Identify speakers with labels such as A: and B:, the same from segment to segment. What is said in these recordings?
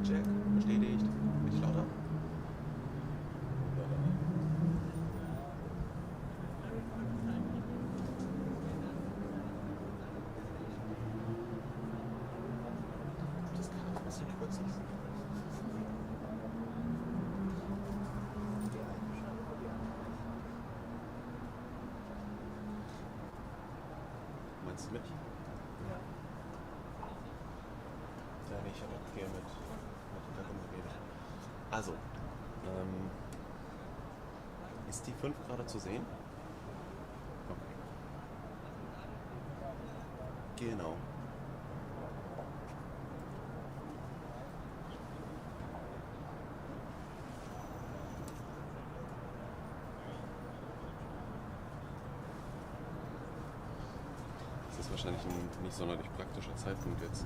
A: Check, bestätigt. Bin ich lauter? Das kann auch ein bisschen kurz sein. Meinst du mit? Ja. Ja, nee, ich habe auch hier mit geredet. Also, ist die 5 gerade zu sehen? Okay. Genau. Das ist wahrscheinlich ein nicht sonderlich praktischer Zeitpunkt jetzt.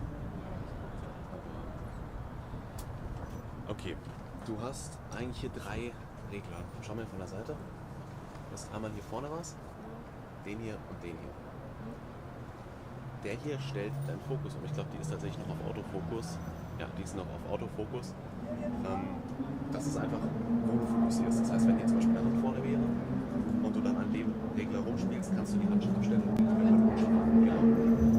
A: Okay, du hast eigentlich hier 3 Regler. Schau mal von der Seite. Du hast einmal hier vorne was, den hier und den hier. Der hier stellt deinen Fokus um. Ich glaube, die ist tatsächlich noch auf Autofokus. Ja, die ist noch auf Autofokus. Das ist einfach, wo du fokussierst. Das heißt, wenn hier zum Beispiel der Hand vorne wäre und du dann an dem Regler rumspielst, kannst du die Handschriftstelle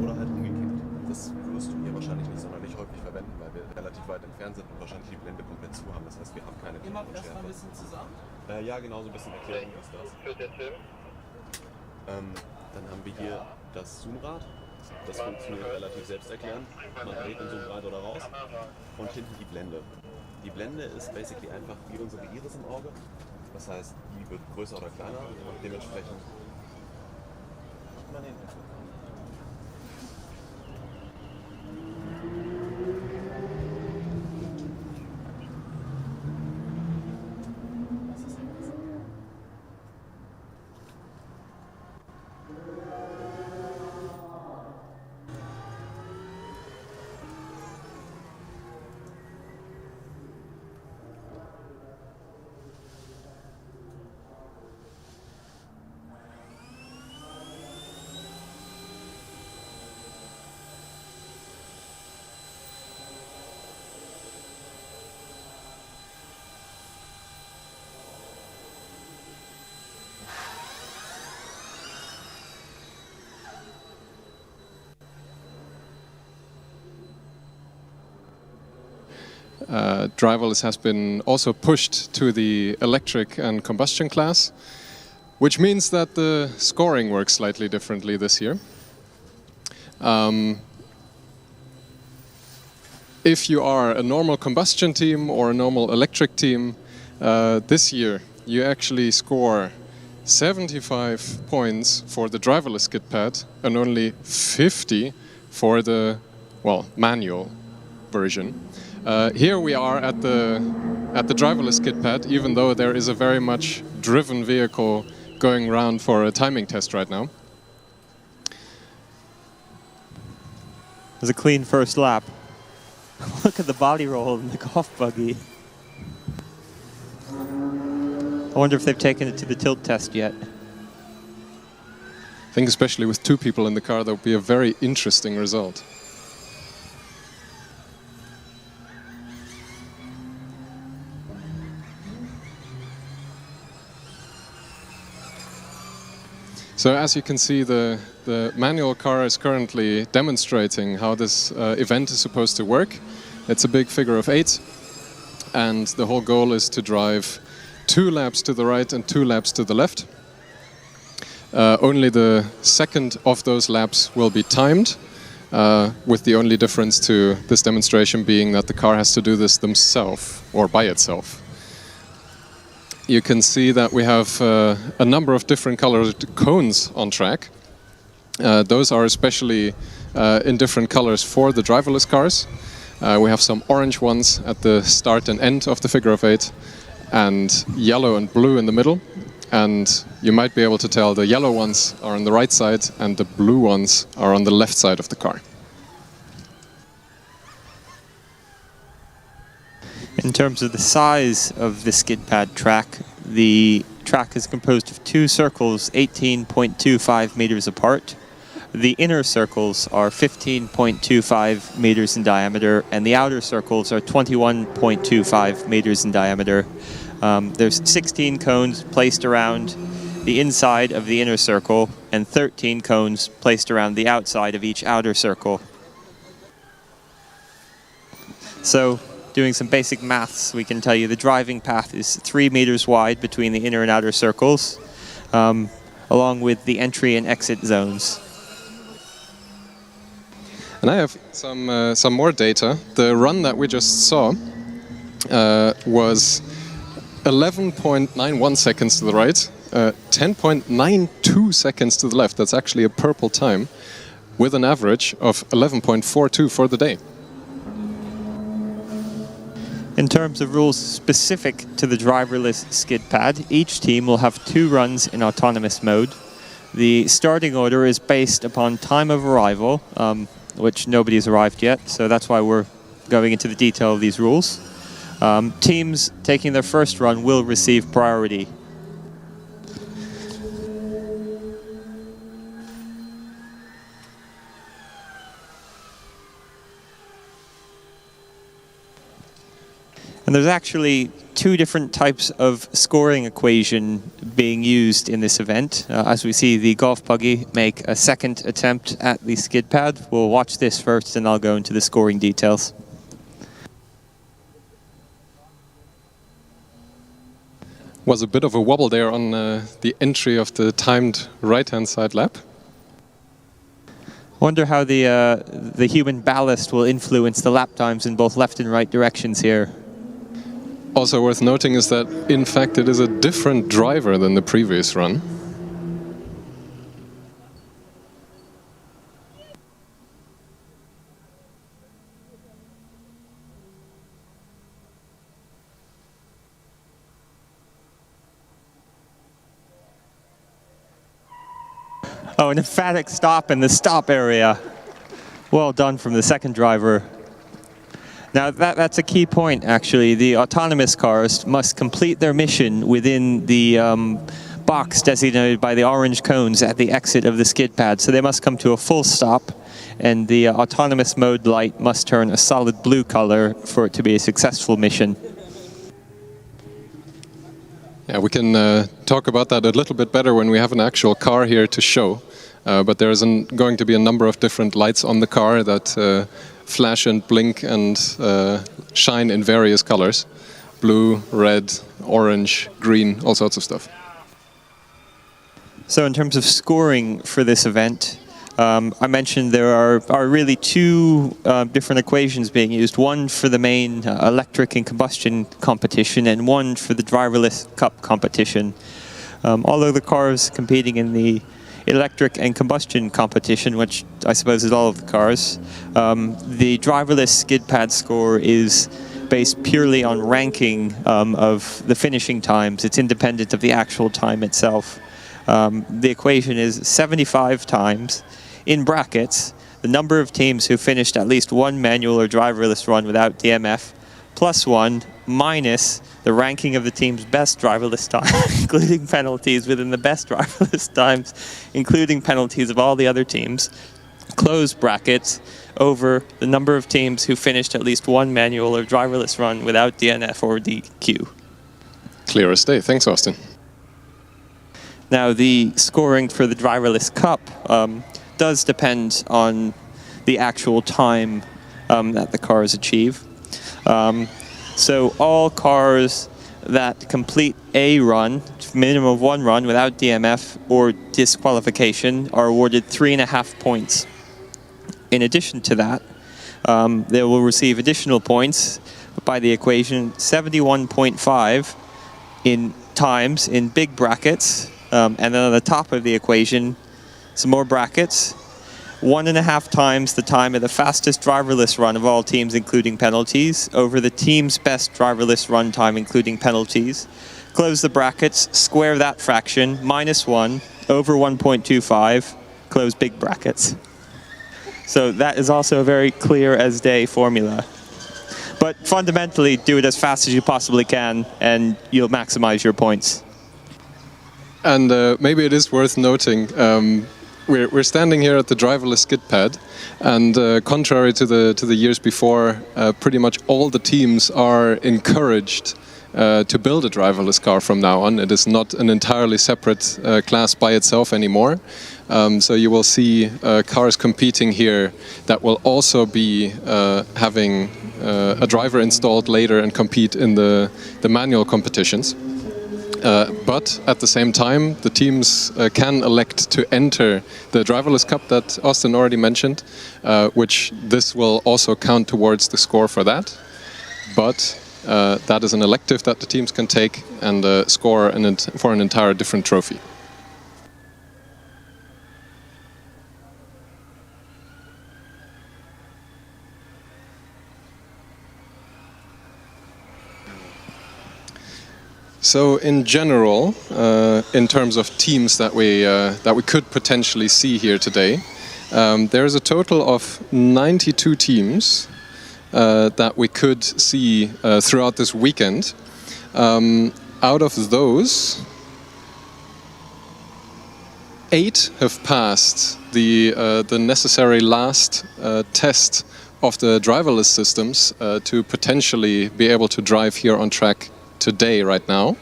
A: oder halt umgekehrt. Das wirst du hier wahrscheinlich nicht sonderlich häufig verwenden, weil wir relativ weit entfernt sind und wahrscheinlich die Blende komplett zu haben. Das heißt, wir haben keine
B: Immer das mal ein bisschen zusammen?
A: Ja, genau, so ein bisschen Erklärung ist das. Dann haben wir hier das Zoomrad. Das funktioniert relativ selbsterklärend. Man dreht den Zoomrad oder raus. Und hinten die Blende. Die Blende ist basically einfach wie unsere Iris im Auge. Das heißt, die wird größer oder kleiner und dementsprechend.
B: driverless has been also pushed to the electric and combustion class, which means that the scoring works slightly differently this year. If you are a normal combustion team or a normal electric team, this year you actually score 75 points for the driverless skid pad and only 50 for the, well, manual version. Here we are at the driverless skid pad, even though there is a very much driven vehicle going around for a timing test right now.
C: It was a clean first lap. Look at the body roll in the golf buggy. I wonder if they've taken it to the tilt test yet.
B: I think especially with two people in the car, that would be a very interesting result. So as you can see, the manual car is currently demonstrating how this event is supposed to work. It's a big figure of 8, and the whole goal is to drive 2 laps to the right and 2 laps to the left. Only the second of those laps will be timed, with the only difference to this demonstration being that the car has to do this themselves or by itself. You can see that we have a number of different colored cones on track. Those are especially in different colors for the driverless cars. We have some orange ones at the start and end of the figure of 8, and yellow and blue in the middle. And you might be able to tell the yellow ones are on the right side and the blue ones are on the left side of the car.
C: In terms of the size of the skid pad track, the track is composed of 2 circles 18.25 meters apart. The inner circles are 15.25 meters in diameter, and the outer circles are 21.25 meters in diameter. There's 16 cones placed around the inside of the inner circle and 13 cones placed around the outside of each outer circle. So, doing some basic maths, we can tell you the driving path is 3 meters wide between the inner and outer circles, along with the entry and exit zones.
B: And I have some more data. The run that we just saw was 11.91 seconds to the right, 10.92 seconds to the left. That's actually a purple time, with an average of 11.42 for the day.
C: In terms of rules specific to the driverless skid pad, each team will have 2 runs in autonomous mode. The starting order is based upon time of arrival, which nobody's arrived yet, so that's why we're going into the detail of these rules. Teams taking their first run will receive priority. And there's actually 2 different types of scoring equation being used in this event. As we see the golf buggy make a second attempt at the skid pad. We'll watch this first and I'll go into the scoring details.
B: Was a bit of a wobble there on the entry of the timed right-hand side lap.
C: Wonder how the human ballast will influence the lap times in both left and right directions here.
B: Also worth noting is that, in fact, it is a different driver than the previous run.
C: Oh, an emphatic stop in the stop area. Well done from the second driver. Now that's a key point, actually. The autonomous cars must complete their mission within the box designated by the orange cones at the exit of the skid pad. So they must come to a full stop, and the autonomous mode light must turn a solid blue color for it to be a successful mission.
B: Yeah, we can talk about that a little bit better when we have an actual car here to show. but there is going to be a number of different lights on the car that flash and blink and shine in various colors. Blue, red, orange, green, all sorts of stuff.
C: So in terms of scoring for this event, I mentioned there are really two different equations being used. One for the main electric and combustion competition and one for the driverless cup competition. Although the cars competing in the electric and combustion competition, which I suppose is all of the cars, the driverless skid pad score is based purely on ranking of the finishing times. It's independent of the actual time itself. The equation is 75 times, in brackets, the number of teams who finished at least one manual or driverless run without DMF, plus 1, minus the ranking of the team's best driverless time, including penalties within the best driverless times, including penalties of all the other teams, close brackets, over the number of teams who finished at least one manual or driverless run without DNF or DQ.
B: Clear as day. Thanks, Austin.
C: Now, the scoring for the driverless cup does depend on the actual time that the cars achieve. So all cars that complete a run, minimum of one run without DMF or disqualification, are awarded 3.5 points. In addition to that, they will receive additional points by the equation 71.5 in times in big brackets, and then on the top of the equation, some more brackets, 1.5 times the time of the fastest driverless run of all teams, including penalties, over the team's best driverless run time, including penalties. Close the brackets, square that fraction, -1, over 1.25, close big brackets. So that is also a very clear as day formula. But fundamentally, do it as fast as you possibly can, and you'll maximize your points.
B: And maybe it is worth noting, we're standing here at the driverless skid pad, and contrary to the years before, pretty much all the teams are encouraged to build a driverless car from now on. It is not an entirely separate class by itself anymore. So you will see cars competing here that will also be having a driver installed later and compete in the manual competitions. But at the same time, the teams can elect to enter the driverless cup that Austin already mentioned, which this will also count towards the score for that. But that is an elective that the teams can take and score for an entire different trophy. So in general, in terms of teams that we could potentially see here today, there is a total of 92 teams that we could see throughout this weekend. Out of those, 8 have passed the necessary last test of the driverless systems to potentially be able to drive here on track today, right now,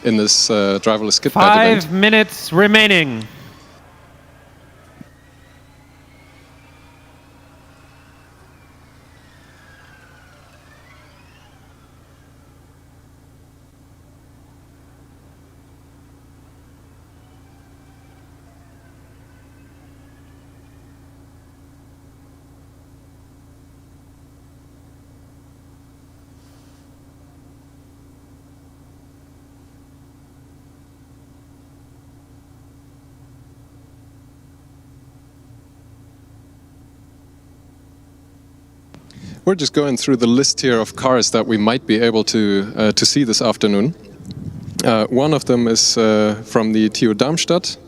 B: in this driverless skid pad event.
D: 5 minutes remaining.
B: We're just going through the list here of cars that we might be able to see this afternoon. One of them is from the TU Darmstadt,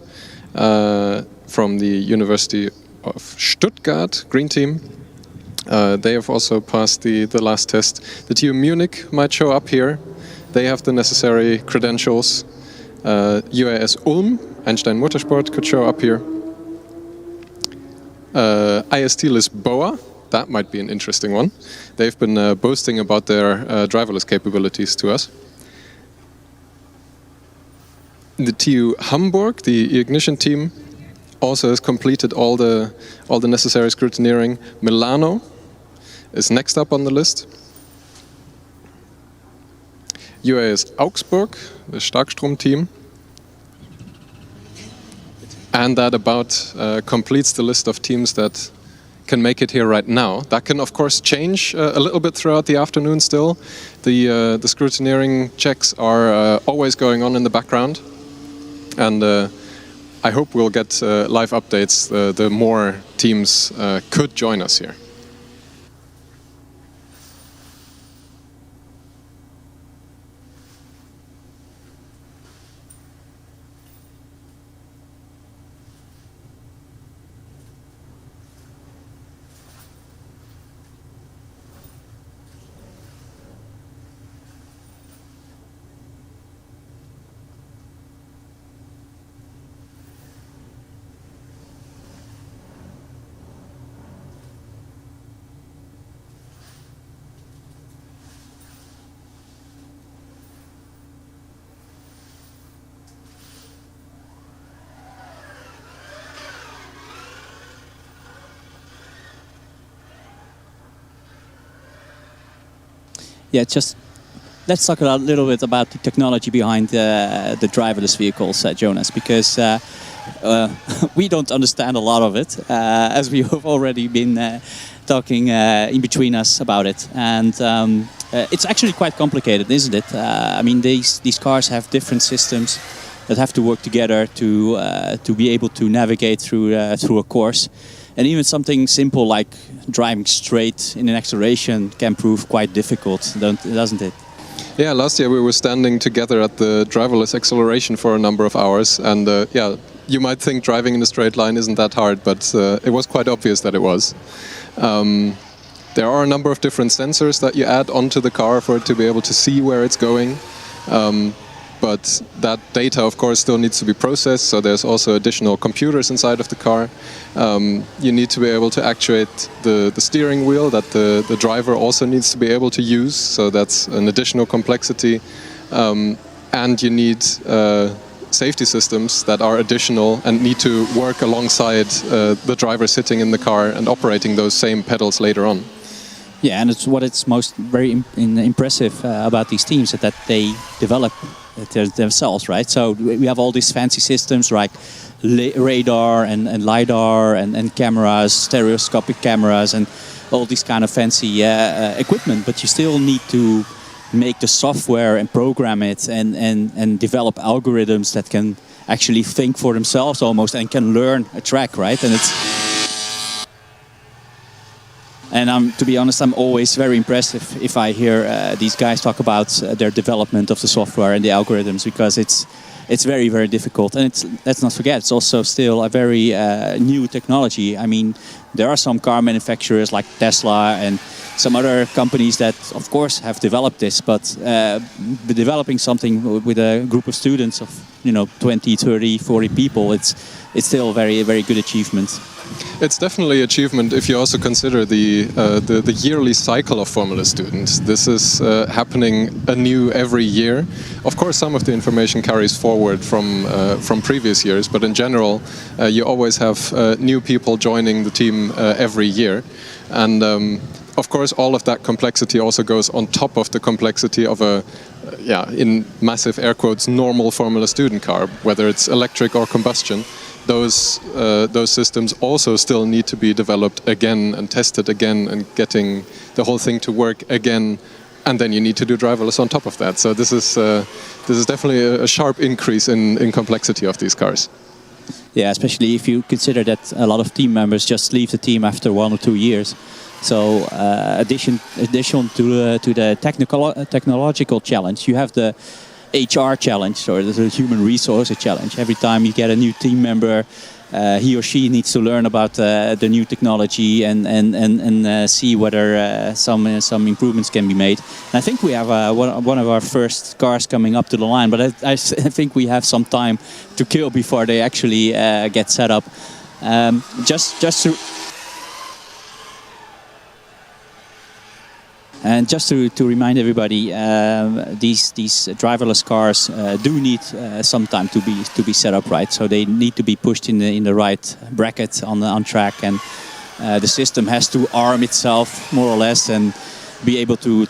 B: from the University of Stuttgart, green team. They have also passed the last test. The TU Munich might show up here. They have the necessary credentials. UAS Ulm, Einstein Motorsport, could show up here. IST Lisboa, that might be an interesting one. They've been boasting about their driverless capabilities to us. The TU Hamburg, the ignition team, also has completed all the necessary scrutineering. Milano is next up on the list. UAS Augsburg, the Starkstrom team. And that about completes the list of teams that can make it here right now. That can of course change a little bit throughout the afternoon still. The scrutineering checks are always going on in the background. And I hope we'll get live updates the more teams could join us here.
D: Yeah, just let's talk a little bit about the technology behind the driverless vehicles, Jonas, because we don't understand a lot of it, as we have already been talking in between us about it. And it's actually quite complicated, isn't it? I mean, these cars have different systems that have to work together to be able to navigate through a course. And even something simple like driving straight in an acceleration can prove quite difficult, doesn't it?
B: Yeah, last year we were standing together at the driverless acceleration for a number of hours, and yeah, you might think driving in a straight line isn't that hard, but it was quite obvious that it was. There are a number of different sensors that you add onto the car for it to be able to see where it's going. But that data, of course, still needs to be processed, so there's also additional computers inside of the car. You need to be able to actuate the steering wheel that the driver also needs to be able to use, so that's an additional complexity. And you need safety systems that are additional and need to work alongside the driver sitting in the car and operating those same pedals later on.
D: Yeah, and it's what's most very impressive about these teams is that they develop themselves, right? So we have all these fancy systems like radar and LiDAR and cameras, stereoscopic cameras, and all these kind of fancy equipment, but you still need to make the software and program it and develop algorithms that can actually think for themselves almost and can learn a track, right? And to be honest, I'm always very impressed if I hear these guys talk about their development of the software and the algorithms, because it's very, very difficult. And let's not forget, it's also still a very new technology. I mean, there are some car manufacturers like Tesla and some other companies that, of course, have developed this, but developing something with a group of students of 20, 30, 40 people, it's still a very, very good achievement.
B: It's definitely achievement if you also consider the yearly cycle of Formula students. This is happening anew every year. Of course, some of the information carries forward from previous years, but in general, you always have new people joining the team every year. And of course, all of that complexity also goes on top of the complexity of a, in massive air quotes, normal Formula student car, whether it's electric or combustion. Those systems also still need to be developed again and tested again and getting the whole thing to work again, and then you need to do driverless on top of that. So this is definitely a sharp increase in complexity of these cars.
D: Yeah, especially if you consider that a lot of team members just leave the team after 1 or 2 years. So addition to the technological challenge, you have the HR challenge, or the human resources challenge. Every time you get a new team member, he or she needs to learn about the new technology and see whether some improvements can be made. And I think we have one of our first cars coming up to the line, but I think we have some time to kill before they actually get set up. And just to remind everybody, these driverless cars do need some time to be set up right. So they need to be pushed in the right bracket on track, and the system has to arm itself more or less and be able to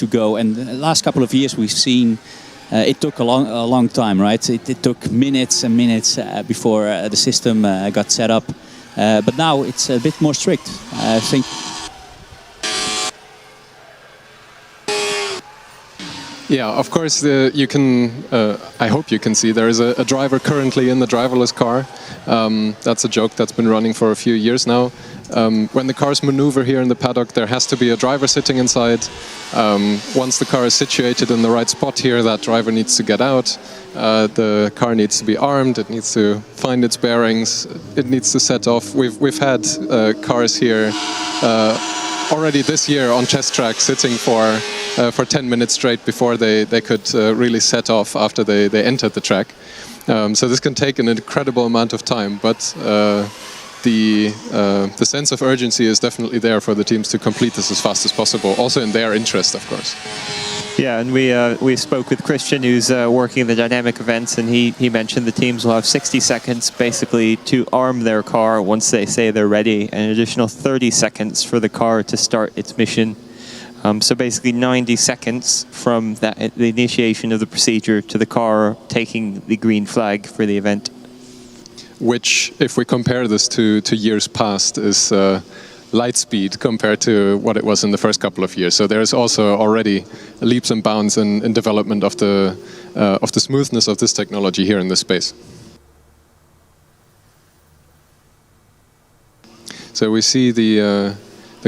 D: go. And the last couple of years we've seen it took a long time, right? It took minutes and minutes before the system got set up. But now it's a bit more strict, I think.
B: Yeah, of course, you can, I hope you can see, there is a driver currently in the driverless car. That's a joke that's been running for a few years now. When the cars maneuver here in the paddock, there has to be a driver sitting inside. Once the car is situated in the right spot here, that driver needs to get out. The car needs to be armed, it needs to find its bearings, it needs to set off. We've had cars here already this year on test track sitting for 10 minutes straight before they could really set off after they entered the track. So this can take an incredible amount of time, but the sense of urgency is definitely there for the teams to complete this as fast as possible, also in their interest, of course.
C: Yeah, and we spoke with Christian, who's working the dynamic events, and he mentioned the teams will have 60 seconds basically to arm their car once they say they're ready, and an additional 30 seconds for the car to start its mission. So basically 90 seconds from the initiation of the procedure to the car taking the green flag for the event.
B: Which, if we compare this to years past, is light speed compared to what it was in the first couple of years. So there's also already leaps and bounds in development of the smoothness of this technology here in this space. So we see the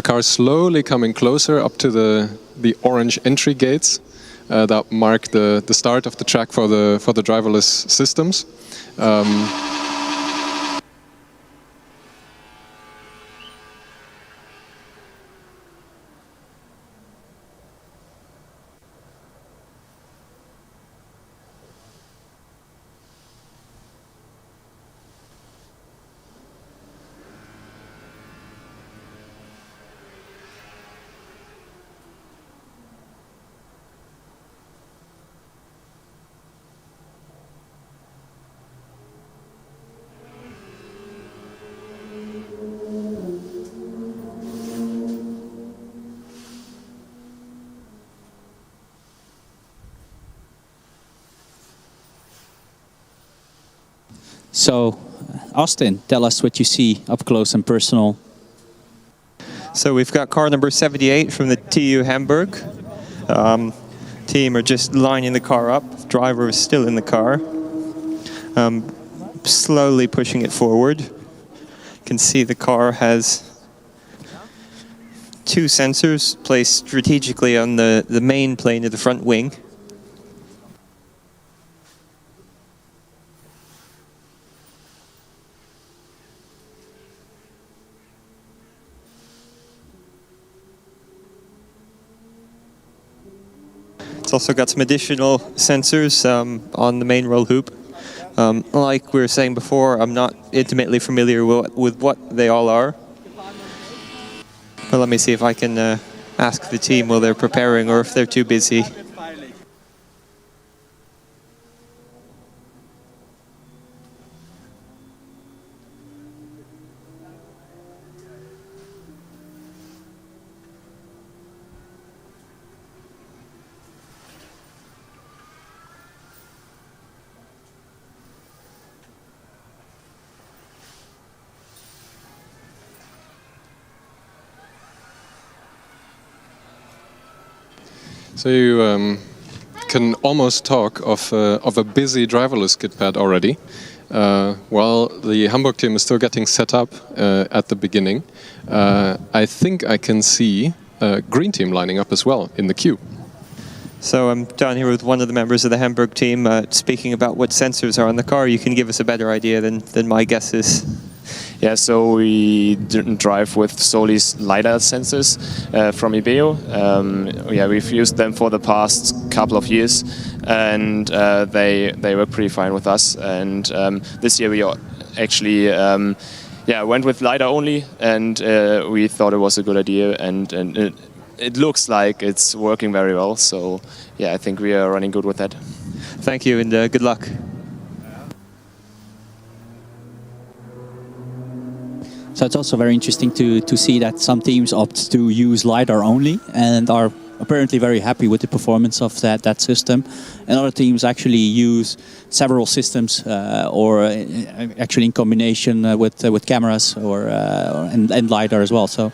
B: car slowly coming closer up to the orange entry gates that mark the start of the track for the driverless systems.
D: So, Austin, tell us what you see up close and personal.
C: So we've got car number 78 from the TU Hamburg. Team are just lining the car up. Driver is still in the car. Slowly pushing it forward. You can see the car has two sensors placed strategically on the main plane of the front wing. It's also got some additional sensors on the main roll hoop. Like we were saying before, I'm not intimately familiar with what they all are. But let me see if I can ask the team while they're preparing or if they're too busy.
B: So you can almost talk of a busy driverless skid pad already. While the Hamburg team is still getting set up at the beginning, I think I can see green team lining up as well in the queue.
C: So I'm down here with one of the members of the Hamburg team speaking about what sensors are on the car. You can give us a better idea than my guess is.
E: Yeah, so we didn't drive with solely LiDAR sensors from IBEO. Yeah, we've used them for the past couple of years, and they were pretty fine with us. And this year we actually went with LiDAR only, and we thought it was a good idea, and it looks like it's working very well. So yeah, I think we are running good with that.
C: Thank you, and good luck.
D: So it's also very interesting to see that some teams opt to use LiDAR only and are apparently very happy with the performance of that system. And other teams actually use several systems or actually in combination with cameras and LiDAR as well. So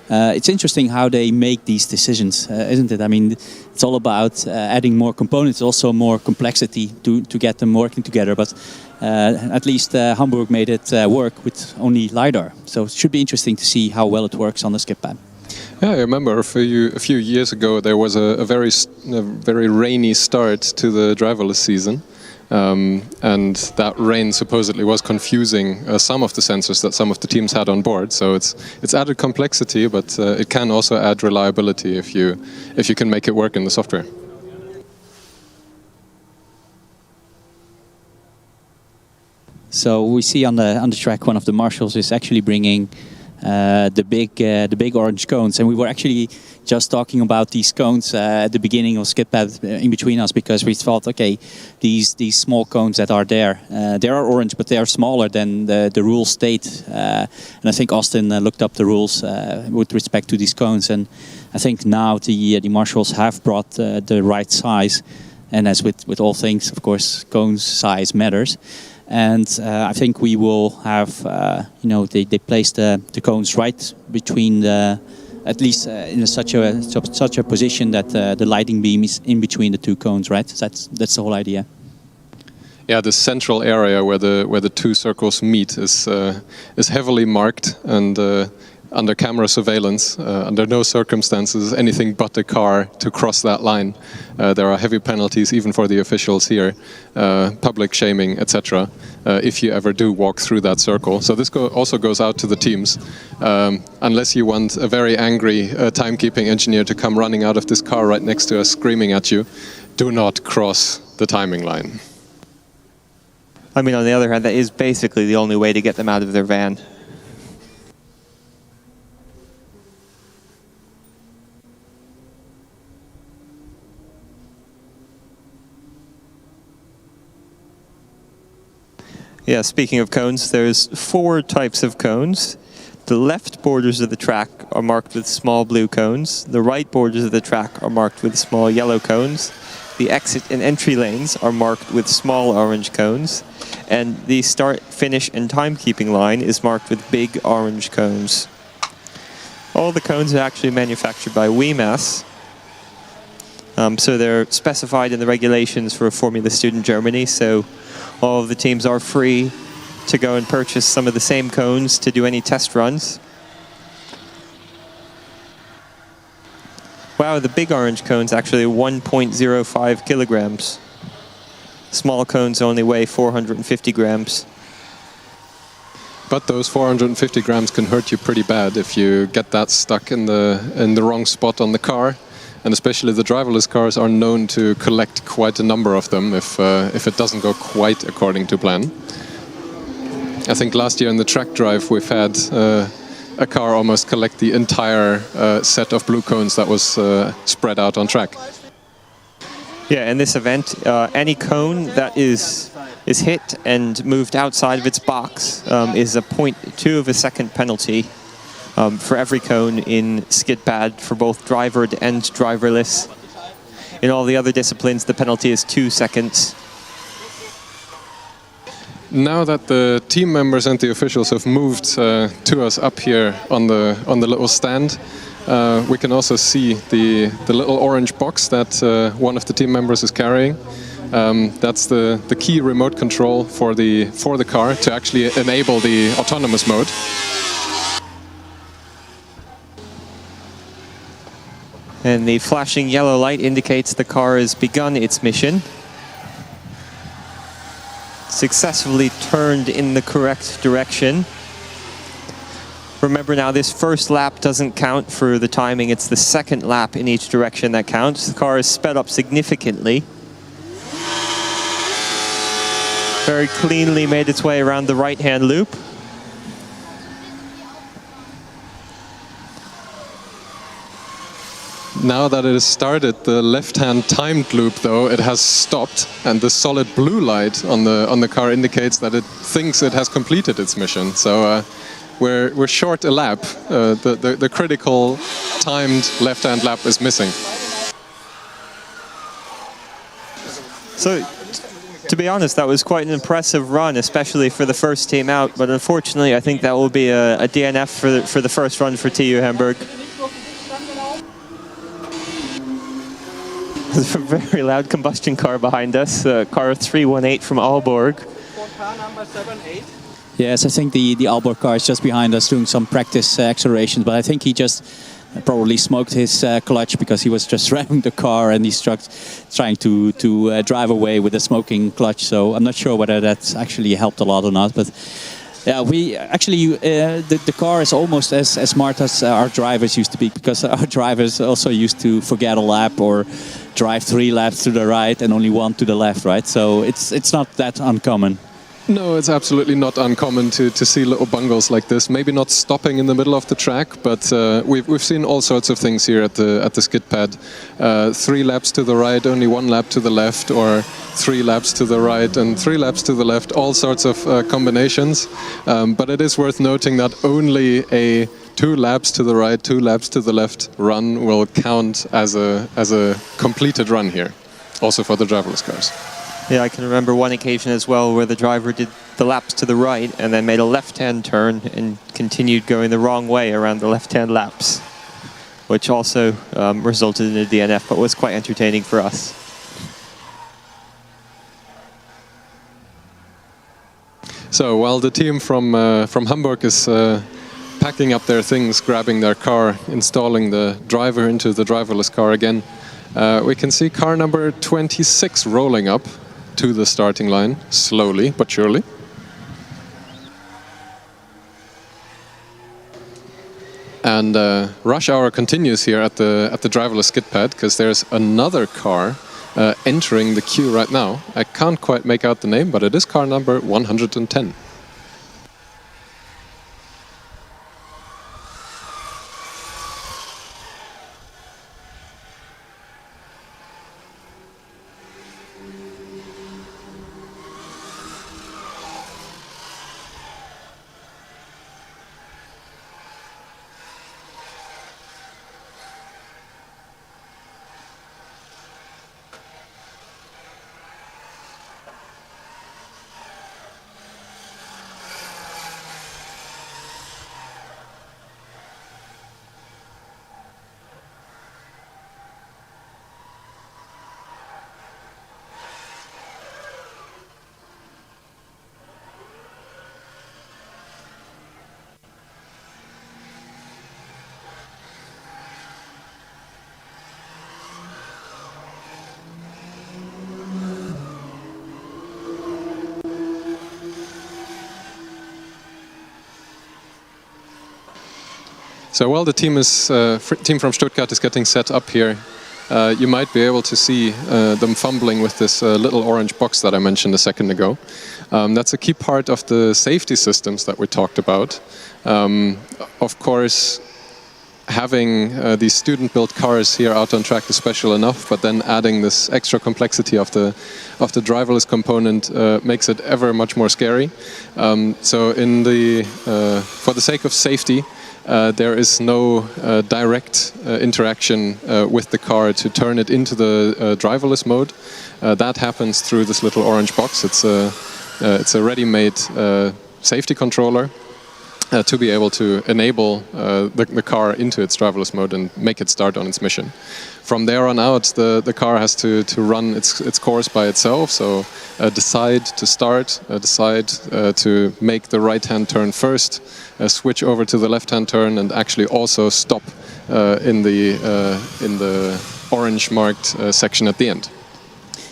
D: it's interesting how they make these decisions, isn't it? I mean, it's all about adding more components, also more complexity to get them working together. But at least Hamburg made it work with only LiDAR. So it should be interesting to see how well it works on the skid pad.
B: Yeah, I remember a few years ago there was a very rainy start to the driverless season. And that rain supposedly was confusing some of the sensors that some of the teams had on board. So it's added complexity, but it can also add reliability if you can make it work in the software.
D: So we see on the track one of the marshals is actually bringing the big orange cones, and we were actually just talking about these cones at the beginning of skid pad in between us, because we thought, okay, these small cones that are there, they are orange, but they are smaller than the rules state. And I think Austin looked up the rules with respect to these cones, and I think now the marshals have brought the right size, and as with all things, of course, cone size matters. And I think we will have, they place the cones right between at least in such a position that the lighting beam is in between the two cones, right? That's the whole idea.
B: Yeah, the central area where the two circles meet is heavily marked and under camera surveillance. Under no circumstances anything but a car to cross that line. There are heavy penalties even for the officials here, public shaming, etc. If you ever do walk through that circle. So this also goes out to the teams. Unless you want a very angry timekeeping engineer to come running out of this car right next to us screaming at you, do not cross the timing line.
C: I mean, on the other hand, that is basically the only way to get them out of their van. Yeah, speaking of cones, there's 4 types of cones. The left borders of the track are marked with small blue cones. The right borders of the track are marked with small yellow cones. The exit and entry lanes are marked with small orange cones. And the start, finish, and timekeeping line is marked with big orange cones. All the cones are actually manufactured by WMAS. So they're specified in the regulations for Formula Student Germany. So all of the teams are free to go and purchase some of the same cones to do any test runs. Wow, the big orange cones actually 1.05 kilograms. Small cones only weigh 450 grams.
B: But those 450 grams can hurt you pretty bad if you get that stuck in the wrong spot on the car. And especially the driverless cars are known to collect quite a number of them if it doesn't go quite according to plan. I think last year in the track drive we've had a car almost collect the entire set of blue cones that was spread out on track.
C: Yeah, in this event, any cone that is hit and moved outside of its box is a 0.2 of a second penalty. For every cone in skid pad for both drivered and driverless. In all the other disciplines, the penalty is 2 seconds.
B: Now that the team members and the officials have moved to us up here on the little stand, we can also see the little orange box that one of the team members is carrying. That's the key remote control for the car to actually enable the autonomous mode.
C: And the flashing yellow light indicates the car has begun its mission. Successfully turned in the correct direction. Remember now, this first lap doesn't count for the timing. It's the second lap in each direction that counts. The car is sped up significantly. Very cleanly made its way around the right-hand loop.
B: Now that it has started the left-hand timed loop, though, it has stopped, and the solid blue light on the car indicates that it thinks it has completed its mission. So we're short a lap. The critical timed left-hand lap is missing.
C: So, to be honest, that was quite an impressive run, especially for the first team out. But unfortunately, I think that will be a DNF for the first run for TU Hamburg. There's a very loud combustion car behind us, car 318 from Aalborg.
F: Car number 78.
D: Yes, I think the Aalborg car is just behind us doing some practice accelerations, but I think he just probably smoked his clutch because he was just revving the car and he's trying to drive away with a smoking clutch. So I'm not sure whether that's actually helped a lot or not. But yeah, we actually the car is almost as smart as our drivers used to be, because our drivers also used to forget a lap or drive 3 laps to the right and only 1 to the left, right? So it's not that uncommon.
B: No, it's absolutely not uncommon to see little bungles like this. Maybe not stopping in the middle of the track, but we've seen all sorts of things here at the skid pad. 3 laps to the right, only 1 lap to the left, or 3 laps to the right and 3 laps to the left. All sorts of combinations. But it is worth noting that only a 2 laps to the right, 2 laps to the left run will count as a completed run here, also for the driverless cars.
C: Yeah, I can remember one occasion as well where the driver did the laps to the right and then made a left-hand turn and continued going the wrong way around the left-hand laps, which also resulted in a DNF, but was quite entertaining for us.
B: So while the team from Hamburg is packing up their things, grabbing their car, installing the driver into the driverless car again, we can see car number 26 rolling up to the starting line, slowly but surely. And rush hour continues here at the driverless skid pad, because there's another car entering the queue right now. I can't quite make out the name, but it is car number 110. So while the team from Stuttgart is getting set up here, you might be able to see them fumbling with this little orange box that I mentioned a second ago. That's a key part of the safety systems that we talked about. Of course, having these student-built cars here out on track is special enough, but then adding this extra complexity of the driverless component makes it ever much more scary. So for the sake of safety, there is no direct interaction with the car to turn it into the driverless mode. That happens through this little orange box. It's a ready-made safety controller to be able to enable the car into its driverless mode and make it start on its mission. From there on out, the car has to run its course by itself. So decide to start, decide to make the right-hand turn first, switch over to the left-hand turn, and actually also stop in the orange-marked section at the end.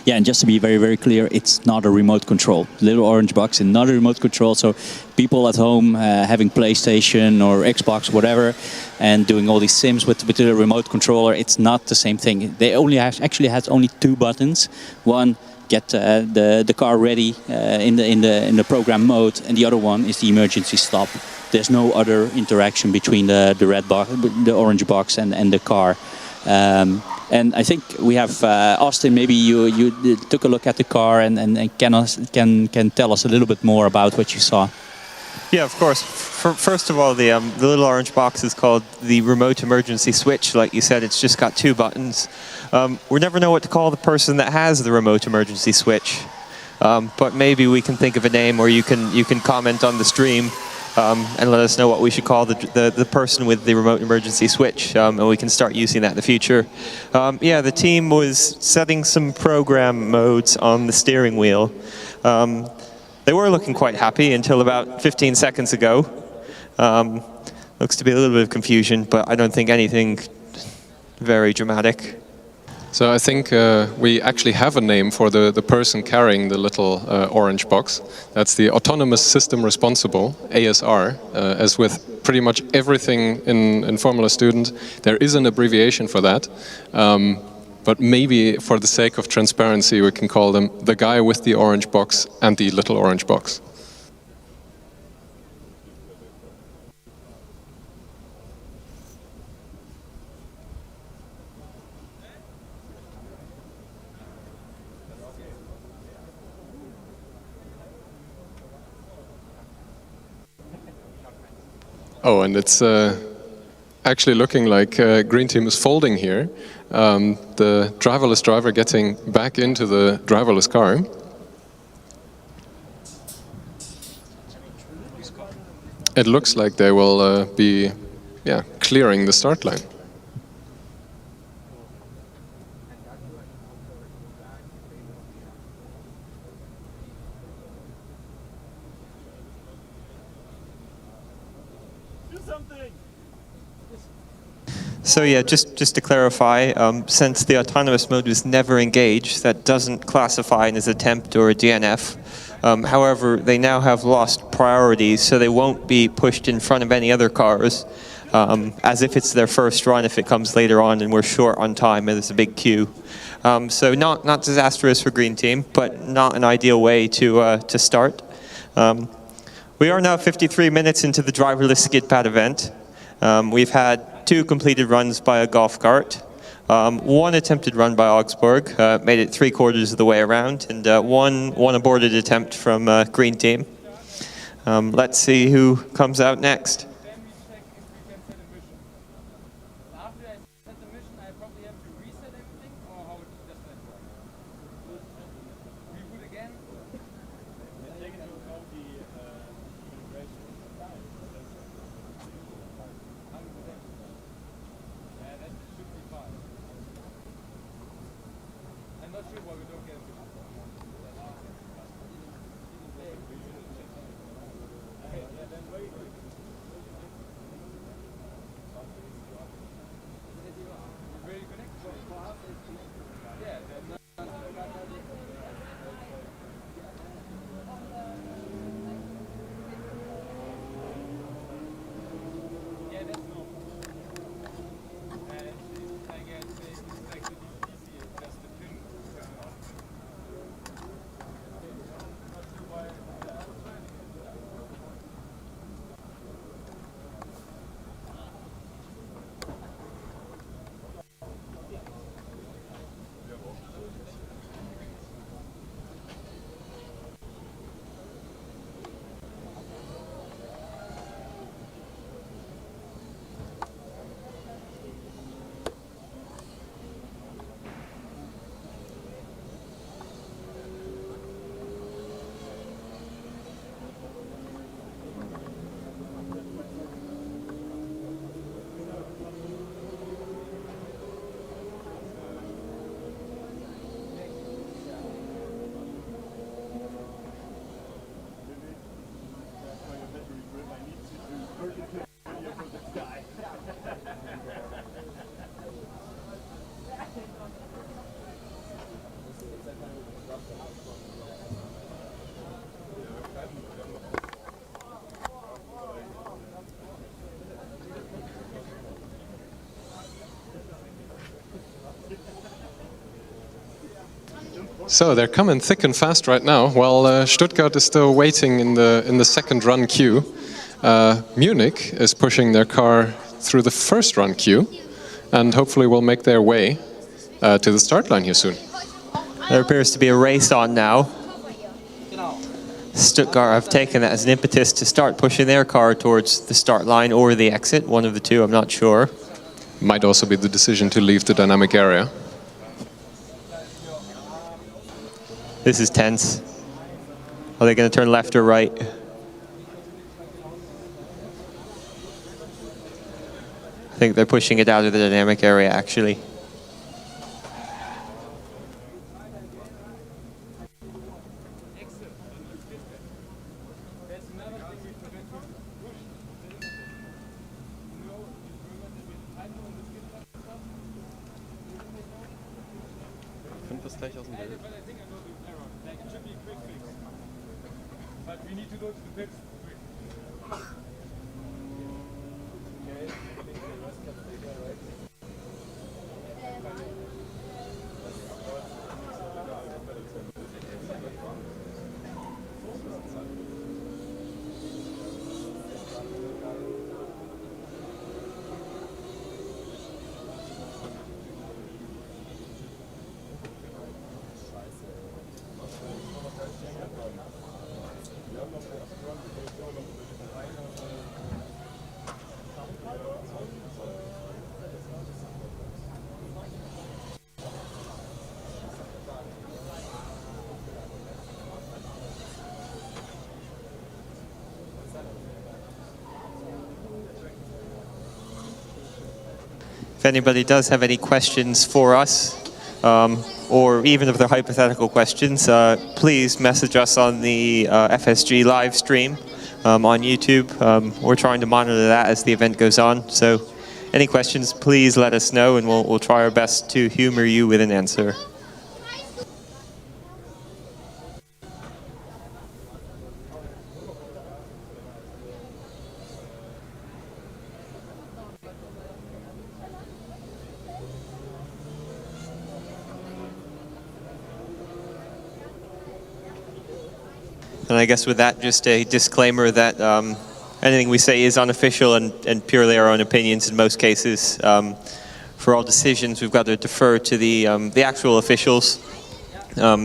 D: Yeah, and just to be very, very clear, it's not a remote control. The little orange box is not a remote control. So people at home having PlayStation or Xbox, whatever, and doing all these sims with the remote controller, it's not the same thing. They actually has only 2 buttons. One, get the car ready in the program mode, and the other one is the emergency stop. There's no other interaction between the red box, the orange box, and the car. And I think we have Austin. Maybe you took a look at the car and can tell us a little bit more about what you saw.
C: Yeah, of course. First of all, the little orange box is called the remote emergency switch. Like you said, it's just got 2 buttons. We never know what to call the person that has the remote emergency switch, but maybe we can think of a name, or you can comment on the stream and let us know what we should call the person with the remote emergency switch, and we can start using that in the future. Yeah, the team was setting some program modes on the steering wheel. They were looking quite happy until about 15 seconds ago. Looks to be a little bit of confusion, but I don't think anything very dramatic.
B: So I think we actually have a name for the person carrying the little orange box. That's the Autonomous System Responsible, ASR. As with pretty much everything in Formula Student, there is an abbreviation for that. But maybe for the sake of transparency, we can call them the guy with the orange box and the little orange box. Oh, and it's actually looking like Green Team is folding here. The driverless driver getting back into the driverless car. It looks like they will be clearing the start line.
C: So yeah, just to clarify, since the autonomous mode was never engaged, that doesn't classify as an attempt or a DNF. However, they now have lost priorities, so they won't be pushed in front of any other cars, as if it's their first run if it comes later on and we're short on time and there's a big queue. So not disastrous for Green Team, but not an ideal way to start. We are now 53 minutes into the driverless skid pad event. We've had 2 completed runs by a golf cart, 1 attempted run by Augsburg, made it 3/4 of the way around, and one aborted attempt from Green Team. Let's see who comes out next.
B: So they're coming thick and fast right now, while Stuttgart is still waiting in the second run queue. Munich is pushing their car through the first run queue, and hopefully will make their way to the start line here soon.
C: There appears to be a race on now. Stuttgart have taken that as an impetus to start pushing their car towards the start line or the exit, one of the two, I'm not sure.
B: Might also be the decision to leave the dynamic area.
C: This is tense. Are they going to turn left or right? I think they're pushing it out of the dynamic area, actually.
A: Gleich aus dem Bild.
C: If anybody does have any questions for us, or even if they're hypothetical questions, please message us on the FSG live stream on YouTube. We're trying to monitor that as the event goes on. So any questions, please let us know, and we'll try our best to humor you with an answer. And I guess with that, just a disclaimer that anything we say is unofficial and purely our own opinions in most cases. For all decisions, we've got to defer to the actual officials.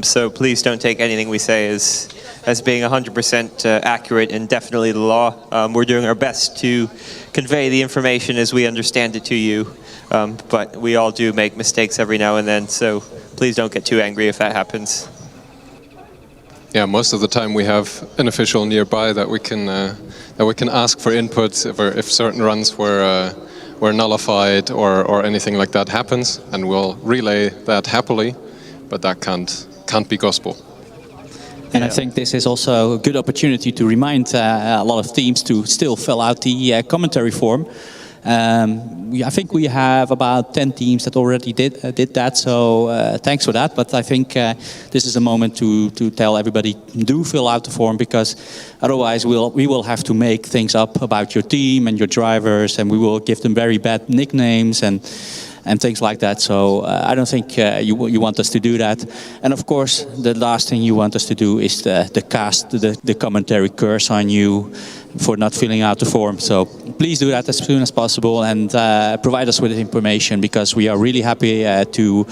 C: So please don't take anything we say as being 100% accurate and definitely the law. We're doing our best to convey the information as we understand it to you. But we all do make mistakes every now and then, so please don't get too angry if that happens.
B: Yeah, most of the time we have an official nearby that we can ask for input if certain runs were nullified or anything like that happens, and we'll relay that happily. But that can't be gospel.
D: And I think this is also a good opportunity to remind a lot of teams to still fill out the commentary form. I think we have about 10 teams that already did that, so thanks for that. But I think this is a moment to tell everybody, do fill out the form, because otherwise we will have to make things up about your team and your drivers, and we will give them very bad nicknames and things like that. So I don't think you want us to do that. And of course, the last thing you want us to do is the commentary curse on you for not filling out the form. So please do that as soon as possible, and provide us with information, because we are really happy to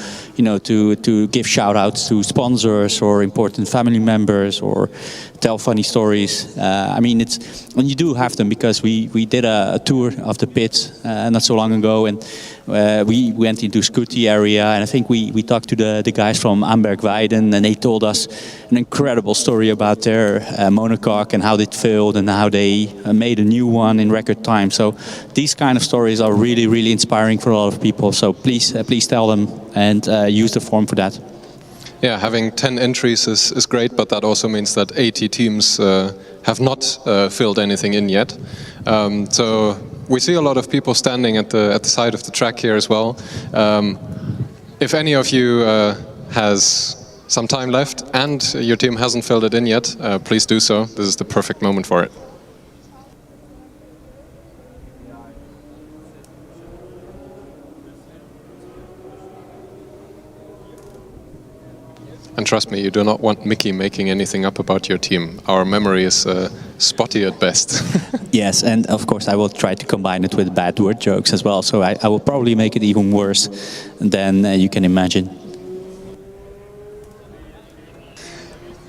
D: give shout outs to sponsors or important family members, or tell funny stories. I mean, and you do have them, because we did a tour of the pit not so long ago, and we went into Scooty area, and I think we talked to the guys from Hamburg Weiden, and they told us an incredible story about their monocoque and how it failed and how they made a new one in record time. So these kind of stories are really, really inspiring for a lot of people. So please tell them and use the form for that.
B: Yeah, having 10 entries is great, but that also means that 80 teams have not filled anything in yet. So we see a lot of people standing at the side of the track here as well. If any of you has some time left and your team hasn't filled it in yet, please do so. This is the perfect moment for it. And trust me, you do not want Mickey making anything up about your team. Our memory is spotty at best.
D: Yes, and of course I will try to combine it with bad word jokes as well, so I will probably make it even worse than you can imagine.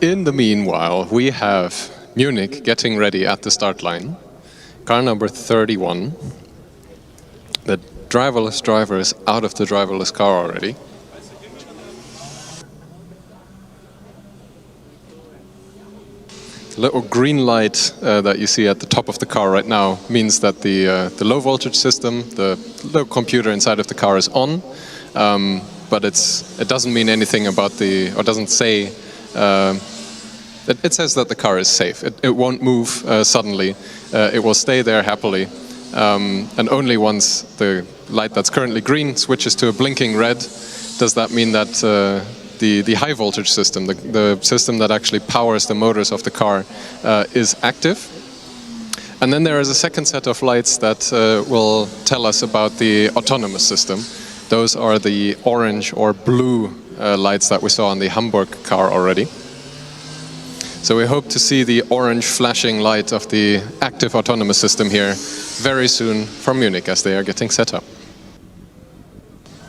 B: In the meanwhile, we have Munich getting ready at the start line. Car number 31. The driverless driver is out of the driverless car already. Little green light that you see at the top of the car right now means that the low voltage system, the little computer inside of the car is on, but it doesn't mean anything about or doesn't say. It says that the car is safe. It won't move suddenly. It will stay there happily, and only once the light that's currently green switches to a blinking red does that mean that the high voltage system, the system that actually powers the motors of the car, is active. And then there is a second set of lights that will tell us about the autonomous system. Those are the orange or blue lights that we saw on the Hamburg car already. So we hope to see the orange flashing light of the active autonomous system here very soon from Munich as they are getting set up.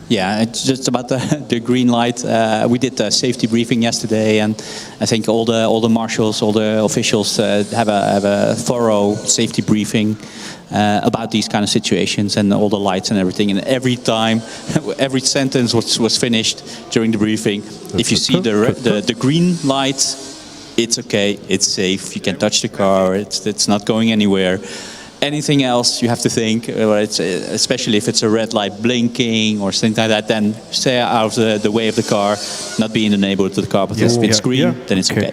D: Yeah, it's just about the green light. We did a safety briefing yesterday, and I think all the marshals, all the officials have a thorough safety briefing about these kind of situations and all the lights and everything. And every time, every sentence was finished during the briefing. If you see the green lights, it's okay, it's safe. You can touch the car. It's not going anywhere. Anything else you have to think, especially if it's a red light blinking or something like that, then stay out of the way of the car, not be in the neighborhood of the car. But if it's green, then it's okay.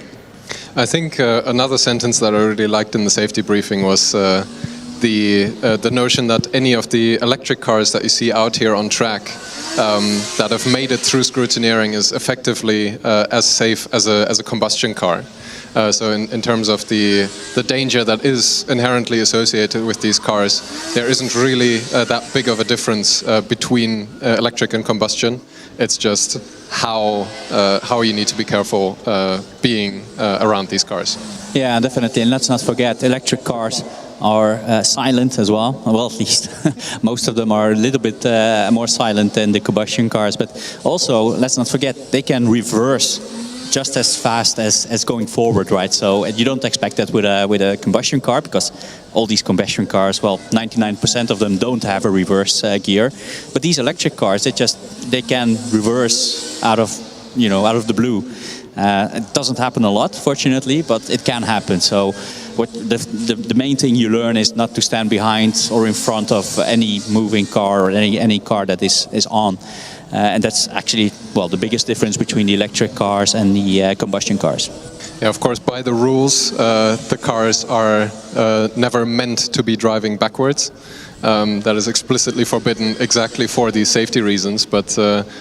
B: I think another sentence that I really liked in the safety briefing was the notion that any of the electric cars that you see out here on track that have made it through scrutineering is effectively as safe as a combustion car. So in terms of the danger that is inherently associated with these cars, there isn't really that big of a difference between electric and combustion. It's just how you need to be careful being around these cars.
D: Yeah, definitely. And let's not forget, electric cars are silent as well. Well, at least most of them are a little bit more silent than the combustion cars. But also, let's not forget, they can reverse just as fast as going forward, right? So you don't expect that with a combustion car, because all these combustion cars, well, 99% of them don't have a reverse gear. But these electric cars, they can reverse out of the blue. It doesn't happen a lot, fortunately, but it can happen. So what the main thing you learn is not to stand behind or in front of any moving car or any car that is on. And that's actually, well, the biggest difference between the electric cars and the combustion cars.
B: Yeah, of course, by the rules, the cars are never meant to be driving backwards. That is explicitly forbidden exactly for these safety reasons, but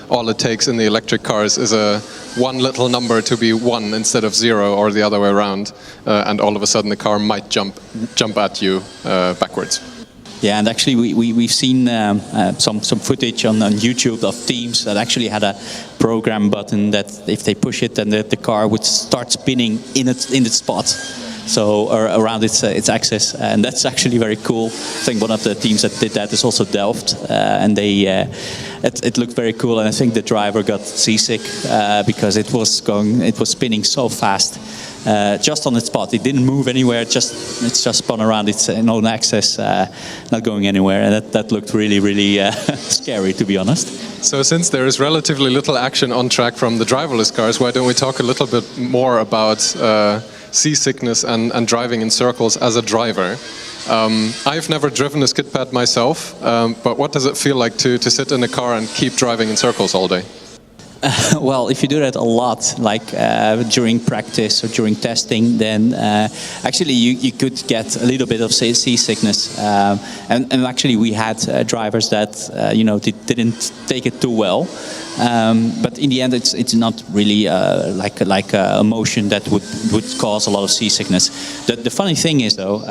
B: all it takes in the electric cars is one little number to be 1 instead of 0 or the other way around, and all of a sudden the car might jump at you backwards.
D: Yeah, and actually we've seen some footage on YouTube of teams that actually had a program button that if they push it, then the car would start spinning in its spot, so around its axis, and that's actually very cool. I think one of the teams that did that is also Delft, and it looked very cool. And I think the driver got seasick because it was spinning so fast. Just on its spot, it didn't move anywhere. It's just spun around its own axis, not going anywhere, and that looked really scary, to be honest.
B: So since there is relatively little action on track from the driverless cars, why don't we talk a little bit more about seasickness and driving in circles as a driver? I've never driven a skid pad myself, but what does it feel like to sit in a car and keep driving in circles all day?
D: Well, if you do that a lot, like during practice or during testing, then actually you could get a little bit of seasickness. And actually we had drivers that didn't take it too well. But in the end, it's not really like a motion that would cause a lot of seasickness. The funny thing is, though,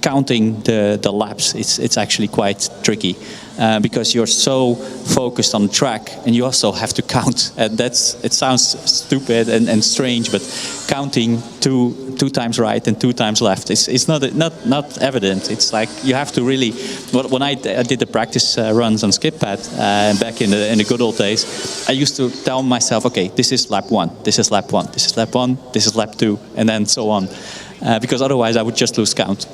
D: counting the laps, it's actually quite tricky. because you're so focused on the track, and you also have to count. And it sounds stupid and strange, but counting two times right and 2 times left is not evident. It's like you have to really. When I did the practice runs on skid pad back in the good old days, I used to tell myself, okay, this is lap 1, this is lap 1, this is lap 1, this is lap 2, and then so on, because otherwise I would just lose count.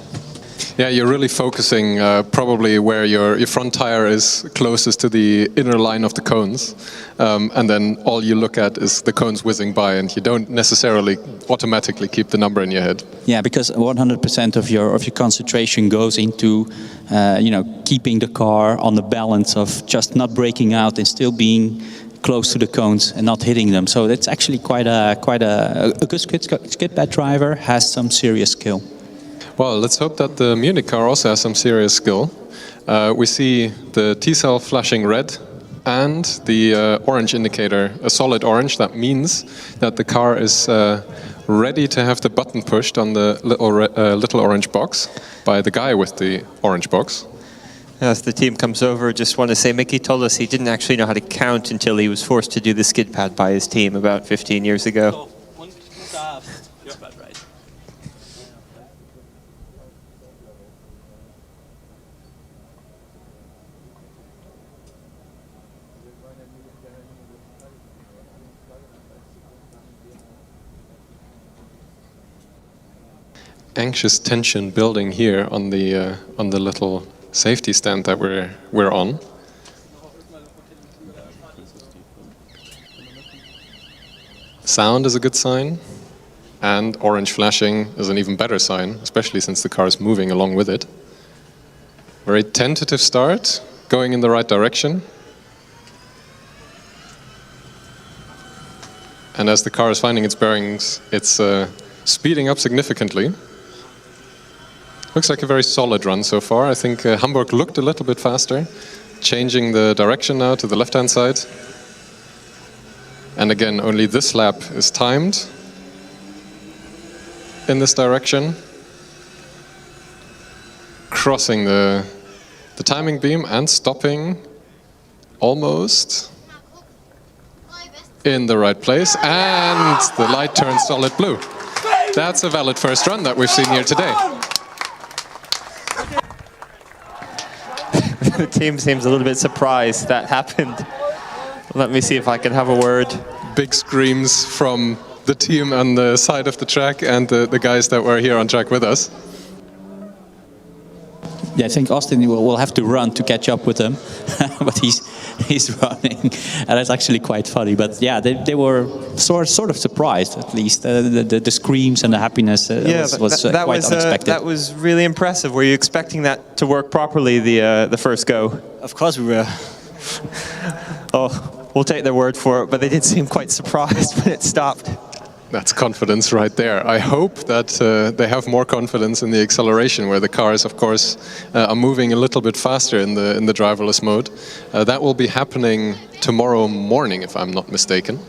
B: Yeah, you're really focusing probably where your front tire is closest to the inner line of the cones, and then all you look at is the cones whizzing by, and you don't necessarily automatically keep the number in your head.
D: Yeah, because 100% of your concentration goes into keeping the car on the balance of just not breaking out and still being close to the cones and not hitting them. So that's actually quite a good skid pad driver has some serious skill.
B: Well, let's hope that the Munich car also has some serious skill. We see the T-cell flashing red and the orange indicator, a solid orange. That means that the car is ready to have the button pushed on the little orange box by the guy with the orange box.
C: As the team comes over, just want to say Mickey told us he didn't actually know how to count until he was forced to do the skid pad by his team about 15 years ago.
B: Anxious tension building here on the little safety stand that we're on. Sound is a good sign, and orange flashing is an even better sign, especially since the car is moving along with it. Very tentative start, going in the right direction. And as the car is finding its bearings, it's speeding up significantly. Looks like a very solid run so far. I think Hamburg looked a little bit faster, changing the direction now to the left-hand side. And again, only this lap is timed in this direction. Crossing the timing beam and stopping almost in the right place. And the light turns solid blue. That's a valid first run that we've seen here today.
C: The team seems a little bit surprised that happened. Let me see if I can have a word.
B: Big screams from the team on the side of the track and the guys that were here on track with us.
D: Yeah, I think Austin will have to run to catch up with them, but he's running, and that's actually quite funny. But yeah, they were sort of surprised, at least. The screams and the happiness was quite unexpected.
C: That was really impressive. Were you expecting that to work properly the first go?
G: Of course we were.
C: Oh, we'll take their word for it, but they did seem quite surprised when it stopped.
B: That's confidence right there. I hope that they have more confidence in the acceleration, where the cars, of course, are moving a little bit faster in the driverless mode. That will be happening tomorrow morning, if I'm not mistaken.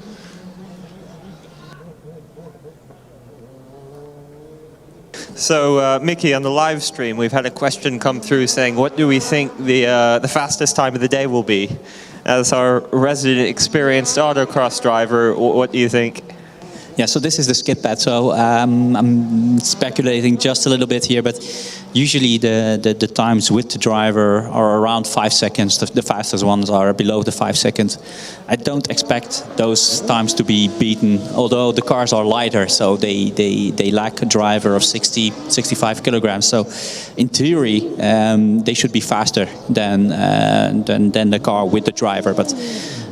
C: So, Mickey, on the live stream, we've had a question come through saying, what do we think the fastest time of the day will be? As our resident experienced autocross driver, what do you think?
D: Yeah, so this is the skid pad, so I'm speculating just a little bit here, but usually the times with the driver are around 5 seconds. The fastest ones are below the 5 seconds. I don't expect those times to be beaten, although the cars are lighter, so they lack a driver of 65 kilograms. So in theory, they should be faster than the car with the driver, but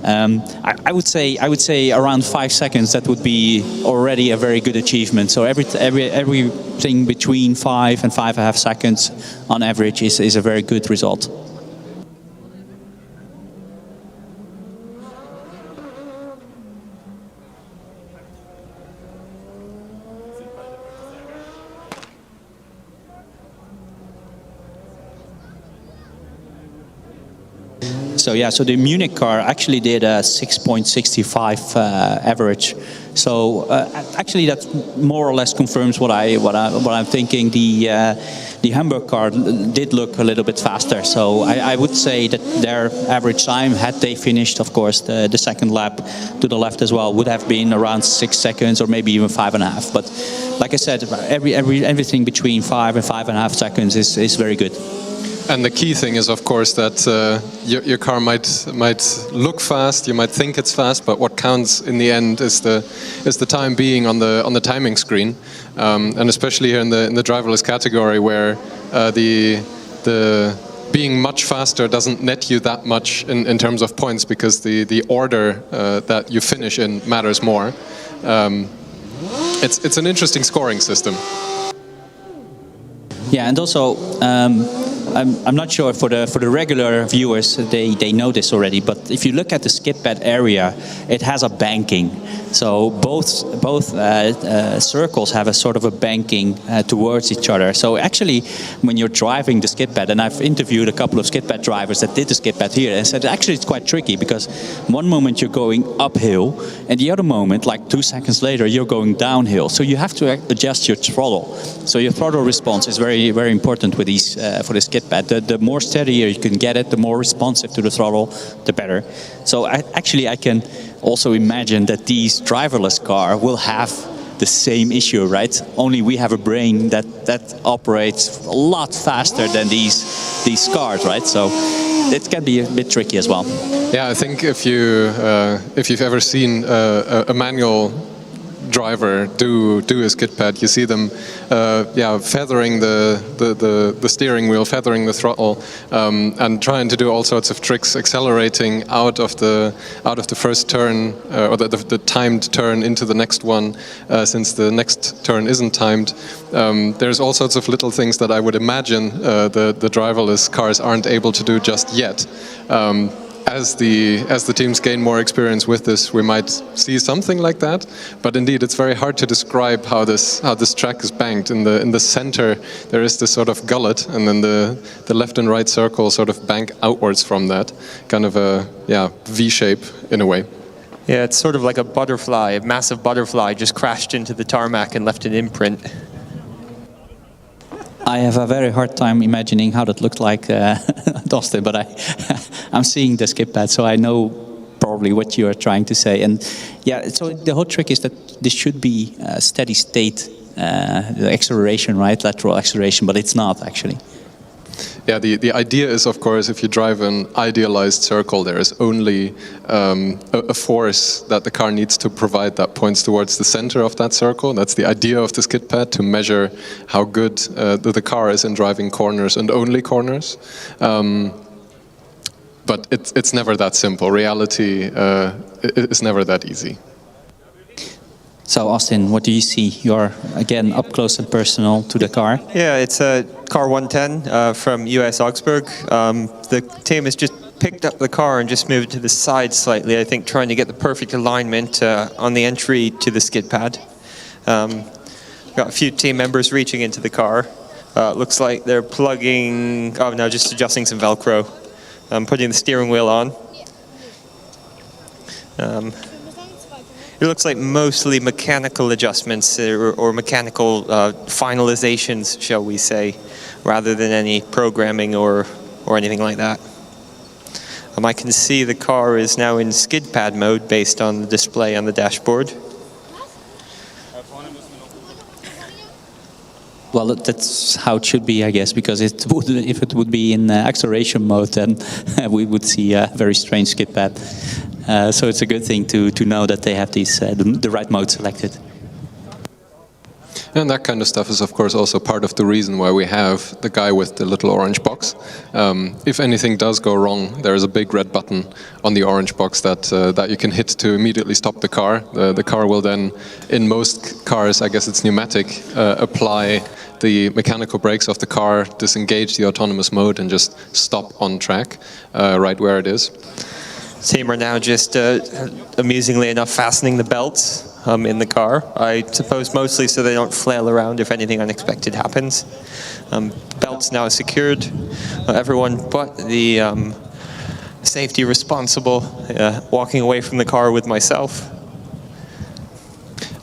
D: I would say around 5 seconds. That would be already a very good achievement. So everything between 5 and 5.5 seconds on average is a very good result. So yeah, so the Munich car actually did a 6.65 average So actually, that more or less confirms what I'm thinking. The Hamburg car did look a little bit faster. So I would say that their average time, had they finished, of course, the second lap to the left as well, would have been around 6 seconds or maybe even 5.5. But like I said, everything between 5 and 5.5 seconds is very good.
B: And the key thing is, of course, that your car might look fast, you might think it's fast, but what counts in the end is the time being on the timing screen, and especially here in the driverless category, where the being much faster doesn't net you that much in terms of points, because the order that you finish in matters more. It's an interesting scoring system.
D: Yeah, and also I'm not sure for the regular viewers they know this already, but if you look at the skid pad area, it has a banking. So both circles have a sort of a banking towards each other. So actually, when you're driving the skid pad, and I've interviewed a couple of skid pad drivers that did the skid pad here, and said actually it's quite tricky, because one moment you're going uphill, and the other moment, like 2 seconds later, you're going downhill. So you have to adjust your throttle. So your throttle response is very, very important with these for the skid pad. The more steadier you can get it, the more responsive to the throttle, the better. So I can also imagine that these driverless car will have the same issue, right? Only we have a brain that operates a lot faster than these cars, right? So it can be a bit tricky as well.
B: Yeah, I think if you've ever seen a manual driver do a skid pad, you see them feathering the steering wheel, feathering the throttle, and trying to do all sorts of tricks, accelerating out of the first turn or the timed turn into the next one, since the next turn isn't timed. There's all sorts of little things that I would imagine the driverless cars aren't able to do just yet. As the teams gain more experience with this, we might see something like that. But indeed, it's very hard to describe how this track is banked. In the center, there is this sort of gullet, and then the left and right circle sort of bank outwards from that, kind of a V shape in a way.
C: Yeah, it's sort of like a butterfly, a massive butterfly just crashed into the tarmac and left an imprint.
D: I have a very hard time imagining how that looked like, Dustin, but I'm seeing the skid pad, so I know probably what you are trying to say. And yeah, so the whole trick is that this should be a steady state, the acceleration, right? Lateral acceleration, but it's not actually.
B: Yeah, the idea is, of course, if you drive an idealized circle, there is only a force that the car needs to provide that points towards the center of that circle. That's the idea of the skid pad, to measure how good the car is in driving corners and only corners. But it's never that simple. Reality is never that easy.
D: So Austin, what do you see? You're again up close and personal to the car.
C: Yeah, it's a car 110 from US Augsburg. The team has just picked up the car and just moved it to the side slightly, I think trying to get the perfect alignment on the entry to the skid pad. Got a few team members reaching into the car. Looks like they're plugging, oh no, just adjusting some Velcro. Putting the steering wheel on. It looks like mostly mechanical adjustments or mechanical finalizations, shall we say, rather than any programming or anything like that. I can see the car is now in skid pad mode based on the display on the dashboard.
D: Well, that's how it should be, I guess, because if it would be in acceleration mode, then we would see a very strange skid pad. So it's a good thing to know that they have these the right mode selected.
B: And that kind of stuff is, of course, also part of the reason why we have the guy with the little orange box. If anything does go wrong, there is a big red button on the orange box that you can hit to immediately stop the car. The car will then, in most cars, I guess it's pneumatic, apply the mechanical brakes of the car, disengage the autonomous mode, and just stop on track right where it is.
C: Team are now just, amusingly enough, fastening the belts in the car. I suppose mostly so they don't flail around if anything unexpected happens. Belts now secured. Everyone but the safety responsible walking away from the car with myself.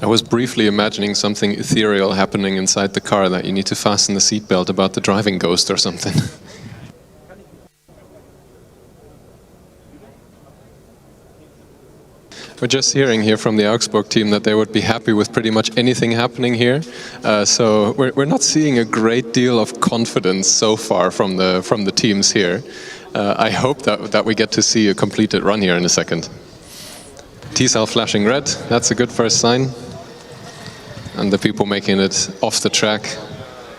B: I was briefly imagining something ethereal happening inside the car, that you need to fasten the seatbelt about the driving ghost or something. We're just hearing here from the Augsburg team that they would be happy with pretty much anything happening here. So we're not seeing a great deal of confidence so far from the teams here. I hope that we get to see a completed run here in a second. T-cell flashing red, that's a good first sign. And the people making it off the track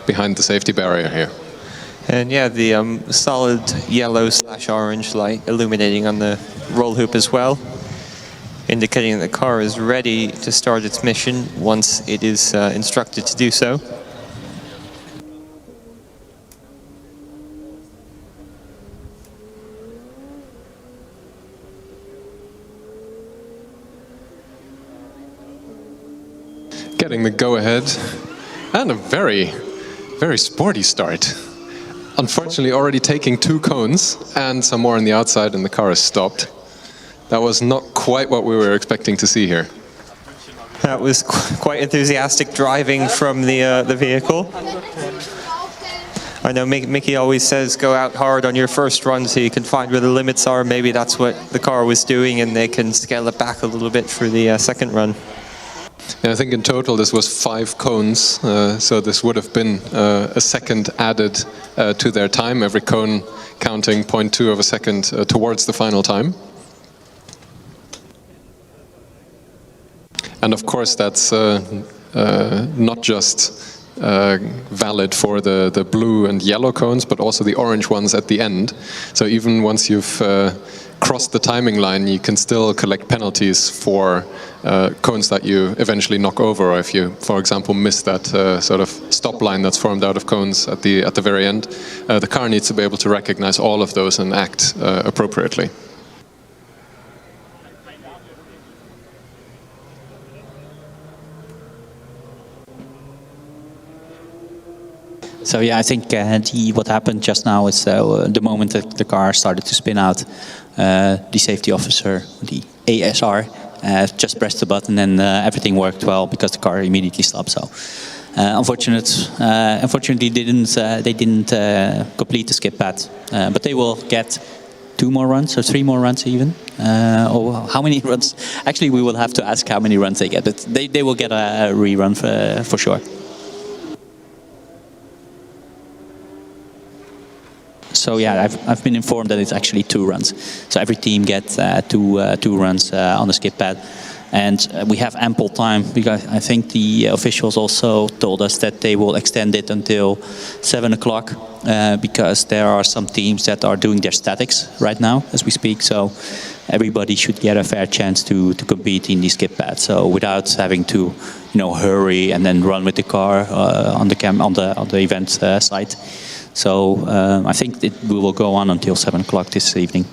B: behind the safety barrier here.
C: And yeah, the solid yellow/orange light illuminating on the roll hoop as well, indicating that the car is ready to start its mission once it is instructed to do so.
B: Getting the go-ahead, and a very, very sporty start. Unfortunately, already taking 2 cones and some more on the outside, and the car is stopped. That was not quite what we were expecting to see here.
C: That was quite enthusiastic driving from the vehicle. I know Mickey always says go out hard on your first run so you can find where the limits are. Maybe that's what the car was doing, and they can scale it back a little bit for the second run.
B: Yeah, I think in total this was 5 cones, so this would have been a second added to their time, every cone counting 0.2 of a second towards the final time. And of course that's not just valid for the blue and yellow cones, but also the orange ones at the end. So even once you've crossed the timing line, you can still collect penalties for cones that you eventually knock over, or if you, for example, miss that sort of stop line that's formed out of cones at the very end. The car needs to be able to recognize all of those and act appropriately.
D: So yeah, I think what happened just now is the moment that the car started to spin out, the safety officer, the ASR, just pressed the button, and everything worked well because the car immediately stopped. So unfortunately, they didn't complete the skip pad, but they will get 2 more runs or 3 more runs even. Or how many runs? Actually, we will have to ask how many runs they get, but they will get a rerun for sure. So yeah, I've been informed that it's actually 2 runs. So every team gets two runs on the skip pad, and we have ample time because I think the officials also told us that they will extend it until 7 o'clock because there are some teams that are doing their statics right now as we speak. So everybody should get a fair chance to compete in the skip pad. So without having to, hurry and then run with the car on the event site. So I think we will go on until 7 o'clock this evening.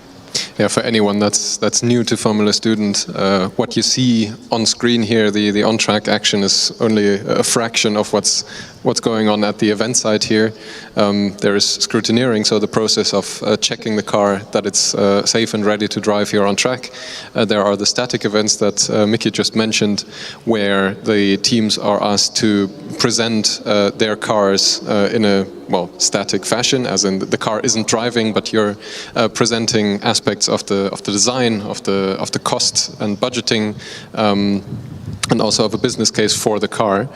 B: Yeah, for anyone that's new to Formula Student, what you see on screen here, the on-track action is only a fraction of what's going on at the event site here. There is scrutineering, so the process of checking the car that it's safe and ready to drive here on track. There are the static events that Mickey just mentioned, where the teams are asked to present their cars in a static fashion, as in the car isn't driving, but you're presenting aspects of the design, of the cost and budgeting, and also of a business case for the car.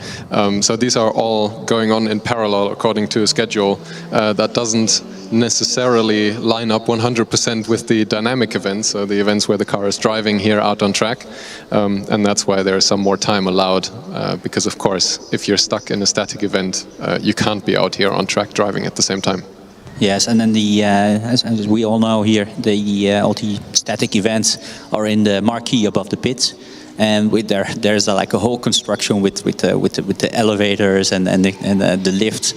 B: So these are all going on in parallel according to a schedule that doesn't necessarily line up 100% with the dynamic events, so the events where the car is driving here out on track. And that's why there is some more time allowed, because of course, if you're stuck in a static event, you can't be out here on track driving at the same time.
D: Yes, and then as we all know here, all the static events are in the marquee above the pits, and there's like a whole construction with the elevators and the lifts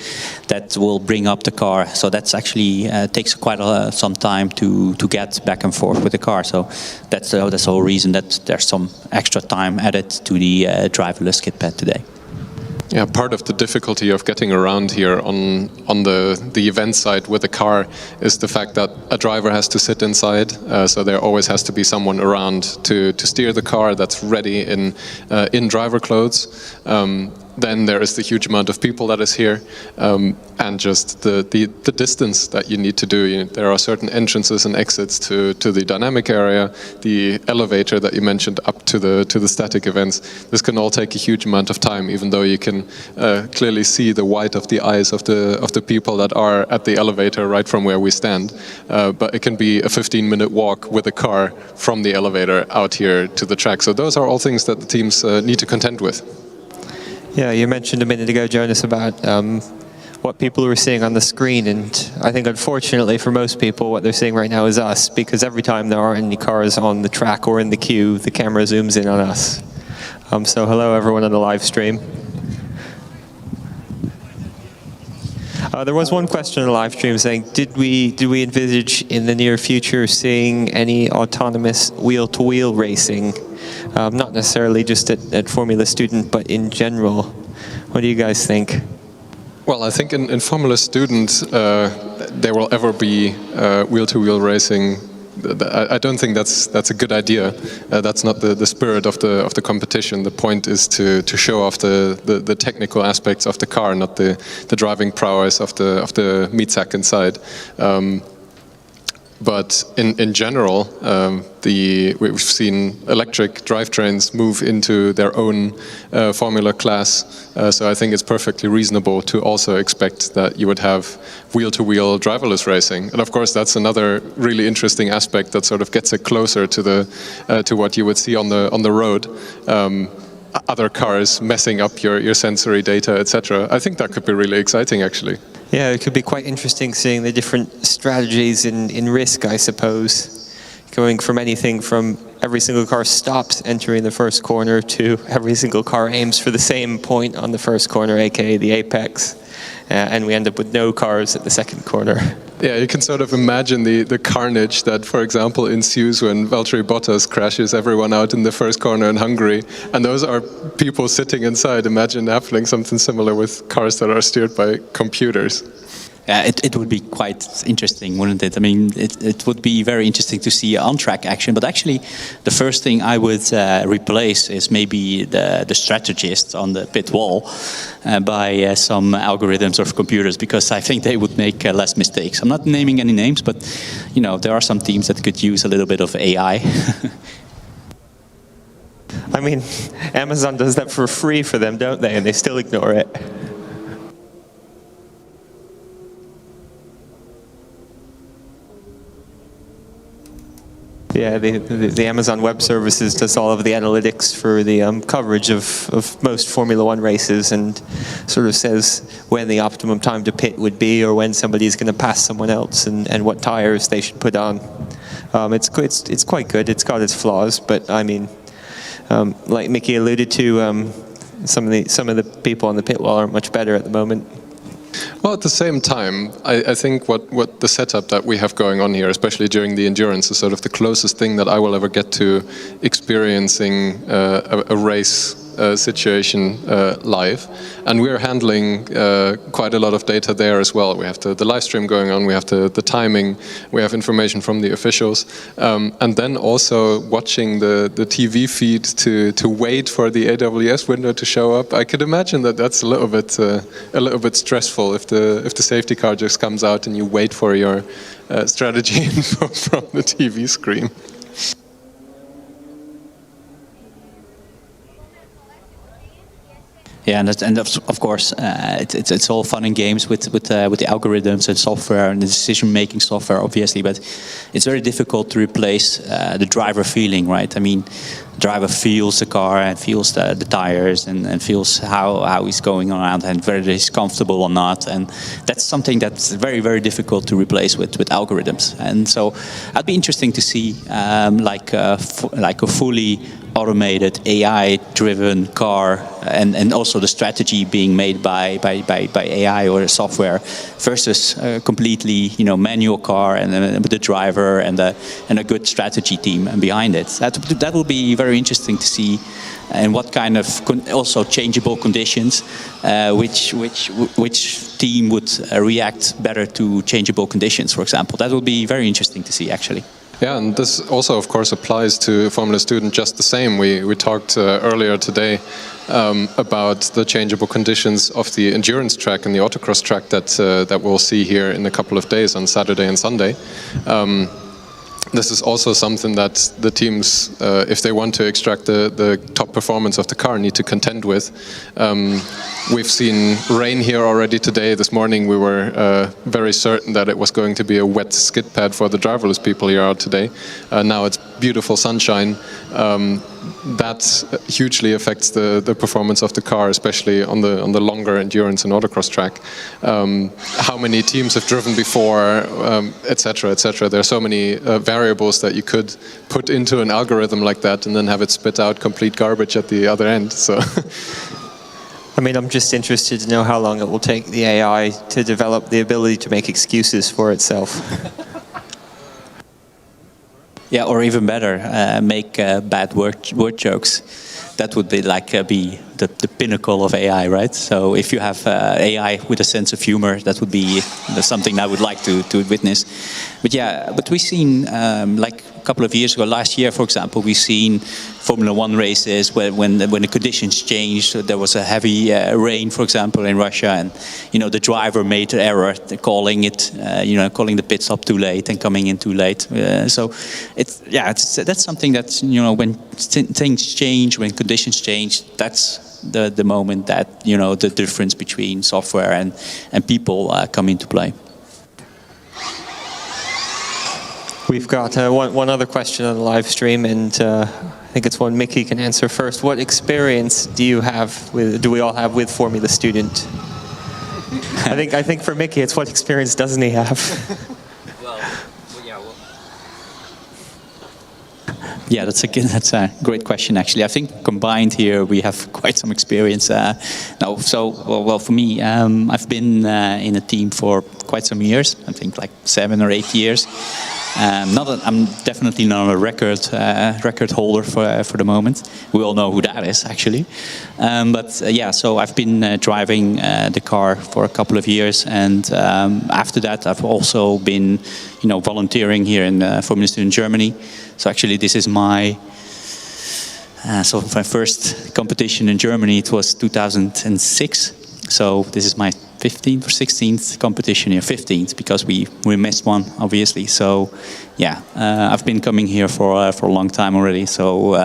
D: that will bring up the car. So that's actually takes quite some time to get back and forth with the car. So that's the whole reason that there's some extra time added to the driverless skid pad today.
B: Yeah, part of the difficulty of getting around here on the event side with a car is the fact that a driver has to sit inside, so there always has to be someone around to steer the car that's ready in driver clothes. Then there is the huge amount of people that is here, and just the distance that you need to do. There are certain entrances and exits to the dynamic area, the elevator that you mentioned up to the static events. This can all take a huge amount of time, even though you can clearly see the white of the eyes of the people that are at the elevator right from where we stand. But it can be a 15-minute walk with a car from the elevator out here to the track. So those are all things that the teams need to contend with.
C: Yeah, you mentioned a minute ago, Jonas, about what people were seeing on the screen, and I think unfortunately for most people what they're seeing right now is us, because every time there are any cars on the track or in the queue, the camera zooms in on us. So hello everyone on the live stream. There was one question on the live stream saying, did we envisage in the near future seeing any autonomous wheel-to-wheel racing? Not necessarily just at Formula Student, but in general. What do you guys think?
B: Well, I think in Formula Student there will ever be wheel-to-wheel racing. I don't think that's a good idea. That's not the spirit of the competition. The point is to show off the technical aspects of the car, not the driving prowess of the meat sack inside. But in general, we've seen electric drivetrains move into their own formula class. So I think it's perfectly reasonable to also expect that you would have wheel-to-wheel driverless racing. And of course, that's another really interesting aspect that sort of gets it closer to what you would see on the road. Other cars messing up your sensory data, etc. I think that could be really exciting, actually.
C: Yeah, it could be quite interesting seeing the different strategies in risk, I suppose. Going from anything from every single car stops entering the first corner to every single car aims for the same point on the first corner, aka the apex. And we end up with no cars at the second corner.
B: Yeah, you can sort of imagine the carnage that, for example, ensues when Valtteri Bottas crashes everyone out in the first corner in Hungary. And those are people sitting inside. Imagine happening something similar with cars that are steered by computers.
D: It would be quite interesting, wouldn't it? I mean, it would be very interesting to see on-track action. But actually, the first thing I would replace is maybe the strategist on the pit wall by some algorithms of computers, because I think they would make less mistakes. I'm not naming any names, but you know, there are some teams that could use a little bit of AI.
C: I mean, Amazon does that for free for them, don't they? And they still ignore it. Yeah, the Amazon Web Services does all of the analytics for the coverage of most Formula One races, and sort of says when the optimum time to pit would be, or when somebody's going to pass someone else, and what tires they should put on. It's quite good. It's got its flaws, but I mean, like Mickey alluded to, some of the people on the pit wall aren't much better at the moment.
B: Well, at the same time, I think what the setup that we have going on here, especially during the endurance, is sort of the closest thing that I will ever get to experiencing a race situation live. And we're handling quite a lot of data there as well. We have the live stream going on, we have the timing, we have information from the officials, and then also watching the TV feed to wait for the AWS window to show up. I could imagine that that's a little bit stressful if the safety car just comes out and you wait for your strategy info from the TV screen.
D: Yeah, and of course, it's all fun and games with the algorithms and software and the decision-making software, obviously. But it's very difficult to replace the driver feeling, right? I mean, the driver feels the car and feels the tires and feels how he's going around and whether he's comfortable or not. And that's something that's very, very difficult to replace with algorithms. And so, it'd be interesting to see like a fully automated AI-driven car, and also the strategy being made by AI or software, versus a completely manual car and with the driver and a good strategy team behind it. That will be very interesting to see, and what kind of also changeable conditions, which team would react better to changeable conditions, for example. That will be very interesting to see, actually.
B: Yeah, and this also, of course, applies to Formula Student just the same. We talked earlier today about the changeable conditions of the endurance track and the autocross track that we'll see here in a couple of days on Saturday and Sunday. This is also something that the teams, if they want to extract the top performance of the car, need to contend with. We've seen rain here already today. This morning we were very certain that it was going to be a wet skid pad for the driverless people here out today. Now it's beautiful sunshine. That hugely affects the performance of the car, especially on the longer endurance and autocross track. How many teams have driven before, etc., etc. There are so many variables that you could put into an algorithm like that and then have it spit out complete garbage at the other end. So.
C: I mean, I'm just interested to know how long it will take the AI to develop the ability to make excuses for itself.
D: Yeah, or even better, make bad word jokes. That would be like be the pinnacle of AI, right? So if you have AI with a sense of humor, that would be something I would like to witness. But yeah, but we've seen like a couple of years ago, last year, for example, we've seen Formula One races when the conditions changed. There was a heavy rain, for example, in Russia, and the driver made an error, calling it, calling the pit stop too late and coming in too late. So that's something that when things change, when conditions change, that's the moment that the difference between software and people come into play.
C: We've got one other question on the live stream, and I think it's one Mickey can answer first. What experience do we all have with Formula Student? I think for Mickey, it's what experience doesn't he have?
D: Yeah, that's a great question, actually. I think combined here we have quite some experience. Well, for me, I've been in a team for quite some years. I think like 7 or 8 years. I'm definitely not a record holder for the moment. We all know who that is, actually. So I've been driving the car for a couple of years, and after that I've also been volunteering here in Formula Student Germany. So actually this is my first competition in Germany. It was 2006. So this is my 15th or 16th competition here, 15th, because we missed one, obviously. So yeah, I've been coming here for a long time already. So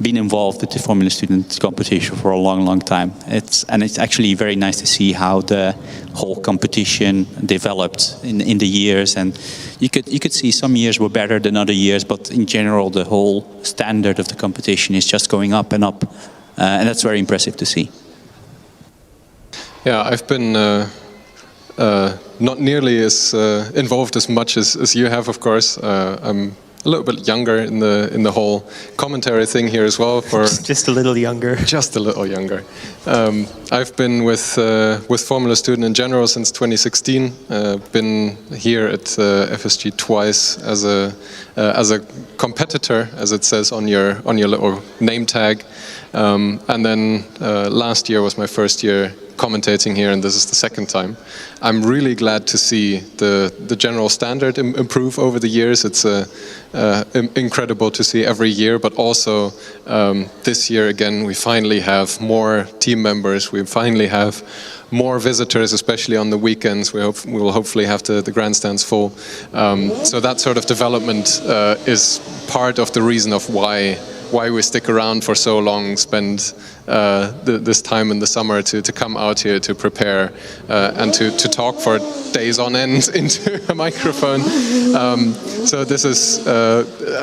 D: been involved with the Formula Student competition for a long time. It's actually very nice to see how the whole competition developed in the years, and you could see some years were better than other years, but in general the whole standard of the competition is just going up and up, and that's very impressive to see.
B: Yeah, I've been not nearly as involved as much as you have, of course. I'm a little bit younger in the whole commentary thing here as well.
C: Just a little younger.
B: Just a little younger. I've been with Formula Student in general since 2016. Been here at FSG twice as a competitor, as it says on your little name tag, and then last year was my first year commentating here, and this is the second time. I'm really glad to see the general standard improve over the years. It's incredible to see every year, but also this year again we finally have more team members. We finally have more visitors, especially on the weekends. We will hopefully have the grandstands full. So that sort of development is part of the reason of why we stick around for so long, spend this time in the summer to come out here to prepare and to talk for days on end into a microphone. So this is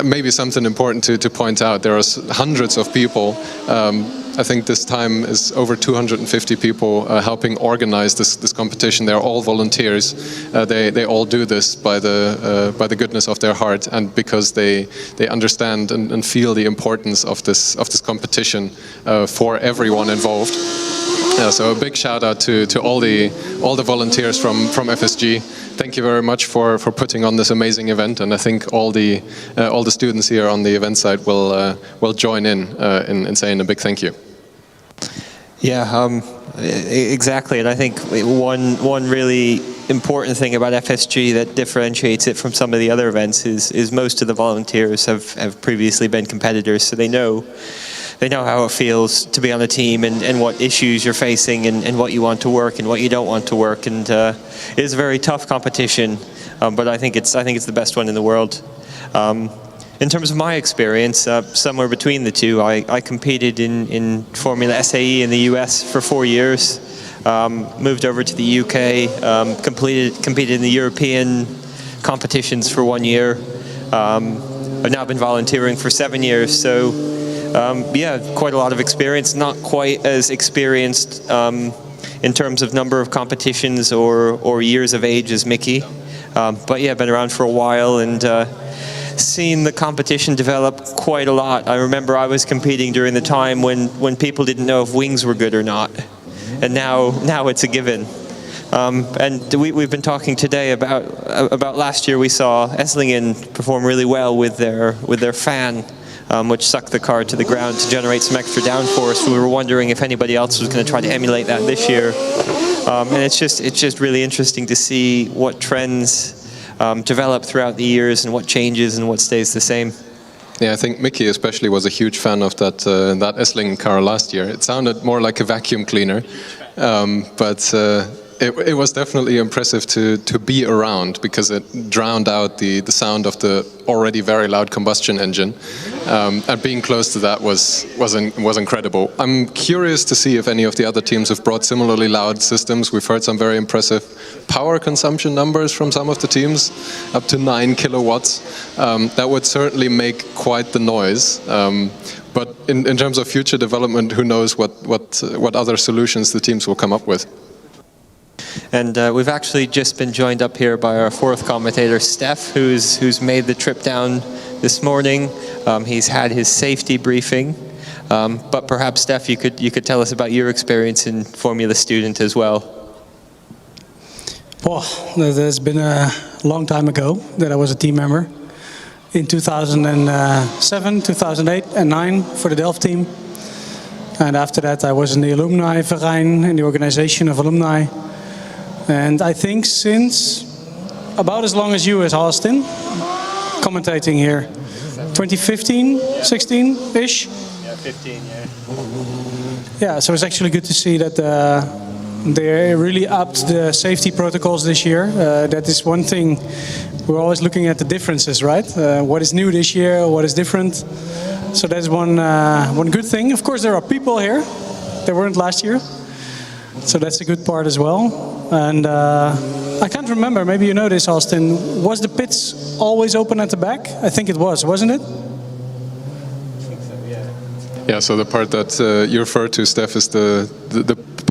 B: maybe something important to point out. There are hundreds of people I think this time is over 250 people helping organize this competition. They're all volunteers. They all do this by the goodness of their heart, and because they understand and feel the importance of this competition for everyone involved. So a big shout out to all the volunteers from FSG. Thank you very much for putting on this amazing event, and I think all the students here on the event site will join in saying a big thank you.
C: Yeah, exactly, and I think one really important thing about FSG that differentiates it from some of the other events is most of the volunteers have previously been competitors, so they know how it feels to be on a team and what issues you're facing and what you want to work and what you don't want to work, and it is a very tough competition, but I think it's the best one in the world. In terms of my experience, somewhere between the two, I competed in Formula SAE in the US for 4 years, moved over to the UK, competed in the European competitions for 1 year. I've now been volunteering for 7 years, so yeah, quite a lot of experience. Not quite as experienced in terms of number of competitions or years of age as Mickey, but yeah, been around for a while and seen the competition develop quite a lot. I remember I was competing during the time when people didn't know if wings were good or not, and now it's a given. And we've been talking today about last year. We saw Esslingen perform really well with their fan, which sucked the car to the ground to generate some extra downforce. We were wondering if anybody else was going to try to emulate that this year. And it's just really interesting to see what trends develop throughout the years and what changes and what stays the same.
B: Yeah, I think Mickey especially was a huge fan of that Esslingen car last year. It sounded more like a vacuum cleaner, but it was definitely impressive to be around, because it drowned out the sound of the already very loud combustion engine, and being close to that was incredible. I'm curious to see if any of the other teams have brought similarly loud systems. We've heard some very impressive power consumption numbers from some of the teams, up to 9 kilowatts. That would certainly make quite the noise. But in terms of future development, who knows what other solutions the teams will come up with.
C: And we've actually just been joined up here by our fourth commentator, Steph, who's made the trip down this morning. He's had his safety briefing, but perhaps Steph, you could tell us about your experience in Formula Student as well.
G: Well, there's been a long time ago that I was a team member. In 2007, 2008 and 2009 for the Delft team. And after that I was in the alumni verein, in the organization of alumni. And I think since about as long as you as Austin, commentating here. 2015, 16-ish?
C: Yeah, 15, yeah.
G: Yeah, so it's actually good to see that they really upped the safety protocols this year. That is one thing. We're always looking at the differences, right? What is new this year, what is different. So that's one good thing. Of course, there are people here that weren't last year. So that's a good part as well. And I can't remember, maybe you know this, Austin. Was the pits always open at the back? I think it was, wasn't it?
C: I think so, yeah.
B: Yeah, so the part that you refer to, Steph, is the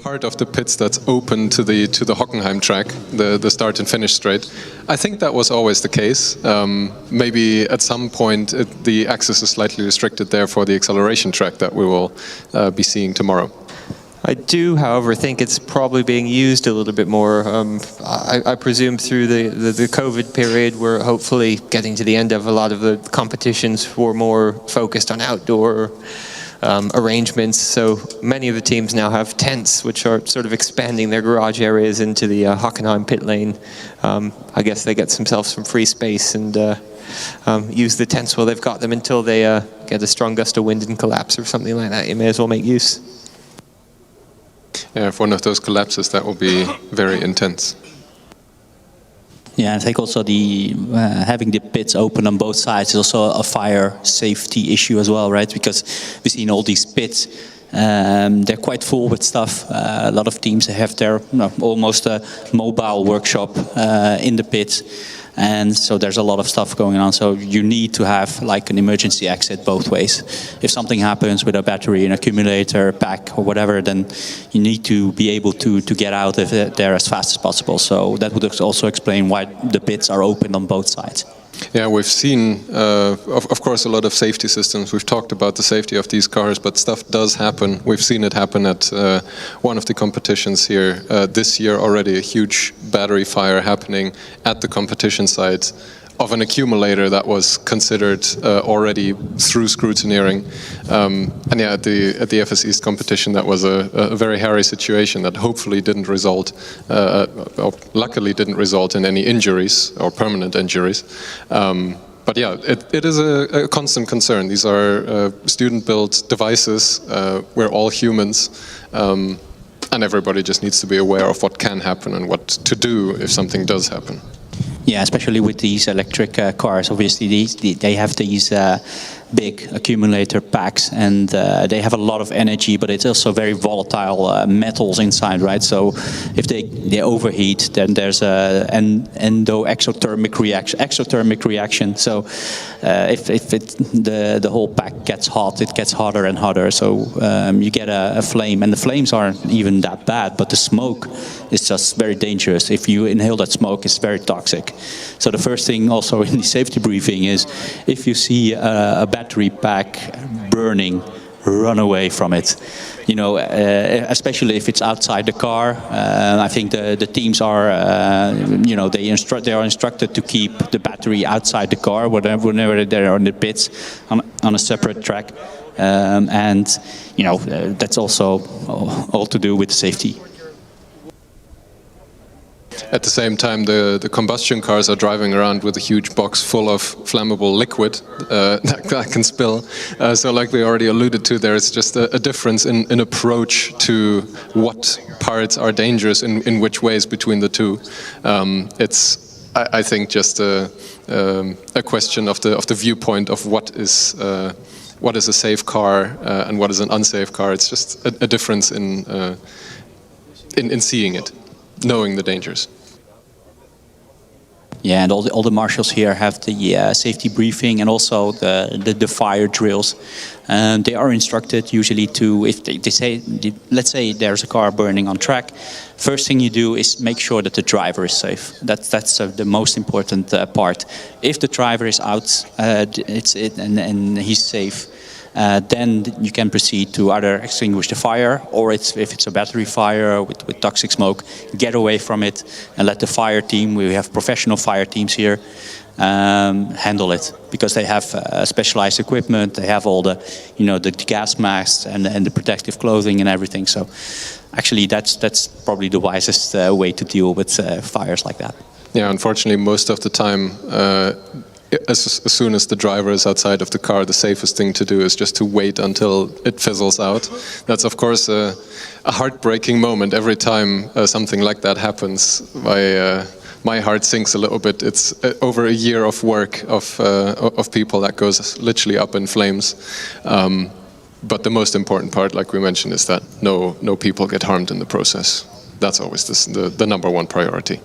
B: part of the pits that's open to the Hockenheim track, the start and finish straight. I think that was always the case. Maybe at some point the access is slightly restricted there for the acceleration track that we will be seeing tomorrow.
C: I do, however, think it's probably being used a little bit more. I presume through the COVID period, we're hopefully getting to the end of a lot of the competitions were more focused on outdoor arrangements. So many of the teams now have tents, which are sort of expanding their garage areas into the Hockenheim pit lane. I guess they get themselves some free space and use the tents while they've got them until they get a strong gust of wind and collapse or something like that. You may as well make use.
B: Yeah, if one of those collapses, that will be very intense.
D: Yeah, I think also the having the pits open on both sides is also a fire safety issue as well, right? Because we've seen all these pits They're quite full with stuff. A lot of teams have their almost a mobile workshop in the pit. And so there's a lot of stuff going on. So you need to have like an emergency exit both ways. If something happens with a battery, an accumulator, pack, or whatever, then you need to be able to get out of there as fast as possible. So that would also explain why the pits are open on both sides.
B: Yeah, we've seen, of course, a lot of safety systems. We've talked about the safety of these cars, but stuff does happen. We've seen it happen at one of the competitions here this year already, a huge battery fire happening at the competition site of an accumulator that was considered already through scrutineering. And yeah, at the FS East competition, that was a very hairy situation that hopefully didn't result, or luckily didn't result in any injuries or permanent injuries. But yeah, it is a constant concern. These are student-built devices. We're all humans. And everybody just needs to be aware of what can happen and what to do if something does happen.
D: Yeah, especially with these electric cars. Obviously, they have these big accumulator packs, and they have a lot of energy, but it's also very volatile metals inside, right? So if they overheat, then there's an exothermic reaction. So if the whole pack gets hot, it gets hotter and hotter. So you get a flame, and the flames aren't even that bad, but the smoke is just very dangerous. If you inhale that smoke, it's very toxic. So the first thing also in the safety briefing is, if you see a battery pack burning, run away from it. You know, especially if it's outside the car. I think the teams are, you know, they are instructed to keep the battery outside the car whenever they're on the pits on a separate track. And you know, that's also all to do with safety.
B: At the same time, the combustion cars are driving around with a huge box full of flammable liquid that can spill. So like we already alluded to, there is just a difference in approach to what parts are dangerous in which ways between the two. It's, I think, just a question of the viewpoint of what is a safe car and what is an unsafe car. It's just a difference in seeing it, knowing the dangers.
D: Yeah, and all the marshals here have the safety briefing and also the fire drills. They are instructed usually to, if they say, let's say there's a car burning on track, first thing you do is make sure that the driver is safe. That's the most important part. If the driver is out, and he's safe, then you can proceed to either extinguish the fire, or if it's a battery fire with toxic smoke, get away from it and let the fire team, we have professional fire teams here, handle it, because they have specialized equipment. They have all the, you know, the gas masks and the protective clothing and everything. So actually that's probably the wisest way to deal with fires like that.
B: Yeah, unfortunately, most of the time, as soon as the driver is outside of the car, the safest thing to do is just to wait until it fizzles out. That's, of course, a heartbreaking moment every time something like that happens. My heart sinks a little bit. It's over a year of work of people that goes literally up in flames. But the most important part, like we mentioned, is that no people get harmed in the process. That's always the number one priority.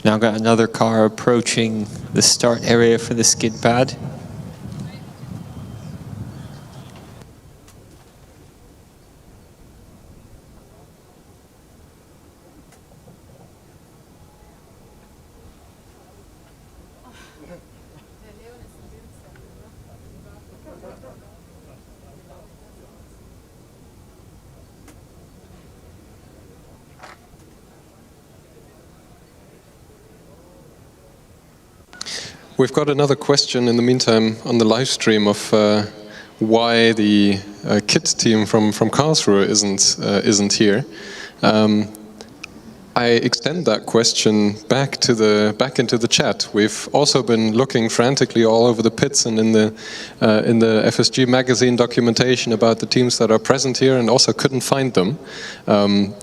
C: Now got another car approaching the start area for the skid pad.
B: We've got another question in the meantime on the live stream of why the kit team from Karlsruhe isn't here. I extend that question back into the chat. We've also been looking frantically all over the pits and in the FSG magazine documentation about the teams that are present here, and also couldn't find them.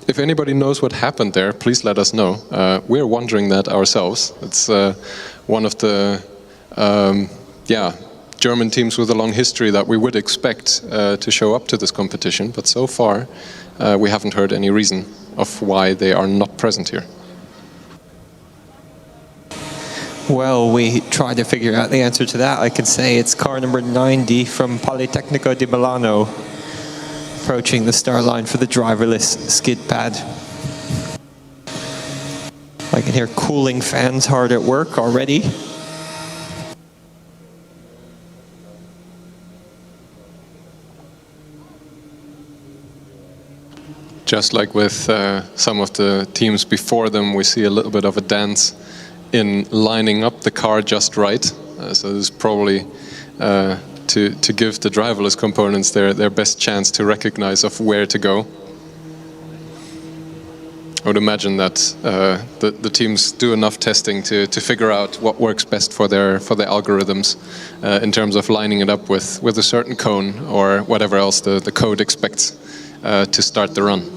B: If anybody knows what happened there, please let us know. We're wondering that ourselves. It's one of the German teams with a long history that we would expect to show up to this competition, but so far we haven't heard any reason of why they are not present here.
C: Well, we tried to figure out the answer to that. I could say it's car number 90 from Politecnico di Milano, approaching the start line for the driverless skid pad. I can hear cooling fans hard at work already.
B: Just like with some of the teams before them, we see a little bit of a dance in lining up the car just right. So this is probably to give the driverless components their best chance to recognize of where to go. I would imagine that the teams do enough testing to figure out what works best for their algorithms in terms of lining it up with a certain cone or whatever else the code expects to start the run.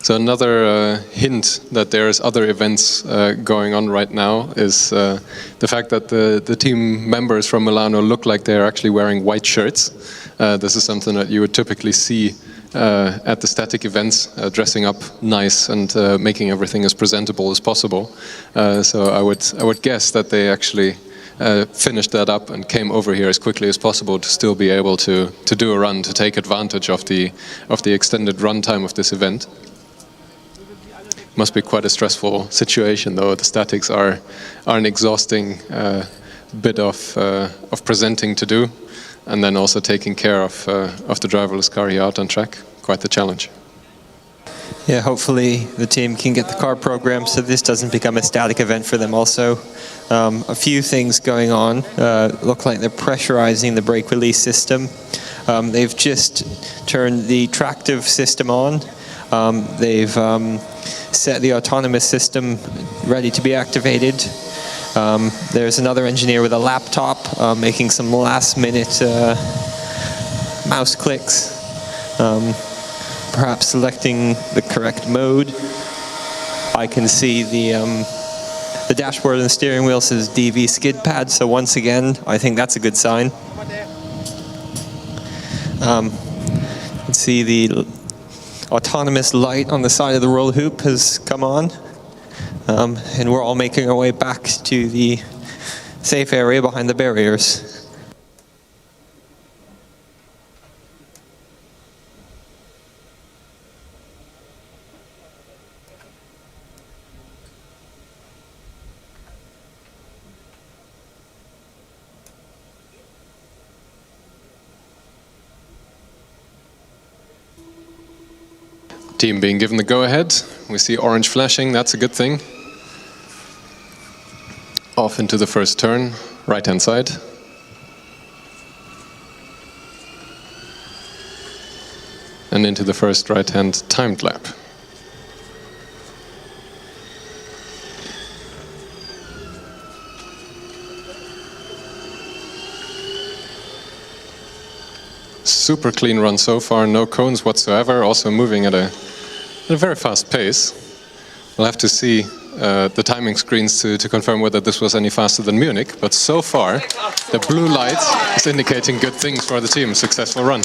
B: So another hint that there's other events going on right now is the fact that the team members from Milano look like they're actually wearing white shirts. This is something that you would typically see at the static events, dressing up nice and making everything as presentable as possible. So I would guess that they actually finished that up and came over here as quickly as possible to still be able to do a run, to take advantage of the extended run time of this event. Must be quite a stressful situation, though. The statics are an exhausting bit of presenting to do, and then also taking care of the driverless car here out on track. Quite the challenge.
C: Yeah, hopefully the team can get the car programmed so this doesn't become a static event for them also. A few things going on. Look like they're pressurizing the brake release system. They've just turned the tractive system on. They've set the autonomous system ready to be activated. There's another engineer with a laptop making some last-minute mouse clicks, perhaps selecting the correct mode. I can see the dashboard and the steering wheel says DV skid pad, so once again, I think that's a good sign. You can see the autonomous light on the side of the roll hoop has come on, and we're all making our way back to the safe area behind the barriers.
B: Team being given the go-ahead. We see orange flashing, that's a good thing. Off into the first turn, right-hand side. And and into the first right-hand timed lap. Super clean run so far, no cones whatsoever, also moving at a very fast pace. We'll have to see the timing screens to confirm whether this was any faster than Munich, but so far the blue light is indicating good things for the team. Successful run.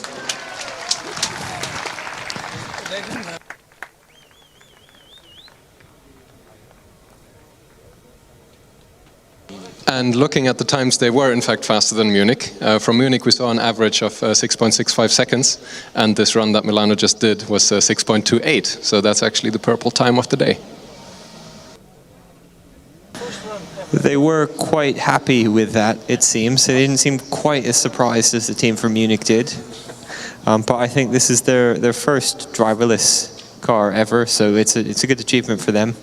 B: And looking at the times, they were in fact faster than Munich. From Munich we saw an average of 6.65 seconds, and this run that Milano just did was 6.28, so that's actually the purple time of the day.
C: They were quite happy with that, it seems. They didn't seem quite as surprised as the team from Munich did. But I think this is their first driverless car ever, so it's a good achievement for them.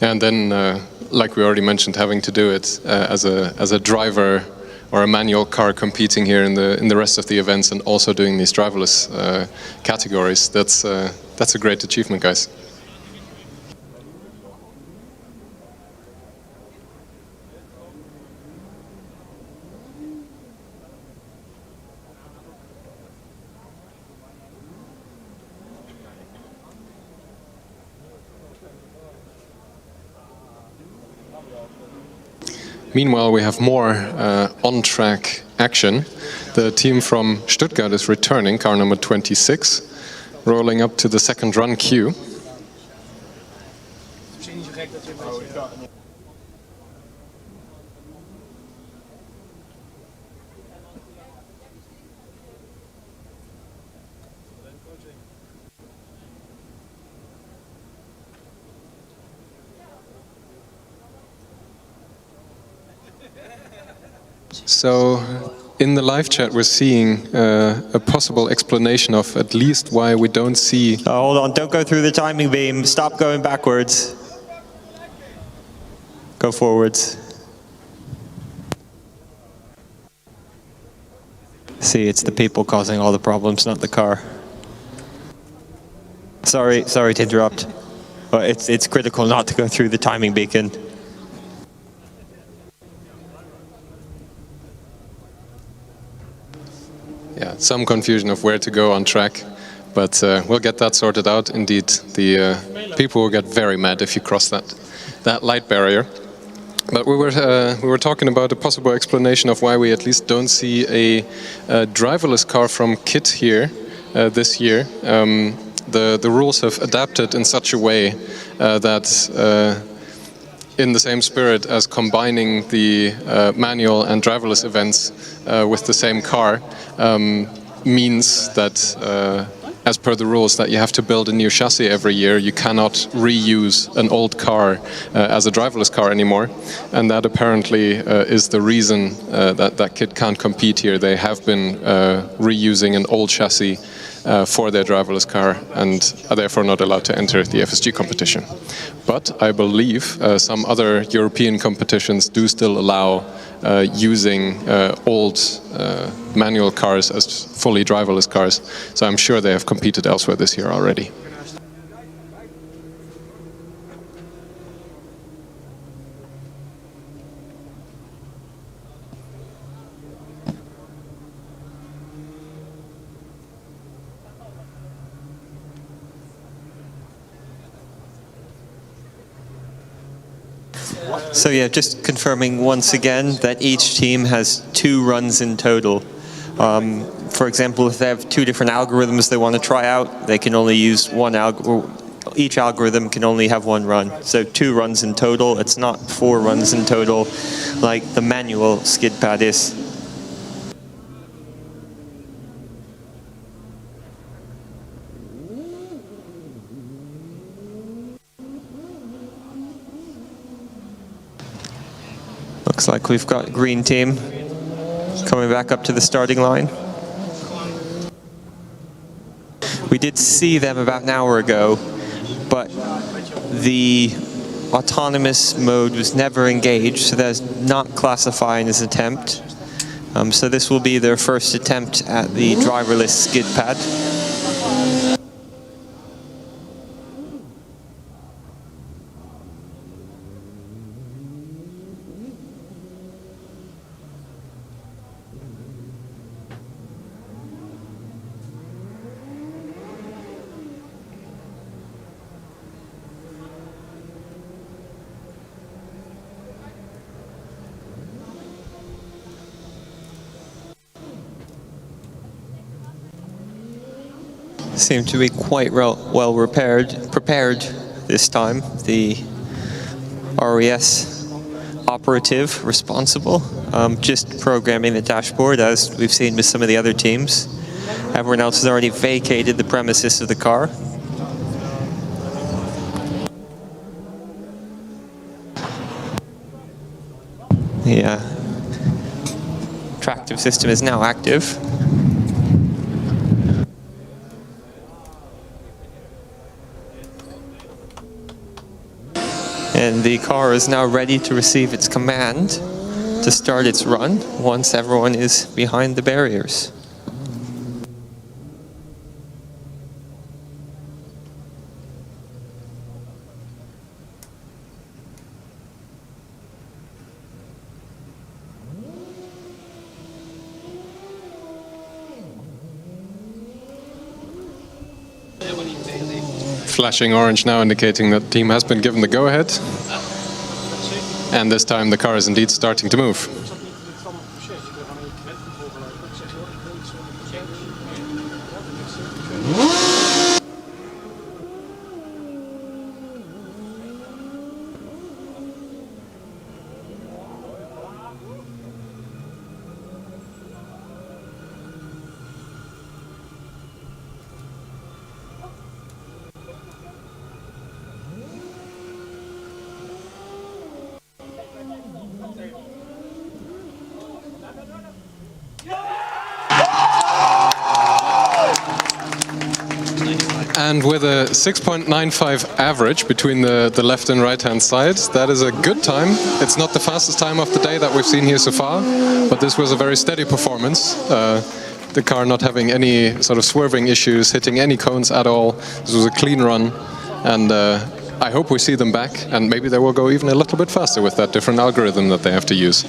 B: And then, like we already mentioned, having to do it as a driver or a manual car competing here in the rest of the events, and also doing these driverless categories, that's a great achievement, guys. Meanwhile, we have more on-track action. The team from Stuttgart is returning, car number 26, rolling up to the second run queue. So, in the live chat we're seeing a possible explanation of at least why we don't see...
C: Hold on, don't go through the timing beam. Stop going backwards. Go forwards. See, it's the people causing all the problems, not the car. Sorry to interrupt, but it's critical not to go through the timing beacon.
B: Yeah, some confusion of where to go on track, but we'll get that sorted out. Indeed, the people will get very mad if you cross that light barrier. But we were talking about a possible explanation of why we at least don't see a driverless car from KIT here this year. The rules have adapted in such a way that in the same spirit as combining the manual and driverless events with the same car means that as per the rules that you have to build a new chassis every year. You cannot reuse an old car as a driverless car anymore, and that apparently is the reason that KIT can't compete here. They have been reusing an old chassis for their driverless car and are therefore not allowed to enter the FSG competition. But I believe some other European competitions do still allow using old manual cars as fully driverless cars, so I'm sure they have competed elsewhere this year already.
C: So yeah, just confirming once again that each team has 2 runs in total. For example, if they have 2 different algorithms they want to try out, they can only use one each algorithm can only have 1 run. So 2 runs in total. It's not 4 runs in total like the manual skid pad is. Looks like we've got green team coming back up to the starting line. We did see them about an hour ago, but the autonomous mode was never engaged, so that's not classifying as attempt. So this will be their first attempt at the driverless skid pad. Seem to be quite well prepared this time. The RES operative responsible, just programming the dashboard as we've seen with some of the other teams. Everyone else has already vacated the premises of the car. The tractive system is now active. And the car is now ready to receive its command to start its run once everyone is behind the barriers.
B: Flashing orange now indicating that the team has been given the go-ahead. And this time the car is indeed starting to move. And with a 6.95 average between the left and right hand side, that is a good time. It's not the fastest time of the day that we've seen here so far, but this was a very steady performance. The car not having any sort of swerving issues, hitting any cones at all. This was a clean run, and I hope we see them back, and maybe they will go even a little bit faster with that different algorithm that they have to use.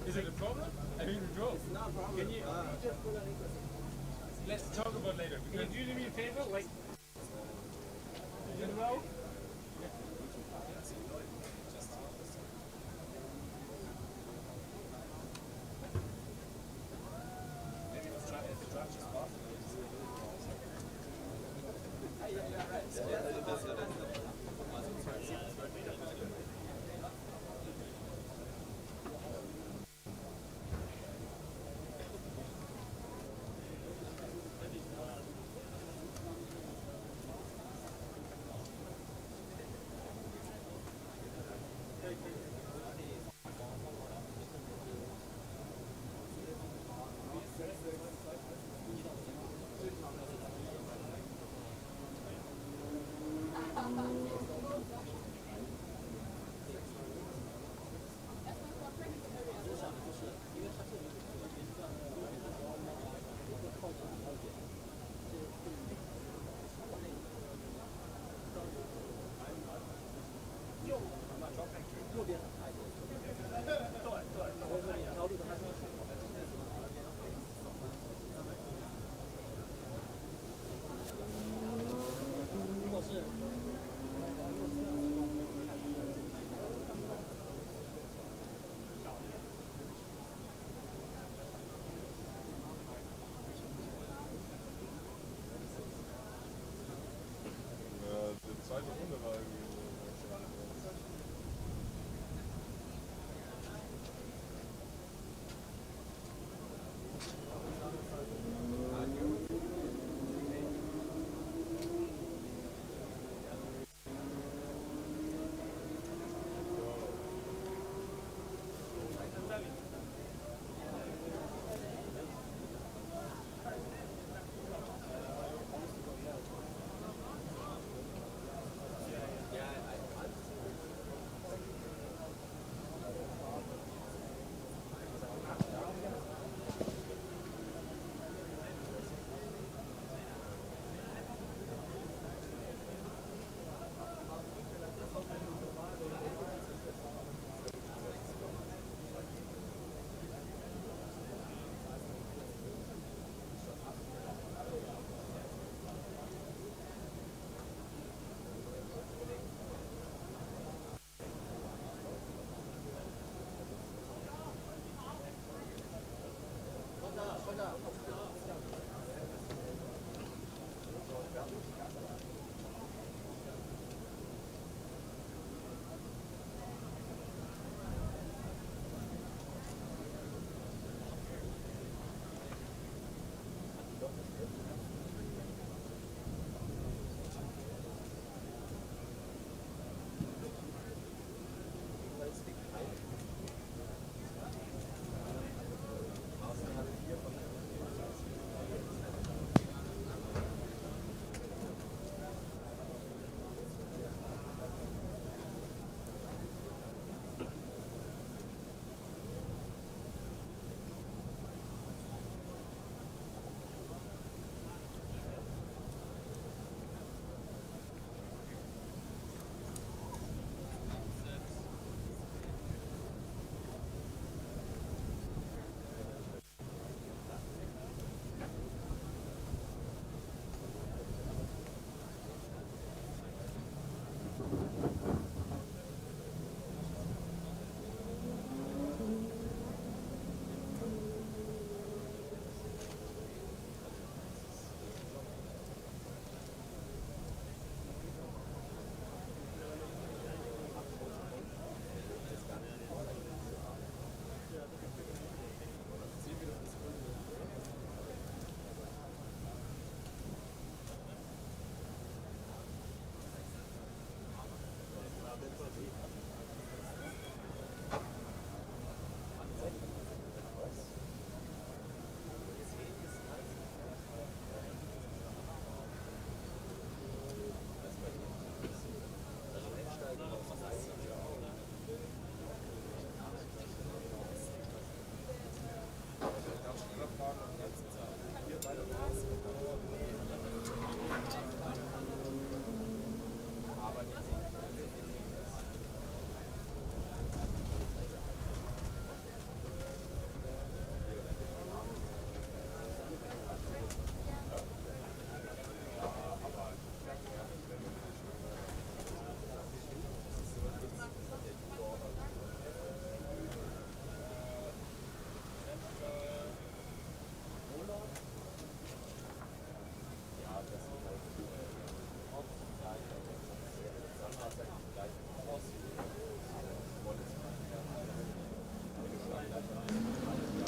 H: Is it a problem? I mean, we drove. It's not a problem. Can you just pull it? Let's talk about later. Can you do me a favor? Like, in a row?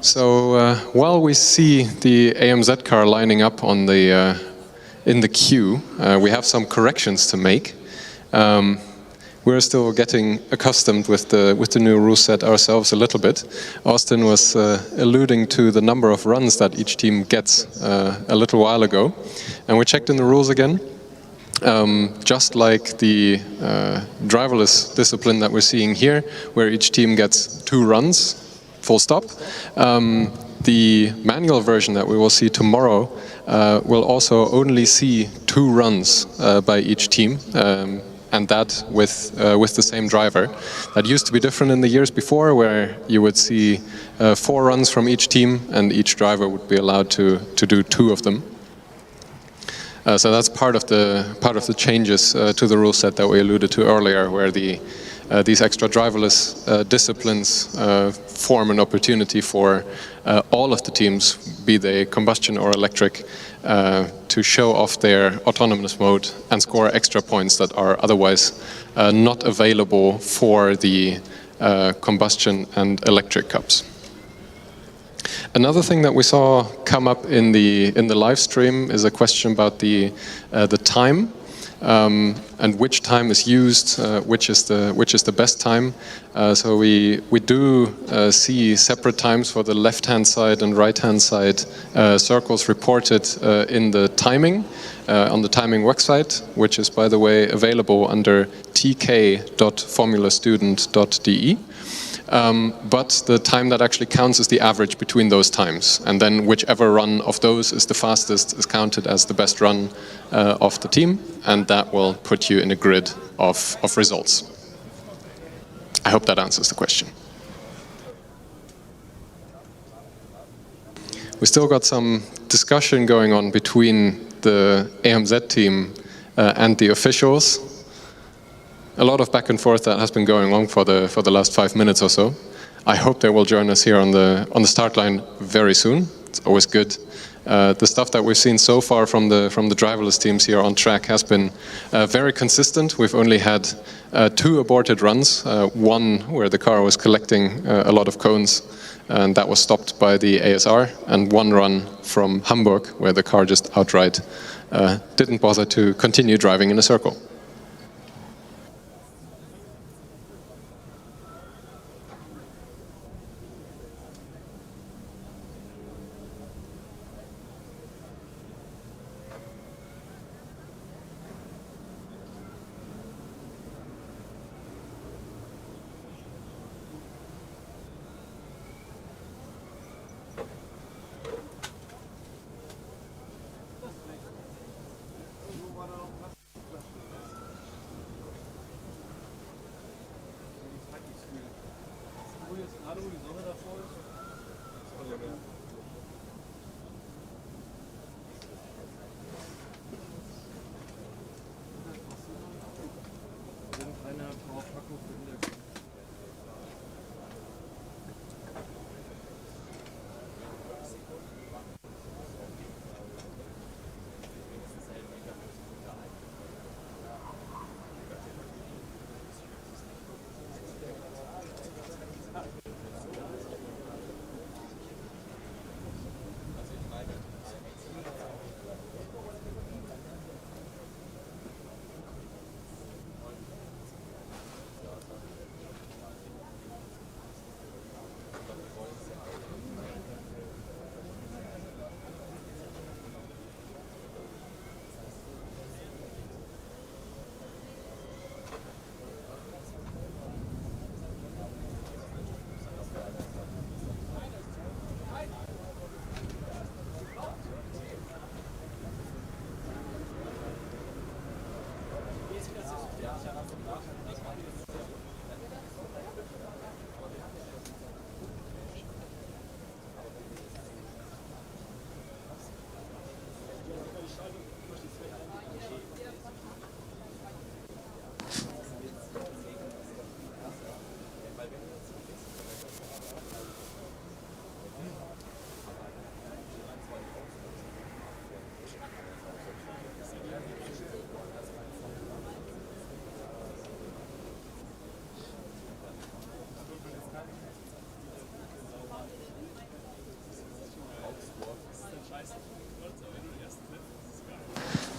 B: So while we see the AMZ car lining up on the in the queue, we have some corrections to make. We're still getting accustomed with the new rule set ourselves a little bit. Austin was alluding to the number of runs that each team gets a little while ago, and we checked in the rules again. Just like the driverless discipline that we're seeing here, where each team gets 2 runs, full stop. The manual version that we will see tomorrow will also only see 2 runs by each team. And that with the same driver. That used to be different in the years before, where you would see 4 runs from each team, and each driver would be allowed to do 2 of them. So that's part of the changes to the rule set that we alluded to earlier, where these extra driverless disciplines form an opportunity for all of the teams, be they combustion or electric, to show off their autonomous mode and score extra points that are otherwise not available for the combustion and electric cups. Another thing that we saw come up in the live stream is a question about the time. And which time is used, which is the best time. So we do see separate times for the left-hand side and right-hand side circles reported in the timing, on the timing website, which is, by the way, available under tk.formulastudent.de. But the time that actually counts is the average between those times, and then whichever run of those is the fastest is counted as the best run of the team, and that will put you in a grid of results. I hope that answers the question. We still got some discussion going on between the AMZ team and the officials. A lot of back and forth that has been going on for the last 5 minutes or so. I hope they will join us here on the start line very soon. It's always good. The stuff that we've seen so far from the driverless teams here on track has been very consistent. We've only had 2 aborted runs, one where the car was collecting a lot of cones, and that was stopped by the ASR, and 1 run from Hamburg where the car just outright didn't bother to continue driving in a circle.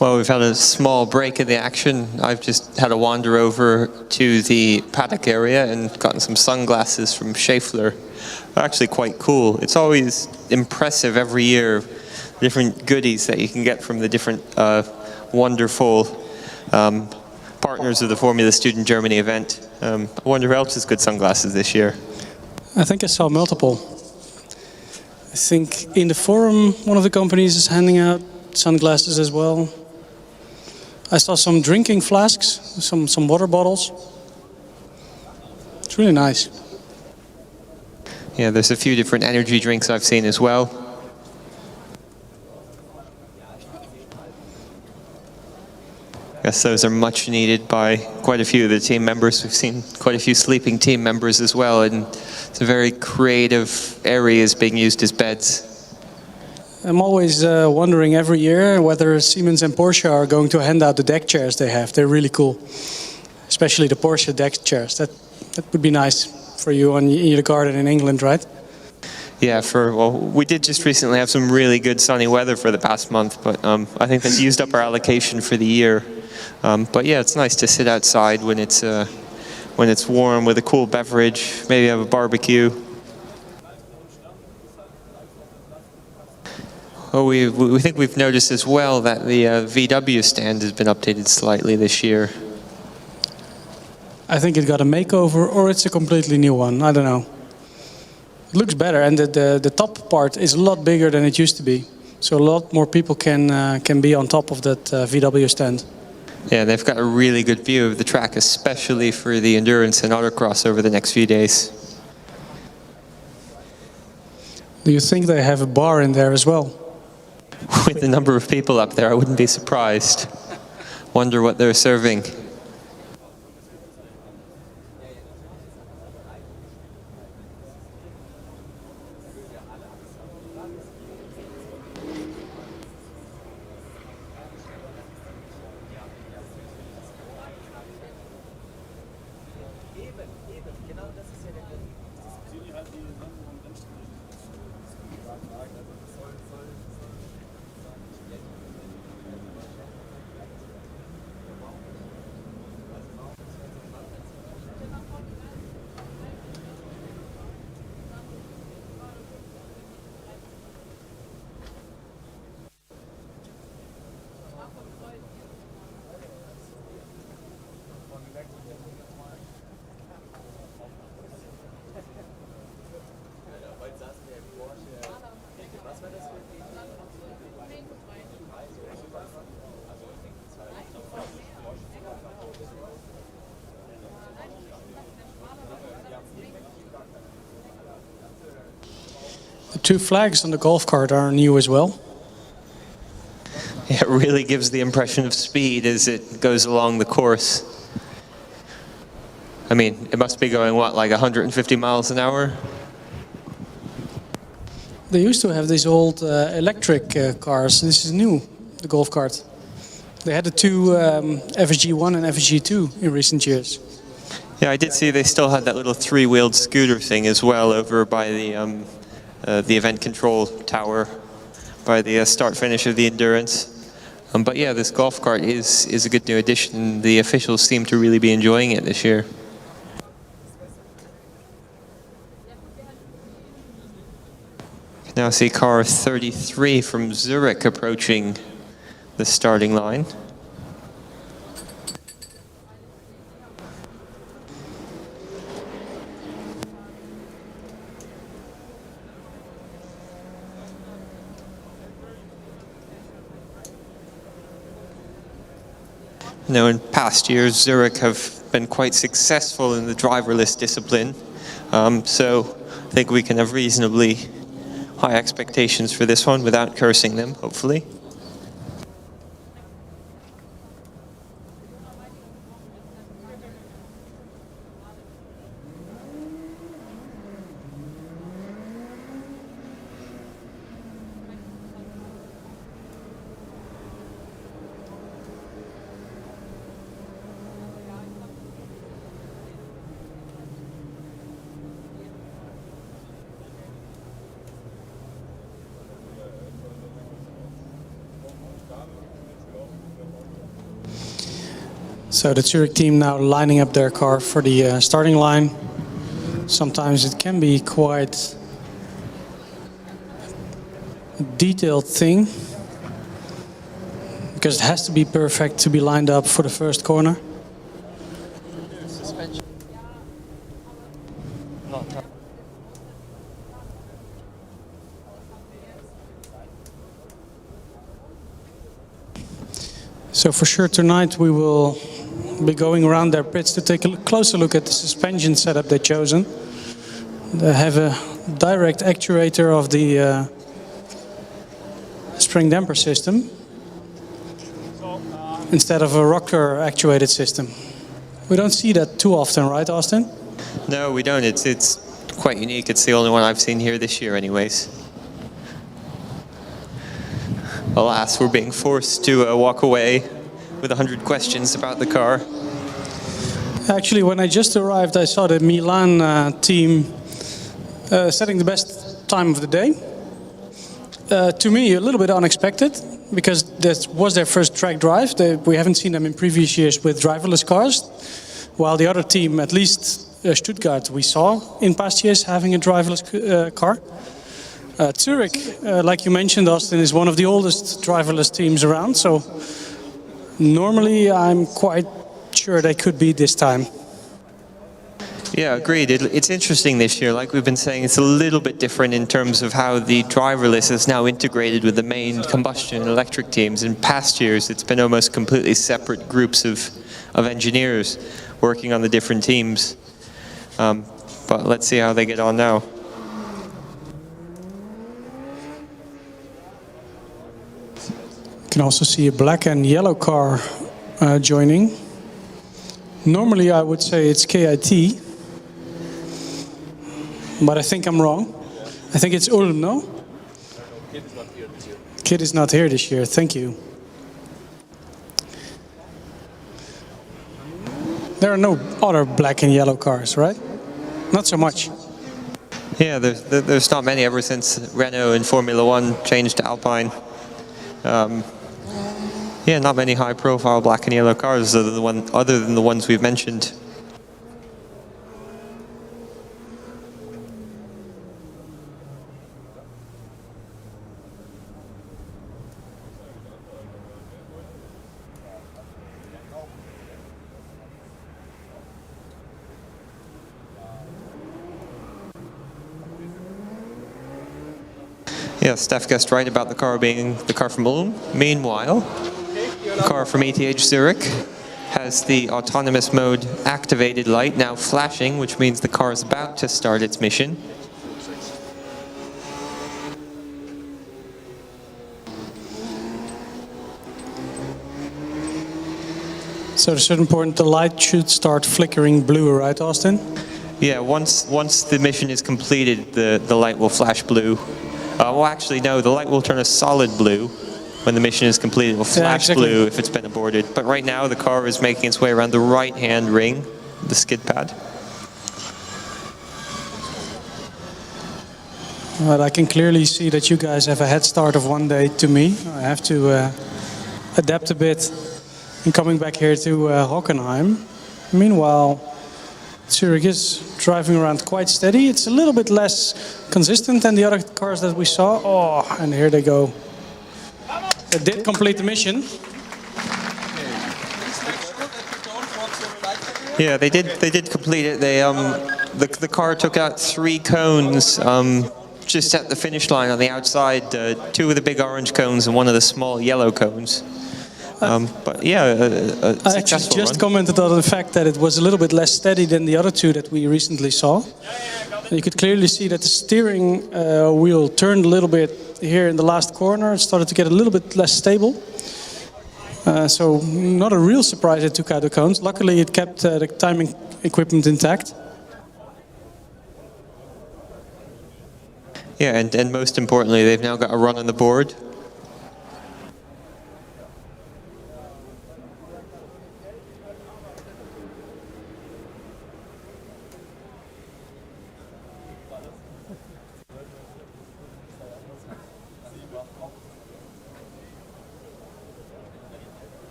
C: Well, we've had a small break in the action. I've just had a wander over to the paddock area and gotten some sunglasses from Schaeffler. They're actually quite cool. It's always impressive every year, different goodies that you can get from the different wonderful partners of the Formula Student Germany event. I wonder who else has good sunglasses this year.
G: I think I saw multiple. I think in the forum, one of the companies is handing out sunglasses as well. I saw some drinking flasks, some water bottles. It's really nice.
C: Yeah, there's a few different energy drinks I've seen as well. I guess those are much needed by quite a few of the team members. We've seen quite a few sleeping team members as well, and it's a very creative areas being used as beds.
G: I'm always wondering every year whether Siemens and Porsche are going to hand out the deck chairs they have. They're really cool, especially the Porsche deck chairs. That would be nice for you in your garden in England, right?
C: Yeah, well, we did just recently have some really good sunny weather for the past month, but I think that's used up our allocation for the year. But yeah, it's nice to sit outside when it's warm with a cool beverage, maybe have a barbecue. Oh, we think we've noticed as well that the VW stand has been updated slightly this year.
G: I think it got a makeover, or it's a completely new one. I don't know. It looks better, and the top part is a lot bigger than it used to be. So a lot more people can be on top of that VW stand.
C: Yeah, they've got a really good view of the track, especially for the endurance and autocross over the next few days.
G: Do you think they have a bar in there as well?
C: With the number of people up there, I wouldn't be surprised. Wonder what they're serving.
G: The two flags on the golf cart are new as well.
C: Yeah, it really gives the impression of speed as it goes along the course. I mean, it must be going, what, like 150 miles an hour?
G: They used to have these old electric cars. This is new, the golf cart. They had the two FSG1 and FSG2 in recent years.
C: Yeah, I did see they still had that little three-wheeled scooter thing as well over by the event control tower, by the start-finish of the endurance. But yeah, this golf cart is a good new addition. The officials seem to really be enjoying it this year. Now see car 33 from Zurich approaching the starting line. Now, in past years, Zurich have been quite successful in the driverless discipline, so I think we can have reasonably high expectations for this one without cursing them, hopefully.
G: So the Zurich team now lining up their car for the starting line. Sometimes it can be quite a detailed thing, because it has to be perfect to be lined up for the first corner. So for sure tonight we will be going around their pits to take a closer look at the suspension setup they've chosen. They have a direct actuator of the spring damper system instead of a rocker actuated system. We don't see that too often, right, Austin?
C: No, we don't. It's quite unique. It's the only one I've seen here this year anyways. Alas, we're being forced to walk away with 100 questions about the car.
G: Actually, when I just arrived, I saw the Milan team setting the best time of the day. To me, a little bit unexpected, because that was their first track drive. We haven't seen them in previous years with driverless cars, while the other team, at least Stuttgart, we saw in past years having a driverless car. Zurich, like you mentioned, Austin, is one of the oldest driverless teams around, so normally I'm quite sure they could be this time.
C: Yeah, agreed. It's interesting this year. Like we've been saying, it's a little bit different in terms of how the driverless is now integrated with the main combustion and electric teams. In past years, it's been almost completely separate groups of engineers working on the different teams. But let's see how they get on now.
G: You can also see a black and yellow car joining. Normally I would say it's KIT, but I think I'm wrong. I think it's Ulm, no?
A: Kid is not here this year.
G: Kid is not here this year, thank you. There are no other black and yellow cars, right? Not so much.
C: Yeah, there's not many ever since Renault in Formula One changed to Alpine. Yeah, not many high-profile black and yellow cars other than the ones we've mentioned. Yeah, Steph guessed right about the car being the car from Ulm. Meanwhile, the car from ETH Zurich has the autonomous mode activated light now flashing, which means the car is about to start its mission.
G: So at a certain point the light should start flickering blue, right, Austin?
C: Yeah, once the mission is completed, the light will flash blue. Well, actually, no, the light will turn a solid blue. When the mission is completed, it will flash blue if it's been aborted. But right now, the car is making its way around the right-hand ring, the skid pad.
G: Well, I can clearly see that you guys have a head start of one day to me. I have to adapt a bit in coming back here to Hockenheim. Meanwhile, Zurich is driving around quite steady. It's a little bit less consistent than the other cars that we saw. Oh, and here they go. They did complete the mission.
C: Yeah, they did complete it. They the car took out 3 cones just at the finish line on the outside. 2 of the big orange cones and 1 of the small yellow cones. But yeah,
G: I actually just commented on the fact that it was a little bit less steady than the other 2 that we recently saw. You could clearly see that the steering wheel turned a little bit here in the last corner. It started to get a little bit less stable. So not a real surprise it took out the cones. Luckily it kept the timing equipment intact.
C: Yeah, and most importantly, they've now got a run on the board.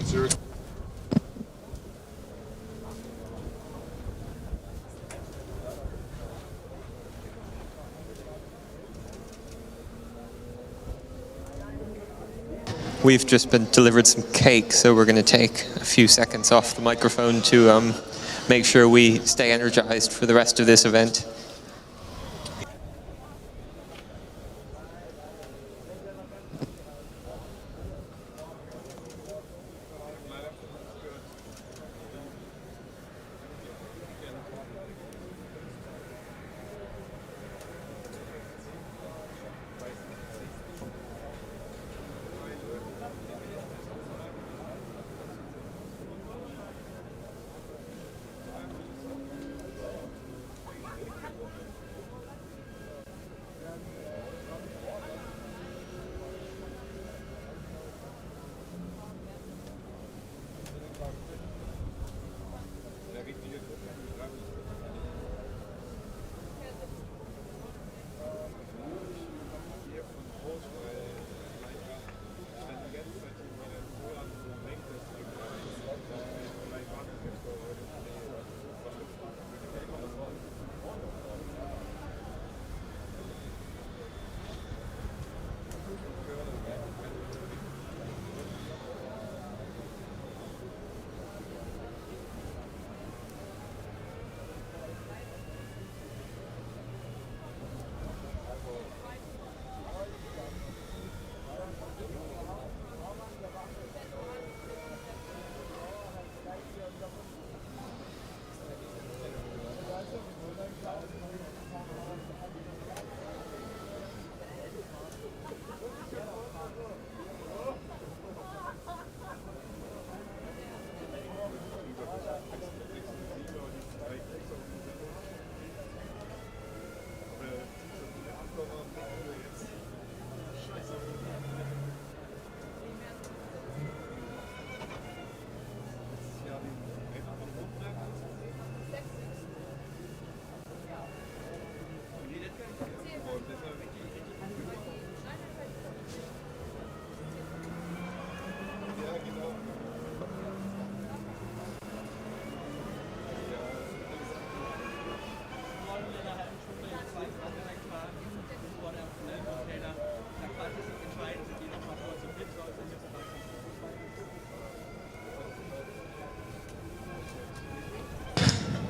H: Zürich.
C: We've just been delivered some cake, so we're going to take a few seconds off the microphone to make sure we stay energized for the rest of this event.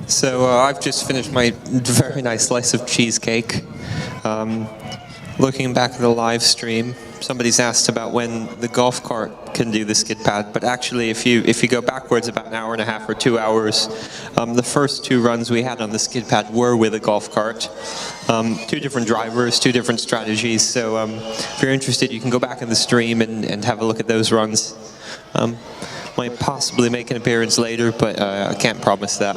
C: So I've just finished my very nice slice of cheesecake. Looking back at the live stream, somebody's asked about when the golf cart can do the skid pad, but actually if you go backwards about an hour and a half or 2 hours, the first 2 runs we had on the skid pad were with a golf cart. 2 different drivers, 2 different strategies, so if you're interested you can go back in the stream and have a look at those runs. Might possibly make an appearance later, but I can't promise that.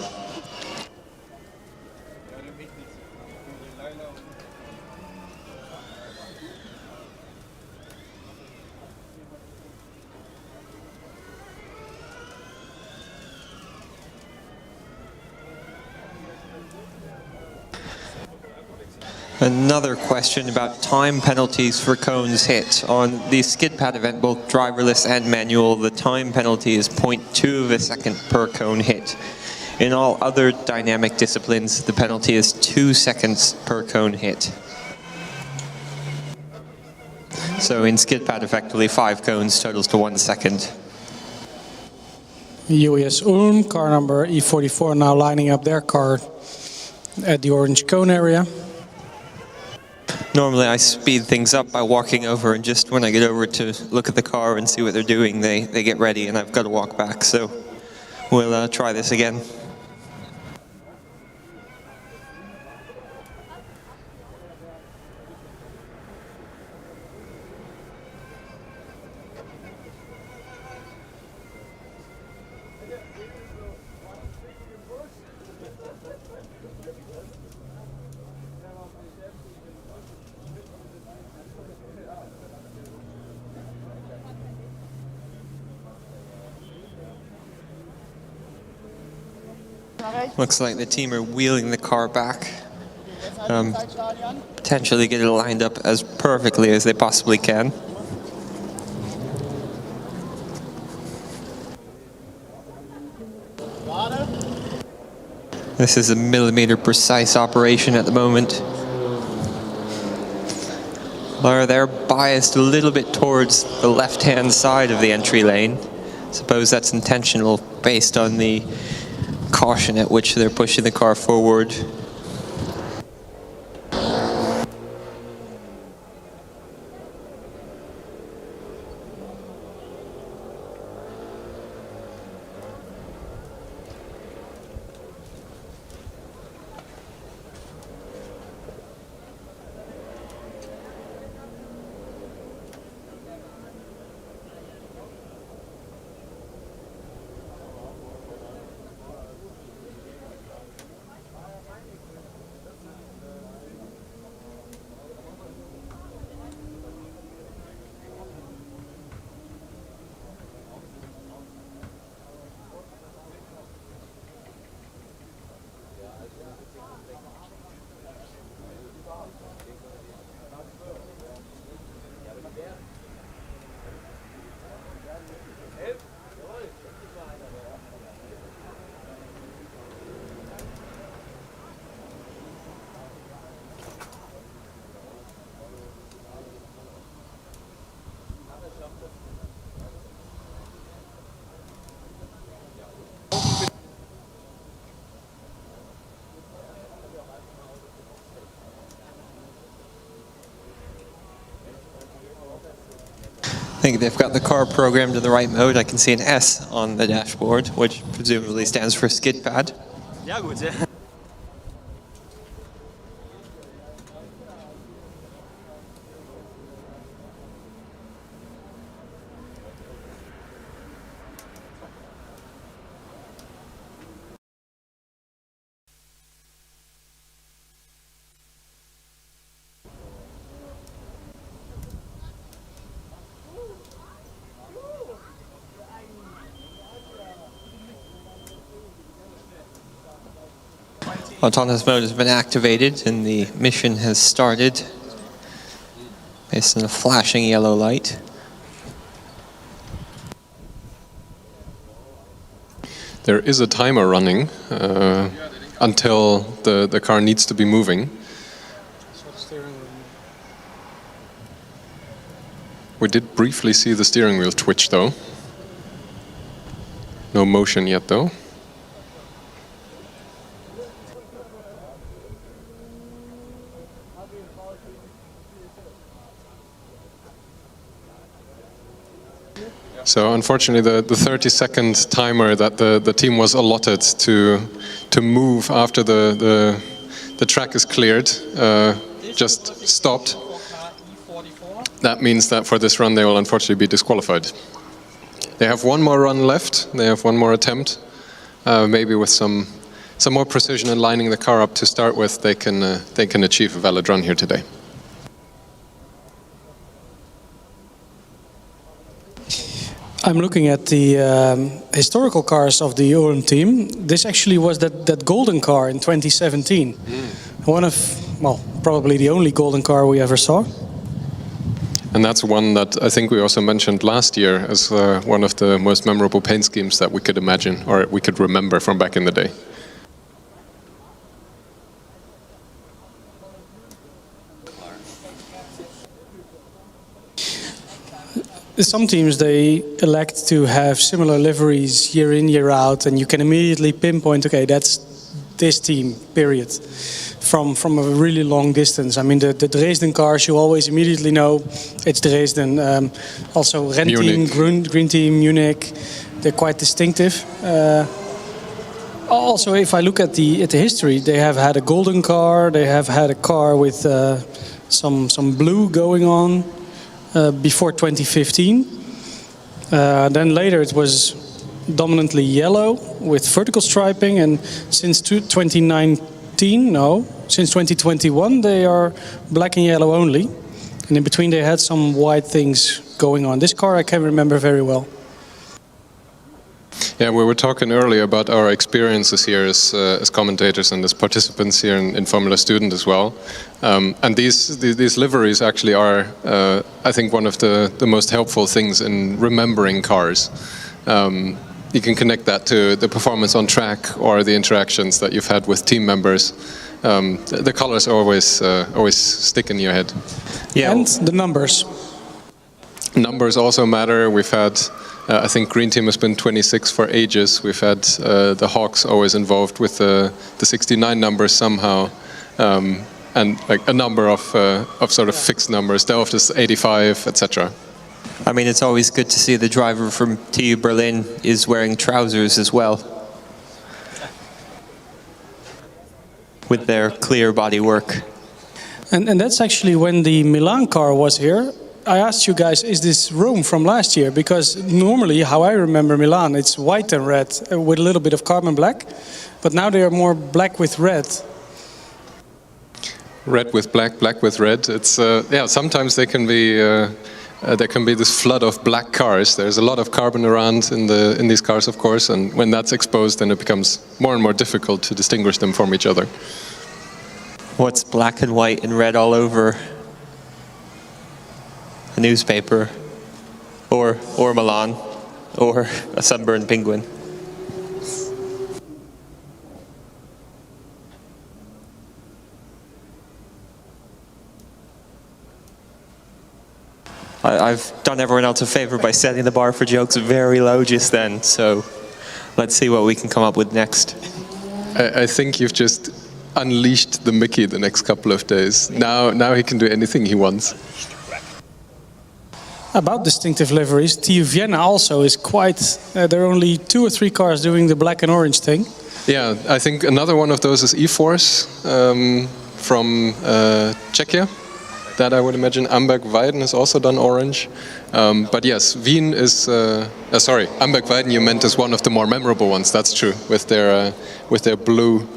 C: Another question about time penalties for cones hit. On the skid pad event, both driverless and manual, the time penalty is 0.2 of a second per cone hit. In all other dynamic disciplines, the penalty is 2 seconds per cone hit. So in skid pad, effectively 5 cones totals to 1 second.
G: UAS Ulm, car number E44, now lining up their car at the orange cone area.
C: Normally I speed things up by walking over, and just when I get over to look at the car and see what they're doing, they get ready and I've got to walk back. So we'll try this again. Looks like the team are wheeling the car back. Potentially get it lined up as perfectly as they possibly can. This is a millimeter precise operation at the moment. They're biased a little bit towards the left-hand side of the entry lane. Suppose that's intentional based on the caution at which they're pushing the car forward. I think they've got the car programmed in the right mode. I can see an S on the dashboard, which presumably stands for skid pad.
F: Ja, gut, ja.
C: Autonomous mode has been activated and the mission has started based on a flashing yellow light.
B: There is a timer running until the car needs to be moving. We did briefly see the steering wheel twitch though. No motion yet though. So unfortunately the 30-second timer that the team was allotted to move after the track is cleared just stopped. That means that for this run they will unfortunately be disqualified. They have one more run left, they have one more attempt. Maybe with some more precision in lining the car up to start with, they can achieve a valid run here today.
G: I'm looking at the historical cars of the Ulm team. This actually was that golden car in 2017. One of, well, probably the only golden car we ever saw.
B: And that's one that I think we also mentioned last year as one of the most memorable paint schemes that we could imagine or we could remember from back in the day.
G: Some teams, they elect to have similar liveries year in, year out, and you can immediately pinpoint, okay, that's this team, period, from a really long distance. I mean, the Dresden cars, you always immediately know it's Dresden. Also, Ren team, Green team, Munich, they're quite distinctive. Also, if I look at the history, they have had a golden car, they have had a car with some blue going on. Before 2015. Then later it was dominantly yellow with vertical striping, and since 2021 they are black and yellow only. And in between they had some white things going on. This car I can remember very well.
B: Yeah, we were talking earlier about our experiences here as commentators and as participants here in Formula Student as well. And these liveries actually are, I think, one of the most helpful things in remembering cars. you can connect that to the performance on track or the interactions that you've had with team members. The colors always stick in your head.
C: Yeah.
G: And the numbers.
B: Numbers also matter. We've had, I think Green Team has been 26 for ages. We've had the Hawks always involved with the 69 numbers somehow, and like a number of sort of fixed numbers. Delft is 85, etc.
C: I mean, it's always good to see the driver from TU Berlin is wearing trousers as well, with their clear body work.
G: And that's actually when the Milan car was here. I asked you guys, is this Rome from last year? Because normally, how I remember Milan, it's white and red with a little bit of carbon black. But now they are more black with red.
B: Red with black, black with red. It's yeah. Sometimes they can be. There can be this flood of black cars. There's a lot of carbon around in these cars, of course, and when that's exposed, then it becomes more and more difficult to distinguish them from each other.
C: What's black and white and red all over a newspaper, or Milan, or a sunburned penguin? I've done everyone else a favor by setting the bar for jokes very low just then, so let's see what we can come up with next.
B: I think you've just unleashed the Mickey the next couple of days. Now he can do anything he wants.
G: About distinctive liveries, TU Vienna also is quite... there are only 2 or 3 cars doing the black and orange thing.
B: Yeah, I think another one of those is E-Force from Czechia. That I would imagine. Amberg-Weiden has also done orange. But yes, Wien is... sorry, Amberg-Weiden you meant is one of the more memorable ones, that's true, with their blue.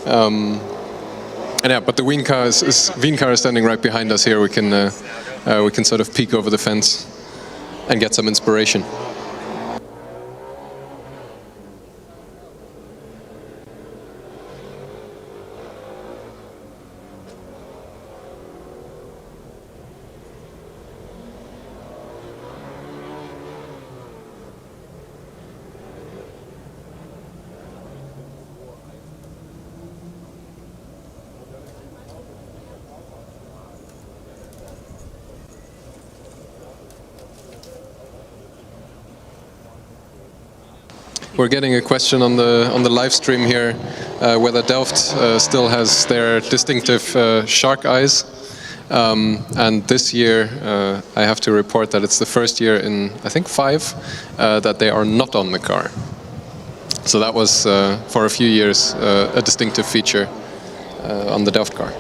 B: And yeah, but the Wien car is standing right behind us here. We can sort of peek over the fence and get some inspiration. We're getting a question on the live stream here, whether Delft still has their distinctive shark eyes. And this year, I have to report that it's the first year in, I think, 5 that they are not on the car. So that was, for a few years, a distinctive feature on the Delft car.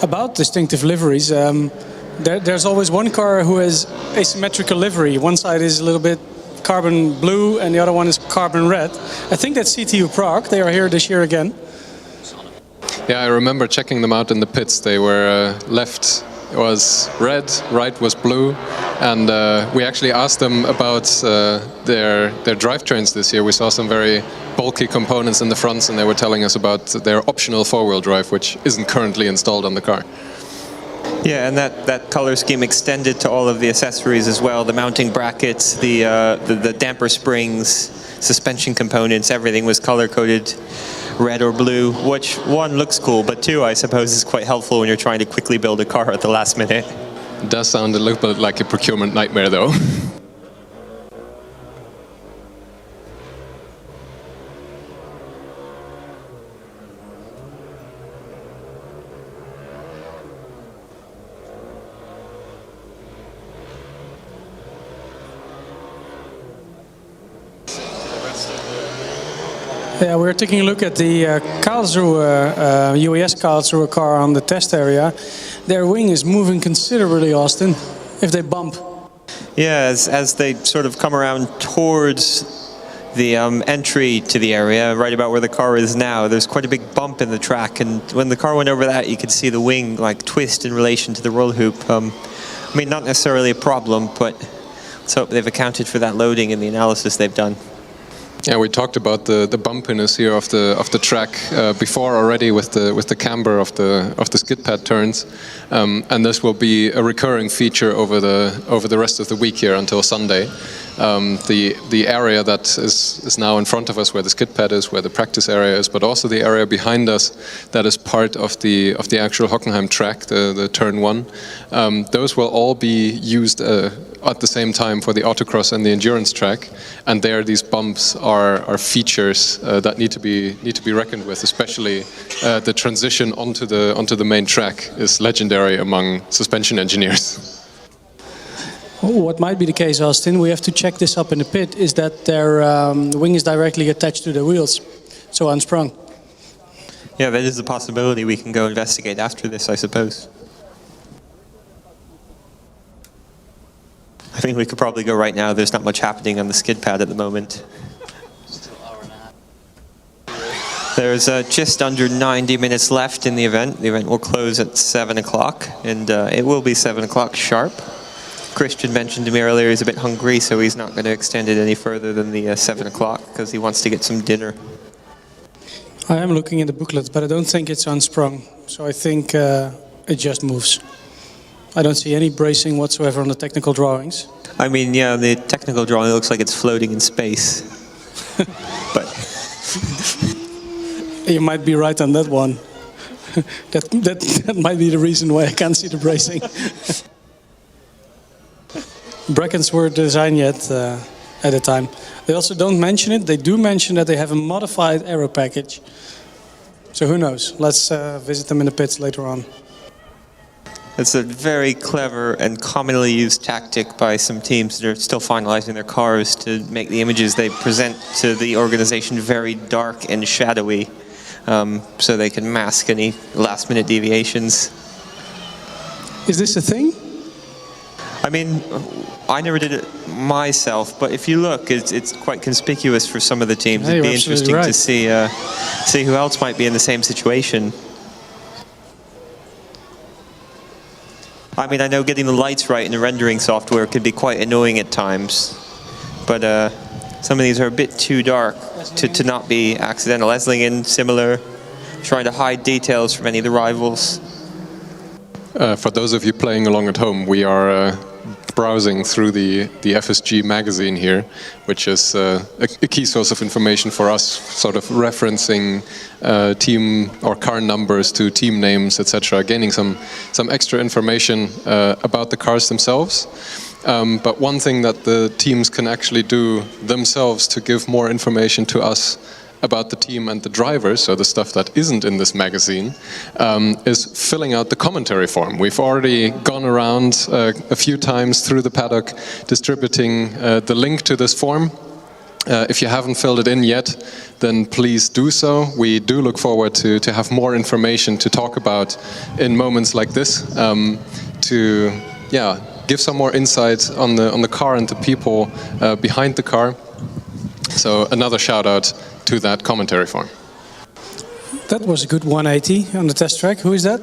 G: About distinctive liveries, there's always one car who has asymmetrical livery. One side is a little bit carbon blue and the other one is carbon red. I think that's CTU Prague. They are here this year again.
B: Yeah, I remember checking them out in the pits. They were left was red, right was blue, and we actually asked them about their drivetrains this year. We saw some very bulky components in the fronts, and they were telling us about their optional four-wheel drive, which isn't currently installed on the car.
C: Yeah, and that color scheme extended to all of the accessories as well. The mounting brackets, the damper springs, suspension components, everything was color-coded red or blue, which one looks cool, but two, I suppose, is quite helpful when you're trying to quickly build a car at the last minute.
B: It does sound a little bit like a procurement nightmare, though.
G: Yeah, we're taking a look at the Karlsruhe, UAS Karlsruhe car on the test area. Their wing is moving considerably, Austin, if they bump.
C: Yeah, as they sort of come around towards the entry to the area, right about where the car is now, there's quite a big bump in the track, and when the car went over that, you could see the wing like twist in relation to the roll hoop. I mean, not necessarily a problem, but let's hope they've accounted for that loading in the analysis they've done.
B: Yeah, we talked about the bumpiness here of the track before already with the camber of the skid pad turns, and this will be a recurring feature over the rest of the week here until Sunday. The area that is now in front of us, where the skid pad is, where the practice area is, but also the area behind us that is part of the actual Hockenheim track, the turn 1. Those will all be used at the same time for the autocross and the endurance track, and there these bumps are features that need to be reckoned with. Especially the transition onto the main track is legendary among suspension engineers.
G: What might be the case, Austin, we have to check this up in the pit, is that their wing is directly attached to the wheels, so unsprung.
C: Yeah, that is a possibility. We can go investigate after this, I suppose. I think we could probably go right now. There's not much happening on the skid pad at the moment. There's just under 90 minutes left in the event. The event will close at 7 o'clock, and it will be 7 o'clock sharp. Christian mentioned to me earlier he's a bit hungry, so he's not going to extend it any further than the 7 o'clock because he wants to get some dinner.
G: I am looking at the booklet, but I don't think it's unsprung, so I think it just moves. I don't see any bracing whatsoever on the technical drawings.
C: I mean, yeah, the technical drawing looks like it's floating in space. But
G: you might be right on that one. that might be the reason why I can't see the bracing. Brackets were designed yet at the time. They also don't mention it. They do mention that they have a modified aero package. So who knows? Let's visit them in the pits later on.
C: It's a very clever and commonly used tactic by some teams that are still finalizing their cars to make the images they present to the organization very dark and shadowy, so they can mask any last-minute deviations.
G: Is this a thing?
C: I mean, I never did it myself, but if you look, it's quite conspicuous for some of the teams. It'd be interesting to see who else might be in the same situation. I mean, I know getting the lights right in the rendering software can be quite annoying at times, but some of these are a bit too dark to not be accidental. Esslingen, similar, trying to hide details from any of the rivals.
B: For those of you playing along at home, we are browsing through the FSG magazine here, which is a key source of information for us, sort of referencing team or car numbers to team names, etc., gaining some extra information about the cars themselves. But one thing that the teams can actually do themselves to give more information to us about the team and the drivers, so the stuff that isn't in this magazine, is filling out the commentary form. We've already gone around a few times through the paddock distributing the link to this form. If you haven't filled it in yet, then please do so. We do look forward to have more information to talk about in moments like this, to give some more insight on the car and the people behind the car. So another shout out to that commentary form.
G: That was a good 180 on the test track. Who is that?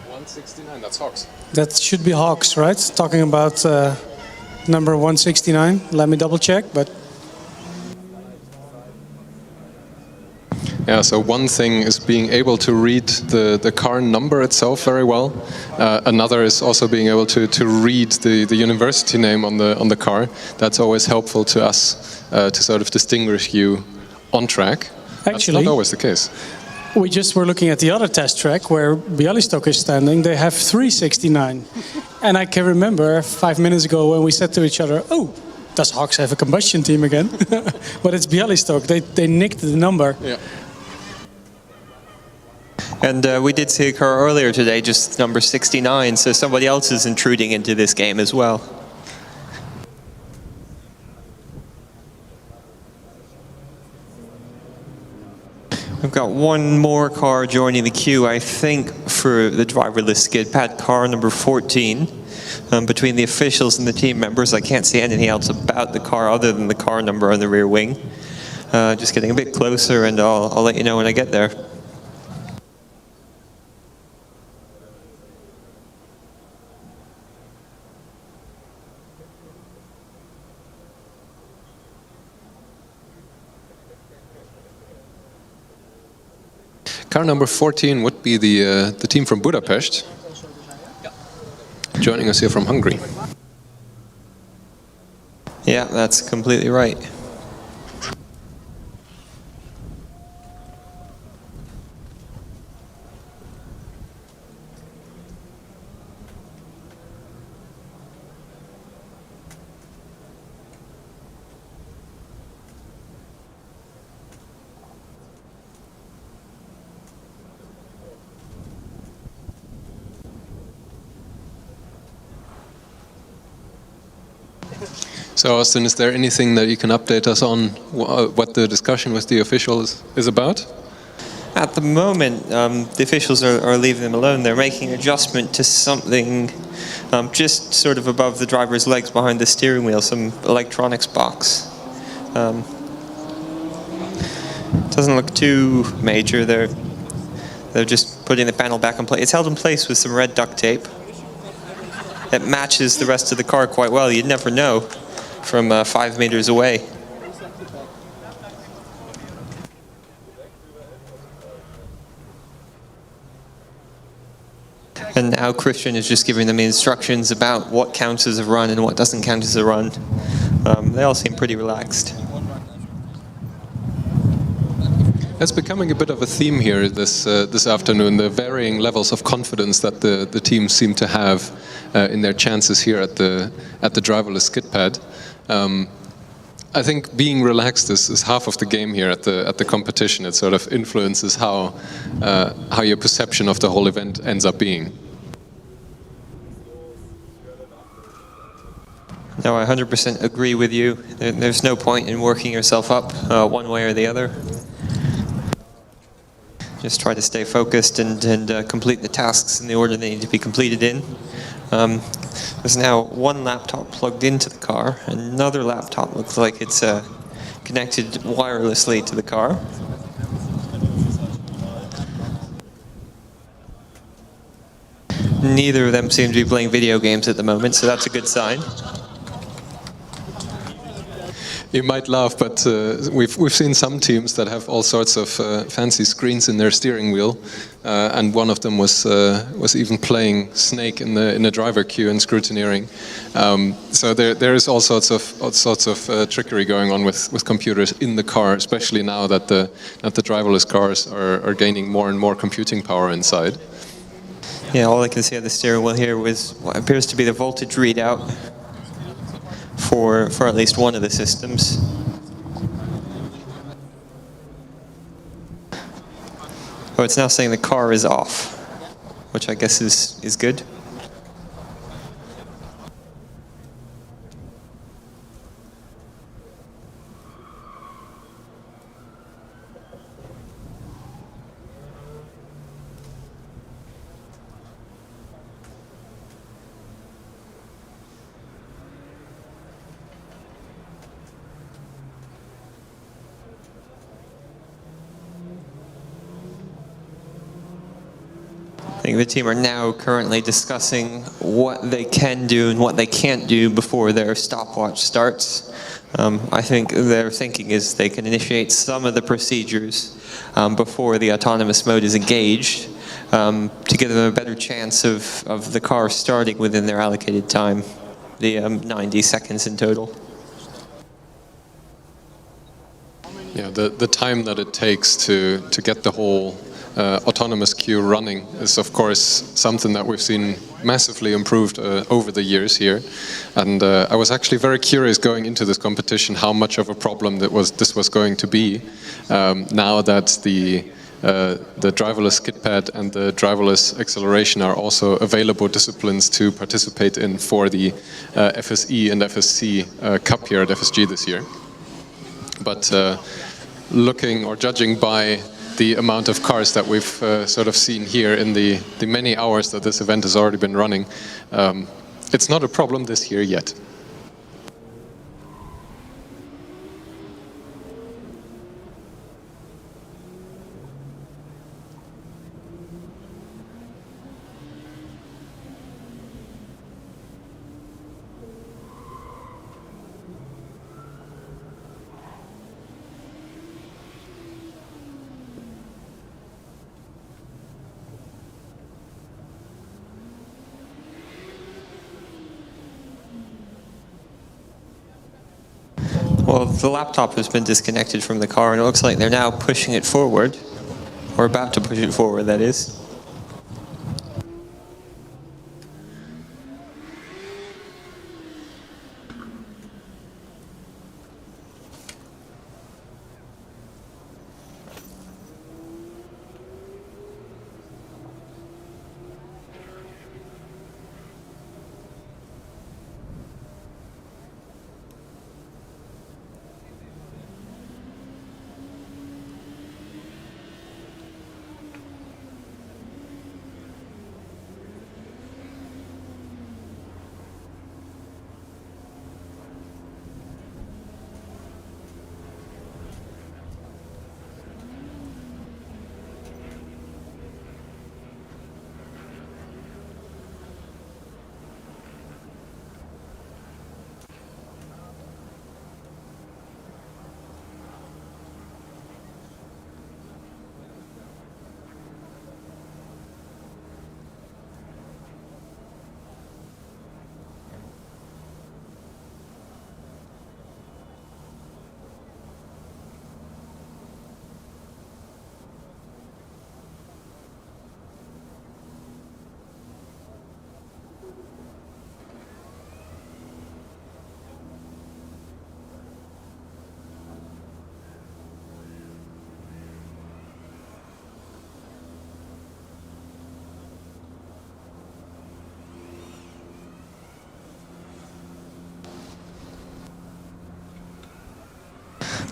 B: 169, that's Hawks.
G: That should be Hawks, right? Talking about number 169. Let me double check, but...
B: Yeah, so one thing is being able to read the car number itself very well. Another is also being able to read the university name on the car. That's always helpful to us to sort of distinguish you on track.
G: Actually,
B: that's not always the case.
G: We just were looking at the other test track where Bialystok is standing. They have 369. And I can remember 5 minutes ago when we said to each other, oh, does Hawks have a combustion team again? But it's Bialystok. They nicked the number.
B: Yeah.
C: And we did see a car earlier today, just number 69, so somebody else is intruding into this game as well. We've got one more car joining the queue, I think, for the driverless skid pad, car number 14. between the officials and the team members. I can't see anything else about the car other than the car number on the rear wing. Just getting a bit closer, and I'll let you know when I get there.
B: Car number 14 would be the team from Budapest, joining us here from Hungary.
C: Yeah, that's completely right.
B: So, Austin, is there anything that you can update us on what the discussion with the officials is about?
C: At the moment, the officials are leaving them alone. They're making an adjustment to something just sort of above the driver's legs behind the steering wheel, some electronics box. Doesn't look too major. They're just putting the panel back in place. It's held in place with some red duct tape. It matches the rest of the car quite well. You'd never know from 5 meters away. And now Christian is just giving them instructions about what counts as a run and what doesn't count as a run. They all seem pretty relaxed.
B: That's becoming a bit of a theme here this afternoon, the varying levels of confidence that the teams seem to have in their chances here at the driverless skid pad. I think being relaxed is half of the game here at the competition. It sort of influences how your perception of the whole event ends up being.
C: No, I 100% agree with you. There's no point in working yourself up one way or the other. Just try to stay focused and complete the tasks in the order they need to be completed in. There's now one laptop plugged into the car. Another laptop looks like it's connected wirelessly to the car. Neither of them seem to be playing video games at the moment, so that's a good sign.
B: You might laugh, but we've seen some teams that have all sorts of fancy screens in their steering wheel, and one of them was even playing Snake in the driver queue and scrutineering. So there is all sorts of trickery going on with computers in the car, especially now that the driverless cars are gaining more and more computing power inside.
C: Yeah, all I can see on the steering wheel here was what appears to be the voltage readout for at least one of the systems. Oh, it's now saying the car is off, which I guess is good. I think the team are now currently discussing what they can do and what they can't do before their stopwatch starts. I think their thinking is they can initiate some of the procedures before the autonomous mode is engaged to give them a better chance of the car starting within their allocated time, the 90 seconds in total.
B: Yeah, the time that it takes to get the whole autonomous queue running is of course something that we've seen massively improved over the years here, and I was actually very curious going into this competition how much of a problem this was going to be now that the driverless skid pad and the driverless acceleration are also available disciplines to participate in for the FSE and FSC Cup here at FSG this year. But looking or judging by the amount of cars that we've sort of seen here in the many hours that this event has already been running, it's not a problem this year yet.
C: Well, the laptop has been disconnected from the car, and it looks like they're now pushing it forward, or about to push it forward, that is.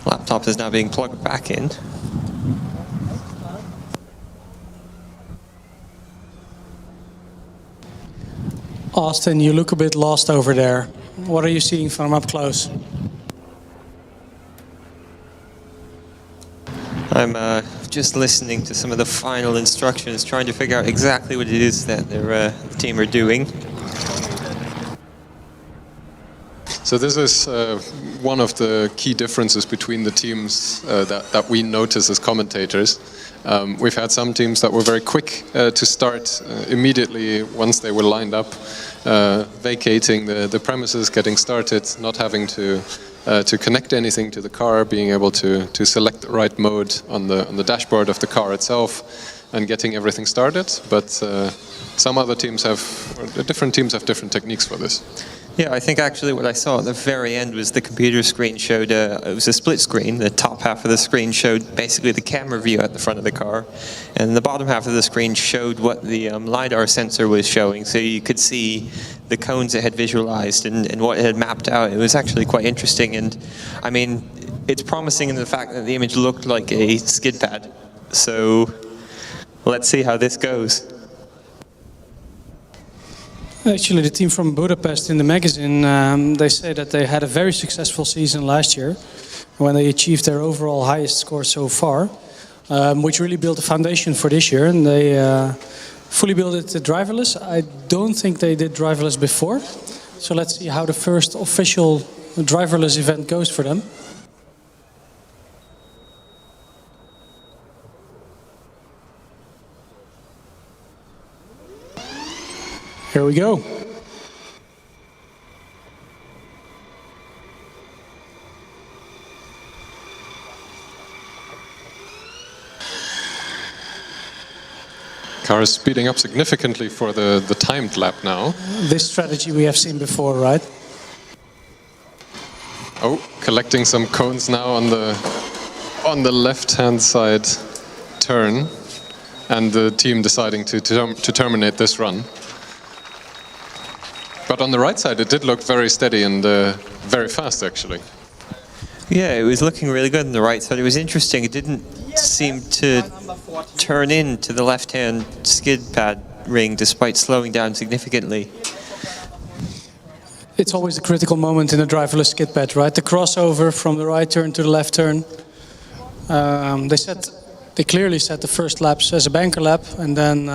C: Laptop is now being plugged back in.
G: Austin, you look a bit lost over there. What are you seeing from up close?
C: I'm just listening to some of the final instructions, trying to figure out exactly what it is that their team are doing.
B: So this is one of the key differences between the teams that we notice as commentators. We've had some teams that were very quick to start immediately once they were lined up, vacating the premises, getting started, not having to connect anything to the car, being able to select the right mode on the dashboard of the car itself, and getting everything started. But some other teams different teams have different techniques for this.
C: Yeah, I think actually what I saw at the very end was the computer screen showed, it was a split screen. The top half of the screen showed basically the camera view at the front of the car, and the bottom half of the screen showed what the LiDAR sensor was showing, so you could see the cones it had visualized and what it had mapped out. It was actually quite interesting, and I mean, it's promising in the fact that the image looked like a skid pad. So let's see how this goes.
G: Actually, the team from Budapest in the magazine, they say that they had a very successful season last year when they achieved their overall highest score so far, which really built a foundation for this year. And they fully built it driverless. I don't think they did driverless before. So let's see how the first official driverless event goes for them. Here we go.
B: Car is speeding up significantly for the timed lap now.
G: This strategy we have seen before, right?
B: Oh, collecting some cones now on the left-hand side turn, and the team deciding to terminate this run. But on the right side, it did look very steady and very fast, actually.
C: Yeah, it was looking really good on the right side. It was interesting. It didn't seem to turn into the left-hand skid pad ring despite slowing down significantly.
G: it's always a critical moment in a driverless skid pad, right? The crossover from the right turn to the left turn. They clearly set the first laps as a banker lap, and then.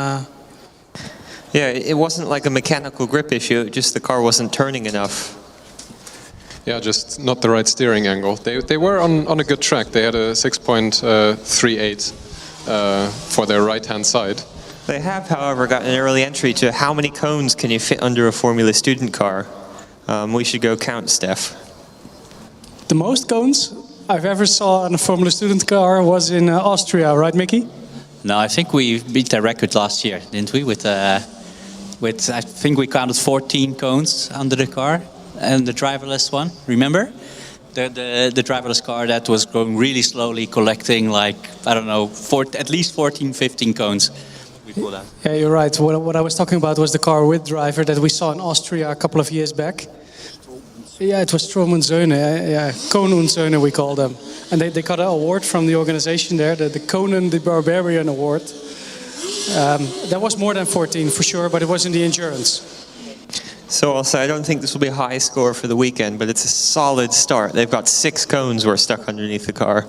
C: Yeah, it wasn't like a mechanical grip issue, just the car wasn't turning enough.
B: Yeah, just not the right steering angle. They were on a good track. They had a 6.38 for their right-hand side.
C: They have, however, gotten an early entry to how many cones can you fit under a Formula Student car. We should go count, Steph.
G: The most cones I've ever saw on a Formula Student car was in Austria, right, Mickey?
D: No, I think we beat the record last year, didn't we? With I think we counted 14 cones under the car, and the driverless one. Remember, the driverless car that was going really slowly, collecting like I don't know, at least 14, 15 cones. We pulled out.
G: Yeah, you're right. What I was talking about was the car with driver that we saw in Austria a couple of years back. Yeah, it was Strom und Söhne. Yeah, Kohn und Söhne we call them. And they got an award from the organization there, the Conan the Barbarian Award. That was more than 14 for sure, but it was in the endurance.
C: So I'll say I don't think this will be a high score for the weekend, but it's a solid start. They've got 6 cones were stuck underneath the car.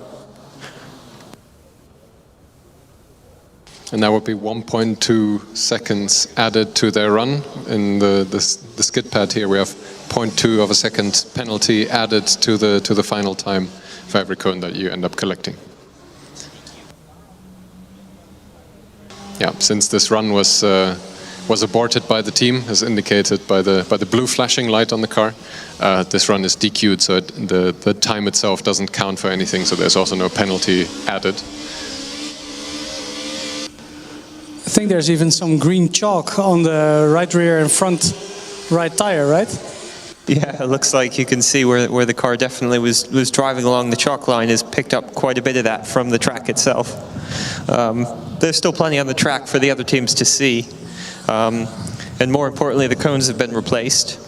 B: And that would be 1.2 seconds added to their run. In the skid pad here, we have 0.2 of a second penalty added to the final time for every cone that you end up collecting. Yeah, since this run was aborted by the team, as indicated by the blue flashing light on the car, this run is DQ'd, so the time itself doesn't count for anything. So there's also no penalty added.
G: I think there's even some green chalk on the right rear and front right tire, right?
C: Yeah, it looks like you can see where the car definitely was driving along the chalk line has picked up quite a bit of that from the track itself. There's still plenty on the track for the other teams to see. And more importantly, the cones have been replaced.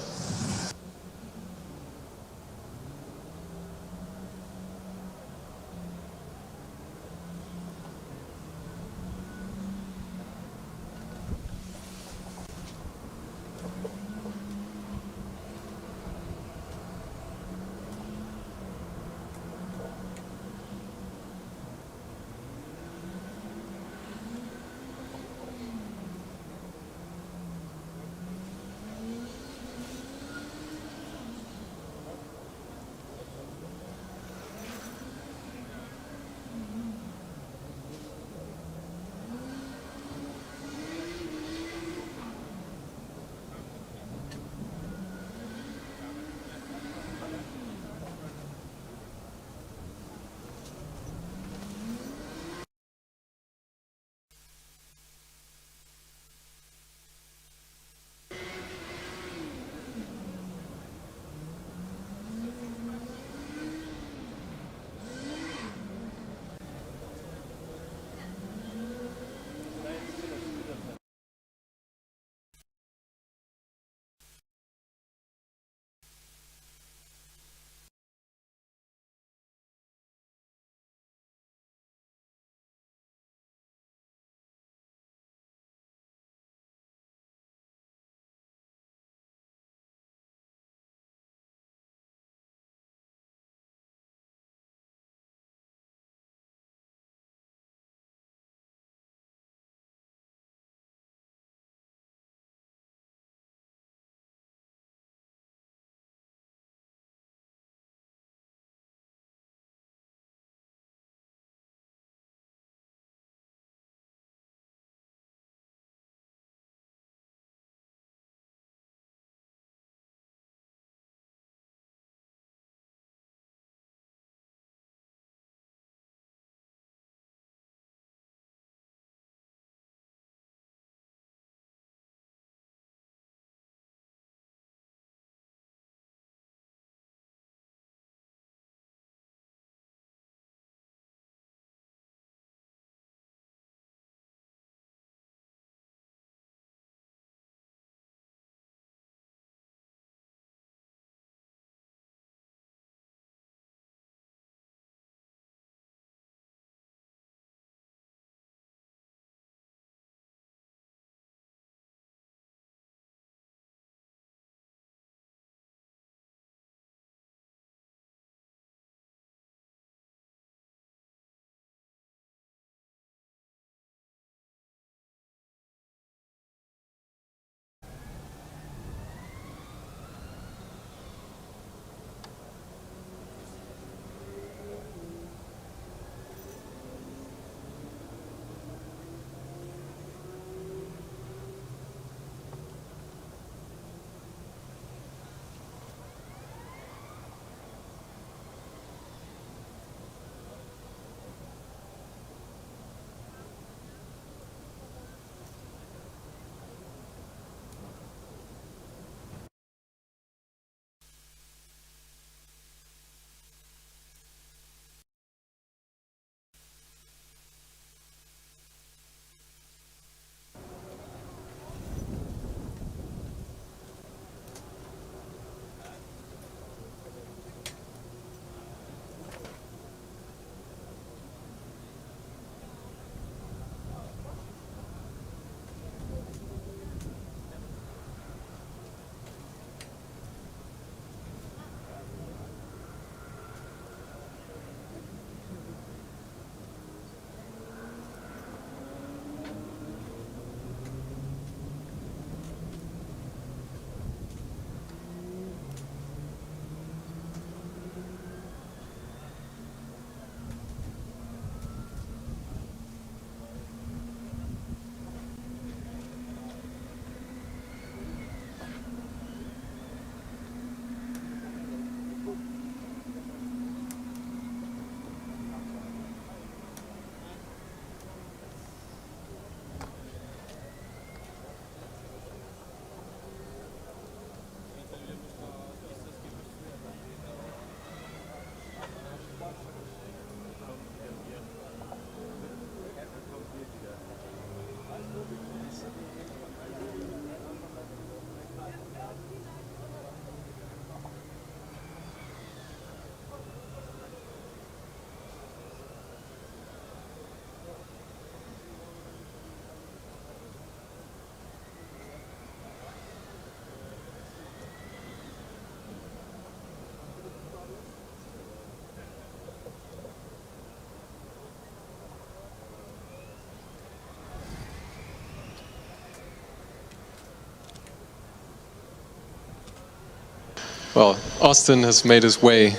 B: Well, Austin has made his way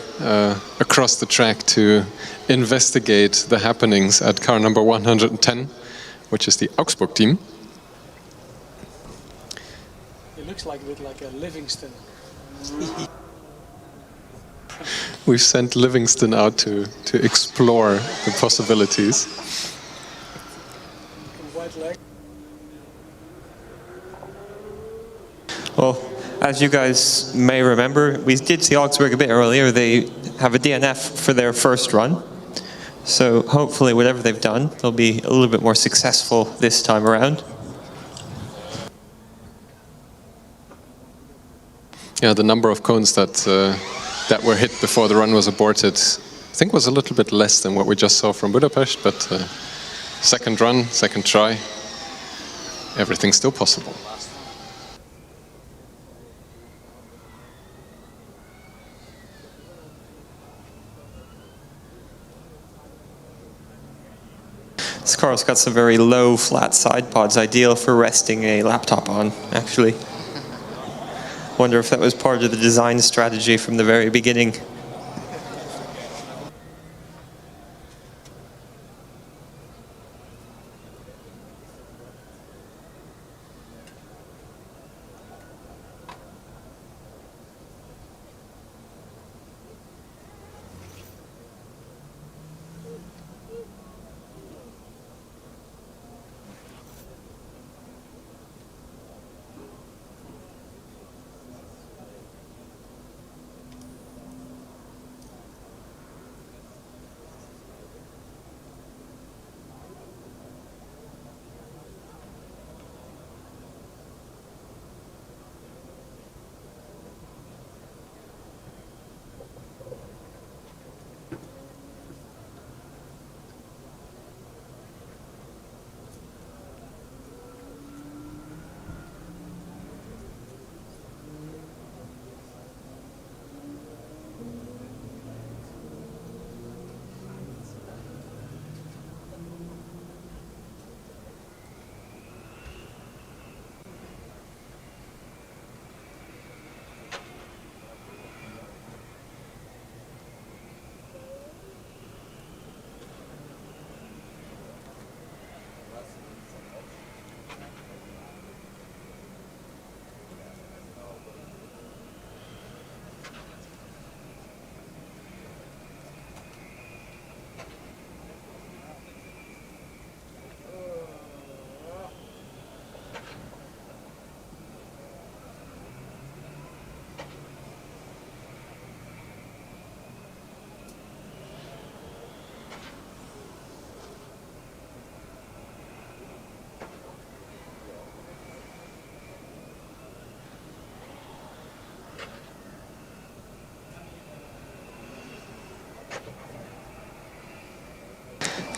B: across the track to investigate the happenings at car number 110, which is the Augsburg team.
G: It looks like a bit like a Livingston.
B: We've sent Livingston out to explore the possibilities.
G: White leg.
C: Well, as you guys may remember, we did see Augsburg a bit earlier. They have a DNF for their first run. So hopefully whatever they've done, they'll be a little bit more successful this time around.
B: Yeah, the number of cones that were hit before the run was aborted, I think was a little bit less than what we just saw from Budapest, but second run, second try, everything's still possible.
C: This car's got some very low, flat side pods, ideal for resting a laptop on, actually. Wonder if that was part of the design strategy from the very beginning.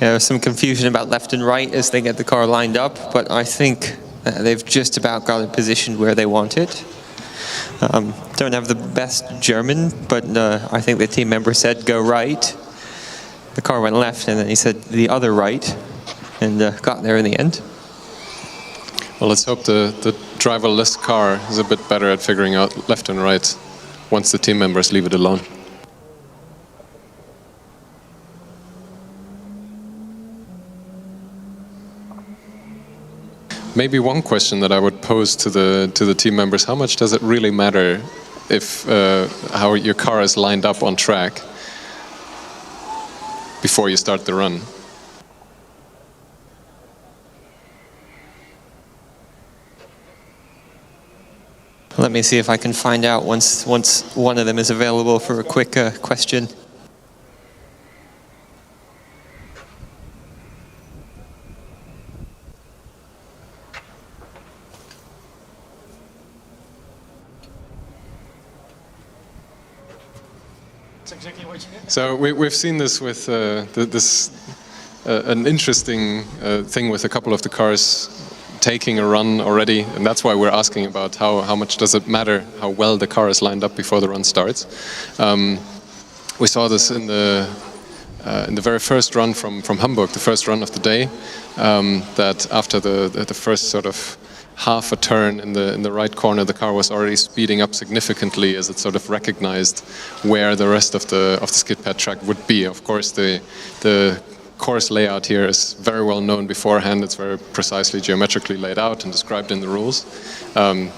C: There's some confusion about left and right as they get the car lined up, but I think they've just about got it positioned where they want it. Don't have the best German, but I think the team member said go right. The car went left, and then he said the other right, and got there in the end.
B: Well, let's hope the driverless car is a bit better at figuring out left and right once the team members leave it alone. Maybe one question that I would pose to the team members: how much does it really matter if how your car is lined up on track before you start the run?
C: Let me see if I can find out once one of them is available for a quick question.
G: Exactly what you did.
B: So we've seen this with an interesting thing with a couple of the cars taking a run already, and that's why we're asking about how much does it matter how well the car is lined up before the run starts. We saw this in the very first run from Hamburg, the first run of the day, that after the first sort of half a turn in the right corner, the car was already speeding up significantly as it sort of recognized where the rest of the skid pad track would be. Of course, the course layout here is very well known beforehand. It's very precisely geometrically laid out and described in the rules.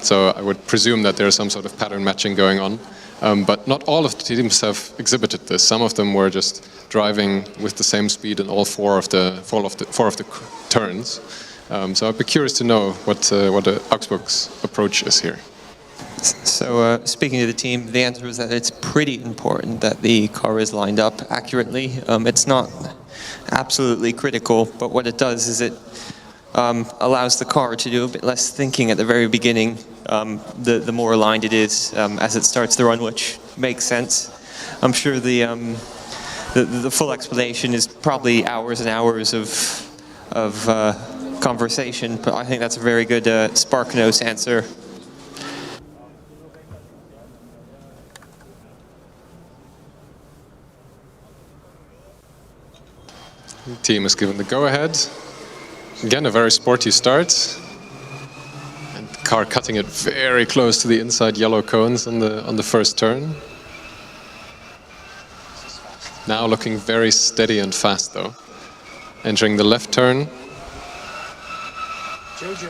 B: So I would presume that there's some sort of pattern matching going on. But not all of the teams have exhibited this. Some of them were just driving with the same speed in all four of the turns. So I'd be curious to know what Augsburg's approach is here.
C: So speaking to the team, the answer is that it's pretty important that the car is lined up accurately. It's not absolutely critical, but what it does is it allows the car to do a bit less thinking at the very beginning, the more aligned it is as it starts the run, which makes sense. I'm sure the full explanation is probably hours and hours of conversation, but I think that's a very good SparkNose answer.
B: The team is given the go-ahead. Again, a very sporty start. And the car cutting it very close to the inside yellow cones on the first turn. Now looking very steady and fast though. Entering the left turn.
G: Jojo,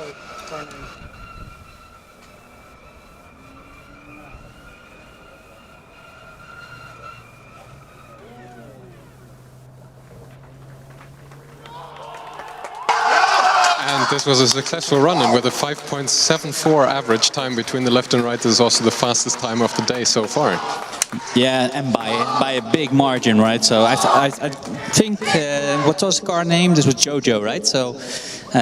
B: And this was a successful run, and with a 5.74 average time between the left and right, this is also the fastest time of the day so far.
D: Yeah, and by a big margin, right? So I think, what was the car name? This was Jojo, right? So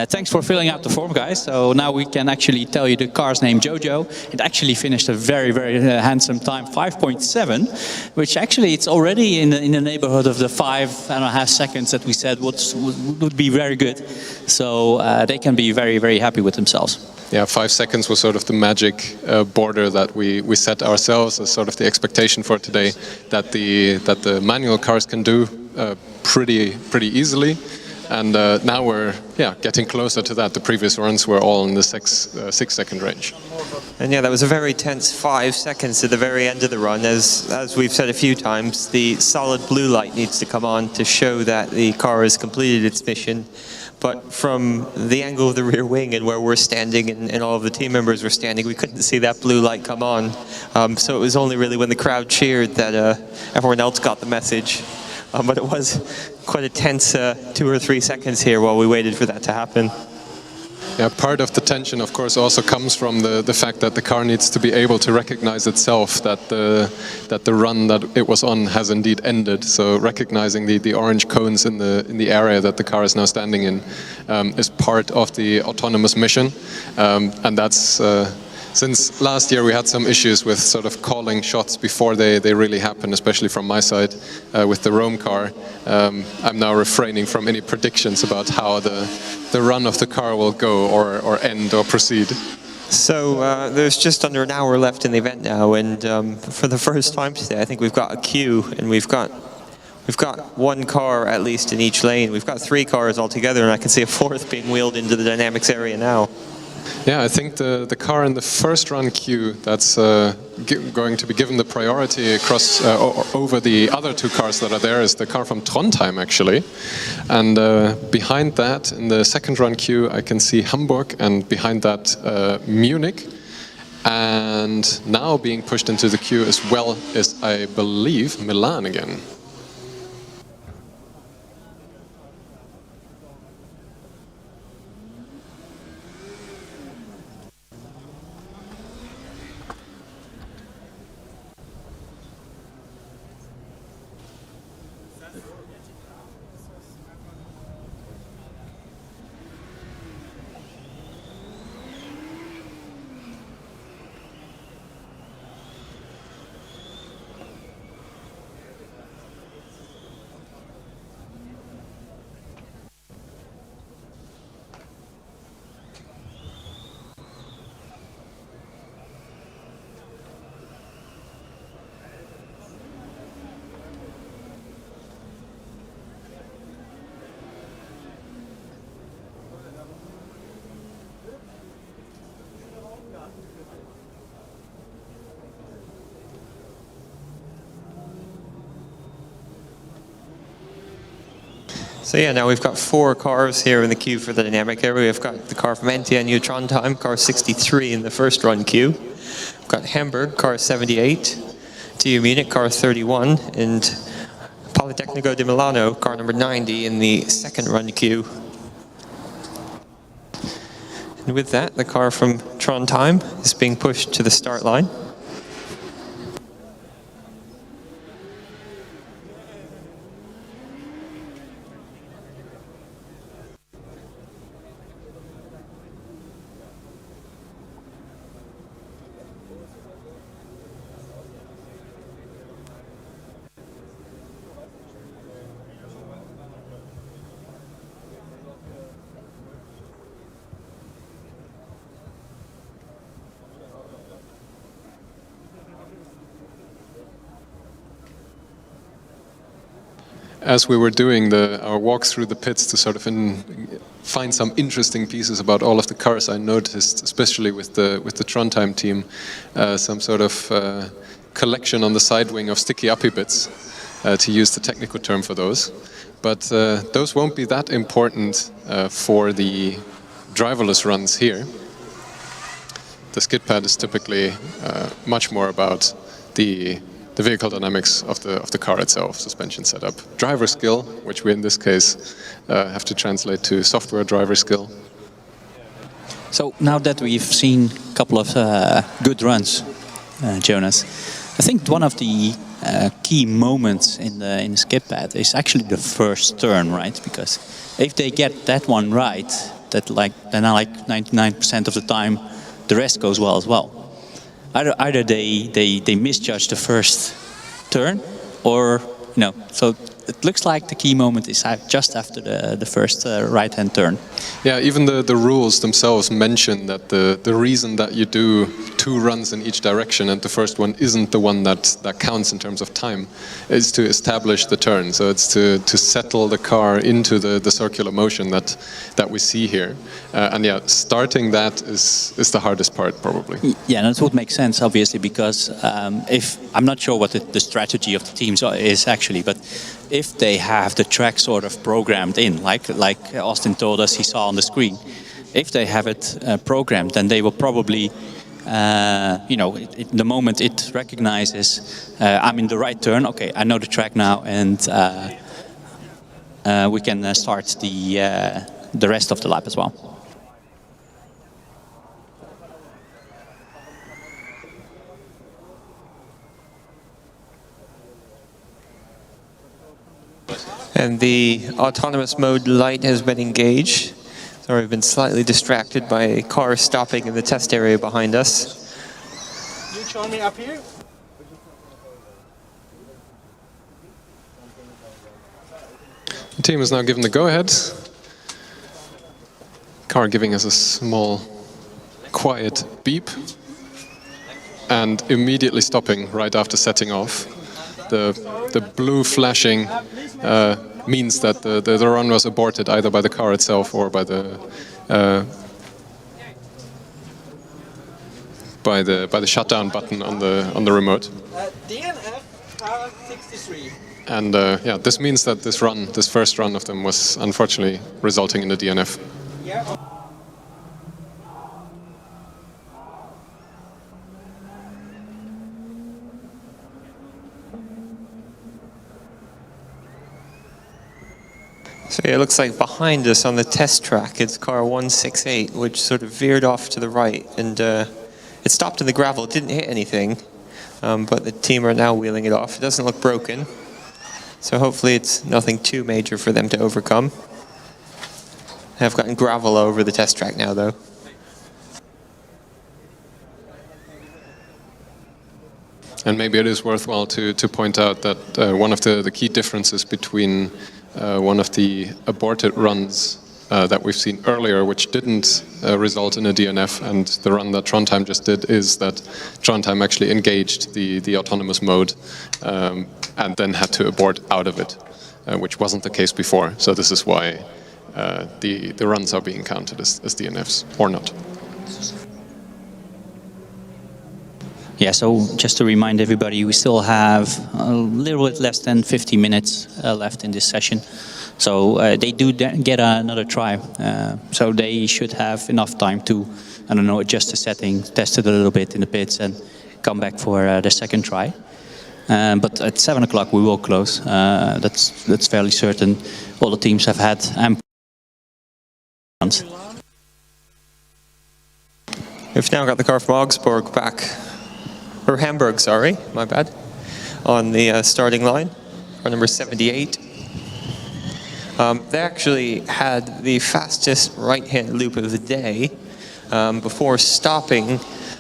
D: thanks for filling out the form, guys. So now we can actually tell you the car's name, Jojo. It actually finished a very, very handsome time, 5.7, which actually it's already in the neighborhood of the 5.5 seconds that we said would be very good. So they can be very, very happy with themselves.
B: Yeah, 5 seconds was sort of the magic border that we set ourselves as sort of the expectation for today, that the manual cars can do pretty easily. And now we're getting closer to that. The previous runs were all in the 6 second range.
C: And yeah, that was a very tense 5 seconds at the very end of the run. As we've said a few times, the solid blue light needs to come on to show that the car has completed its mission. But from the angle of the rear wing and where we're standing and all of the team members were standing, we couldn't see that blue light come on. So it was only really when the crowd cheered that everyone else got the message. But it was quite a tense 2 or 3 seconds here while we waited for that to happen.
B: Yeah, part of the tension, of course, also comes from the fact that the car needs to be able to recognize itself that the run that it was on has indeed ended. So recognizing the orange cones in the area that the car is now standing in is part of the autonomous mission, and that's. Since last year we had some issues with sort of calling shots before they really happen, especially from my side with the Rome car. I'm now refraining from any predictions about how the run of the car will go or end or proceed.
C: So there's just under an hour left in the event now, and for the first time today I think we've got a queue, and we've got one car at least in each lane. We've got 3 cars altogether, and I can see a 4th being wheeled into the dynamics area now.
B: Yeah, I think the car in the first run queue that's going to be given the priority across over the other 2 cars that are there is the car from Trondheim, actually. And behind that, in the second run queue, I can see Hamburg, and behind that Munich. And now being pushed into the queue as well is, I believe, Milan again.
C: So yeah, now we've got 4 cars here in the queue for the dynamic area. We've got the car from NTNU Trondheim, car 63 in the first run queue. We've got Hamburg, car 78, TU Munich, car 31, and Politecnico di Milano, car number 90 in the second run queue. And with that, the car from Trondheim is being pushed to the start line.
B: As we were doing our walk through the pits to sort of find some interesting pieces about all of the cars, I noticed, especially with the Trondheim team, some sort of collection on the side wing of sticky uppy bits, to use the technical term for those. But those won't be that important for the driverless runs here. The skid pad is typically much more about the vehicle dynamics of the car itself, suspension setup, driver skill, which we in this case have to translate to software driver skill.
D: So now that we've seen a couple of good runs, Jonas, I think one of the key moments in the skid pad is actually the first turn, right? Because if they get that one right, then like 99% of the time, the rest goes well as well. Either they misjudge the first turn, or so it looks like the key moment is just after the first right-hand turn.
B: Yeah, even the rules themselves mention that the reason that you do 2 runs in each direction and the first one isn't the one that counts in terms of time is to establish the turn. So it's to settle the car into the circular motion that we see here. And yeah, starting that is the hardest part probably.
D: Yeah, and that would make sense obviously, because if I'm not sure what the strategy of the teams is actually, but if they have the track sort of programmed in, like Austin told us he saw on the screen, if they have it programmed, then they will probably, the moment it recognizes I'm in the right turn, okay, I know the track now, and we can start the rest of the lap as well.
C: And the autonomous mode light has been engaged. So we've been slightly distracted by a car stopping in the test area behind us.
F: You join me up here.
B: The team is now given the go-ahead. Car giving us a small, quiet beep, and immediately stopping right after setting off. The blue flashing means that the run was aborted either by the car itself or by the shutdown button on the remote.
F: DNF 63.
B: And yeah, this means that this first run of them was unfortunately resulting in a DNF.
F: Yeah.
C: So yeah, it looks like behind us on the test track, it's car 168, which sort of veered off to the right, and it stopped in the gravel. It didn't hit anything, but the team are now wheeling it off. It doesn't look broken, so hopefully it's nothing too major for them to overcome. I've gotten gravel over the test track now, though.
B: And maybe it is worthwhile to point out that one of the key differences between one of the aborted runs that we've seen earlier, which didn't result in a DNF, and the run that Trondheim just did, is that Trondheim actually engaged the autonomous mode and then had to abort out of it, which wasn't the case before. So this is why the runs are being counted as DNFs, or not.
D: Yeah, so just to remind everybody, we still have a little bit less than 50 minutes left in this session. So they do get another try. So they should have enough time to, I don't know, adjust the setting, test it a little bit in the pits, and come back for the second try. But at 7 o'clock we will close. That's fairly certain. All the teams have had ample runs.
C: We've now got the car from Augsburg back, or Hamburg, sorry, my bad, on the starting line, car number 78. They actually had the fastest right-hand loop of the day before stopping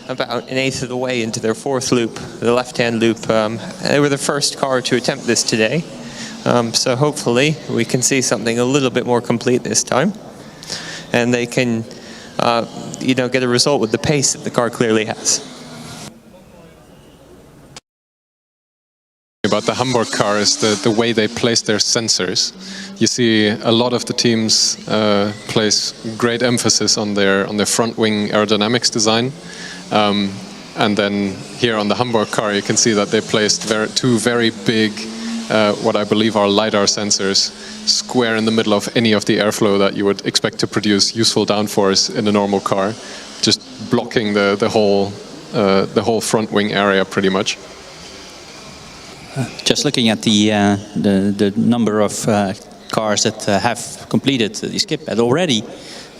C: about an eighth of the way into their fourth loop, the left-hand loop. They were the first car to attempt this today, so hopefully we can see something a little bit more complete this time, and they can you know, get a result with the pace that the car clearly has.
B: About the Hamburg car is the way they place their sensors. You see a lot of the teams place great emphasis on their front wing aerodynamics design, and then here on the Hamburg car you can see that they placed two very big what I believe are LiDAR sensors square in the middle of any of the airflow that you would expect to produce useful downforce in a normal car, just blocking the whole front wing area pretty much.
D: Just looking at the number of cars that have completed the skid pad already,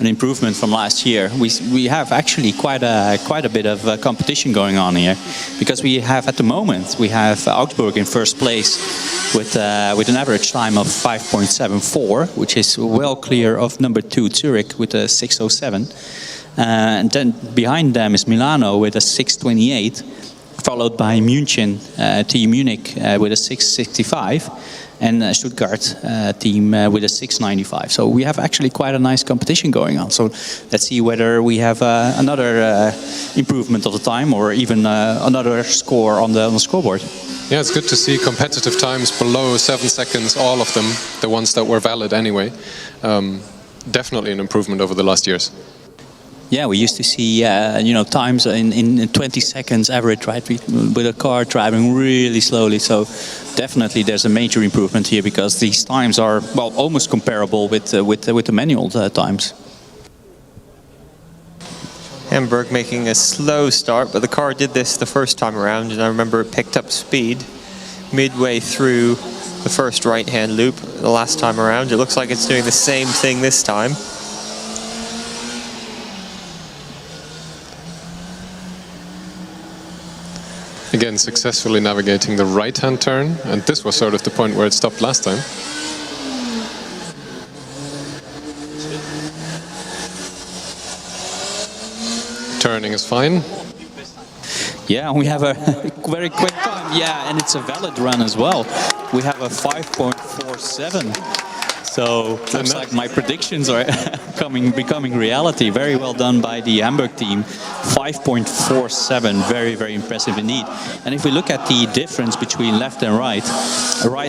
D: an improvement from last year. We have actually quite a bit of competition going on here, because we have at the moment Augsburg in first place with an average time of 5.74, which is well clear of number 2 Zürich with a 6.07, and then behind them is Milano with a 6.28. Followed by München TU Munich with a 6.65, and Stuttgart team with a 6.95. So we have actually quite a nice competition going on. So let's see whether we have another improvement of the time, or even another score on the scoreboard.
B: Yeah, it's good to see competitive times below 7 seconds, all of them, the ones that were valid anyway. Definitely an improvement over the last years.
D: Yeah, we used to see you know, times in 20 seconds average, right, with a car driving really slowly. So definitely there's a major improvement here, because these times are, well, almost comparable with the manual times.
C: Hamburg making a slow start, but the car did this the first time around, and I remember it picked up speed midway through the first right-hand loop the last time around. It looks like it's doing the same thing this time.
B: Again, successfully navigating the right-hand turn, and this was sort of the point where it stopped last time. Turning is fine.
D: Yeah, we have a very quick time. Yeah, and it's a valid run as well. We have a 5.47. So looks like my predictions are becoming reality. Very well done by the Hamburg team. 5.47, very, very impressive indeed. And if we look at the difference between left and right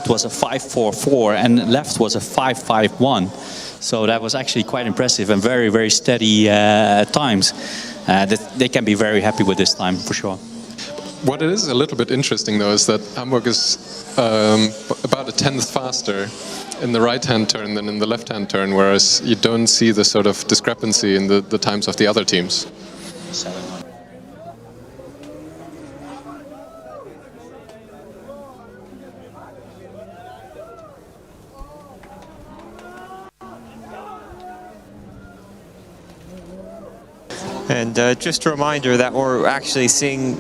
D: was a 5.44 and left was a 5.51. So that was actually quite impressive and very, very steady times. They can be very happy with this time, for sure.
B: What it is a little bit interesting, though, is that Hamburg is about a tenth faster in the right-hand turn than in the left-hand turn, whereas you don't see the sort of discrepancy in the times of the other teams.
C: And just a reminder that we're actually seeing,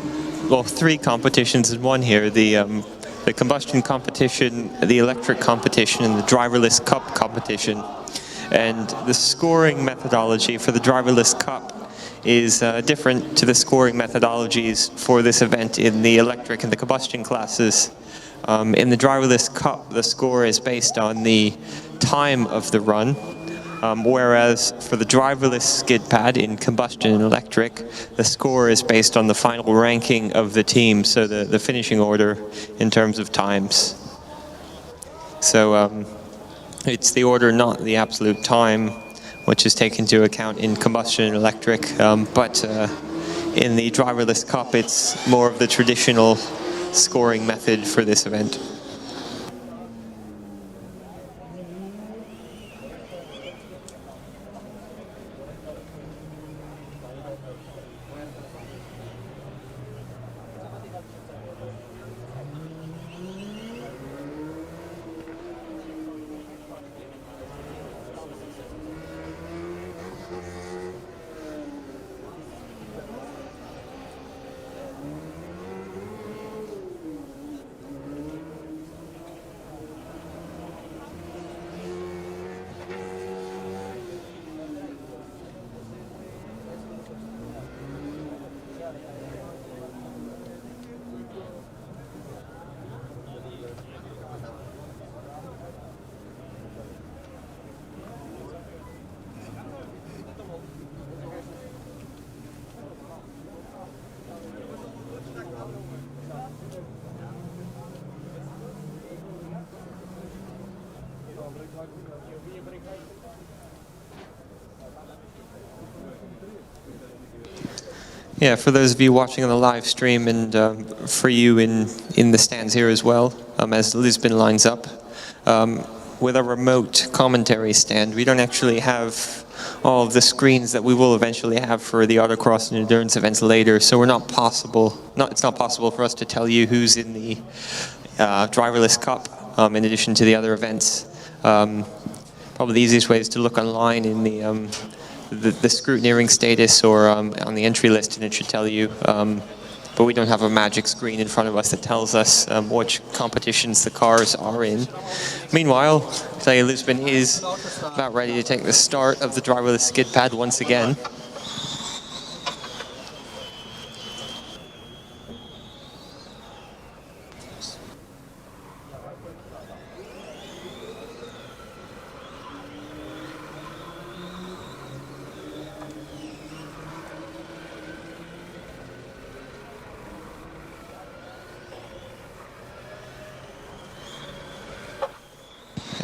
C: well, 3 competitions in one here. The combustion competition, the electric competition, and the Driverless Cup competition. And the scoring methodology for the Driverless Cup is different to the scoring methodologies for this event in the electric and the combustion classes. In the Driverless Cup, the score is based on the time of the run, whereas for the driverless skid pad in combustion and electric, the score is based on the final ranking of the team, so the finishing order in terms of times. So it's the order, not the absolute time, which is taken into account in combustion and electric, but in the Driverless Cup, it's more of the traditional scoring method for this event. Yeah, for those of you watching on the live stream and for you in the stands here as well, as Lisbon lines up, with a remote commentary stand, we don't actually have all of the screens that we will eventually have for the autocross and endurance events later, so it's not possible for us to tell you who's in the Driverless Cup in addition to the other events. Probably the easiest way is to look online in the scrutineering status or on the entry list, and it should tell you. But we don't have a magic screen in front of us that tells us which competitions the cars are in. Meanwhile, I tell you, Lisbon is about ready to take the start of the driverless skid pad once again.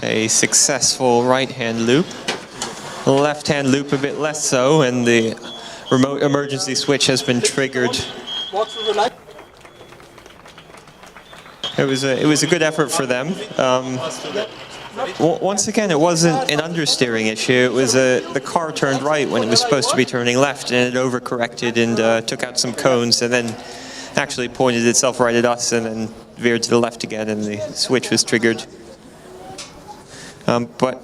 C: A successful right-hand loop. Left-hand loop a bit less so, and the remote emergency switch has been triggered. It was a good effort for them. Once again, it wasn't an understeering issue. It was the car turned right when it was supposed to be turning left, and it overcorrected and took out some cones, and then actually pointed itself right at us, and then veered to the left again, and the switch was triggered. But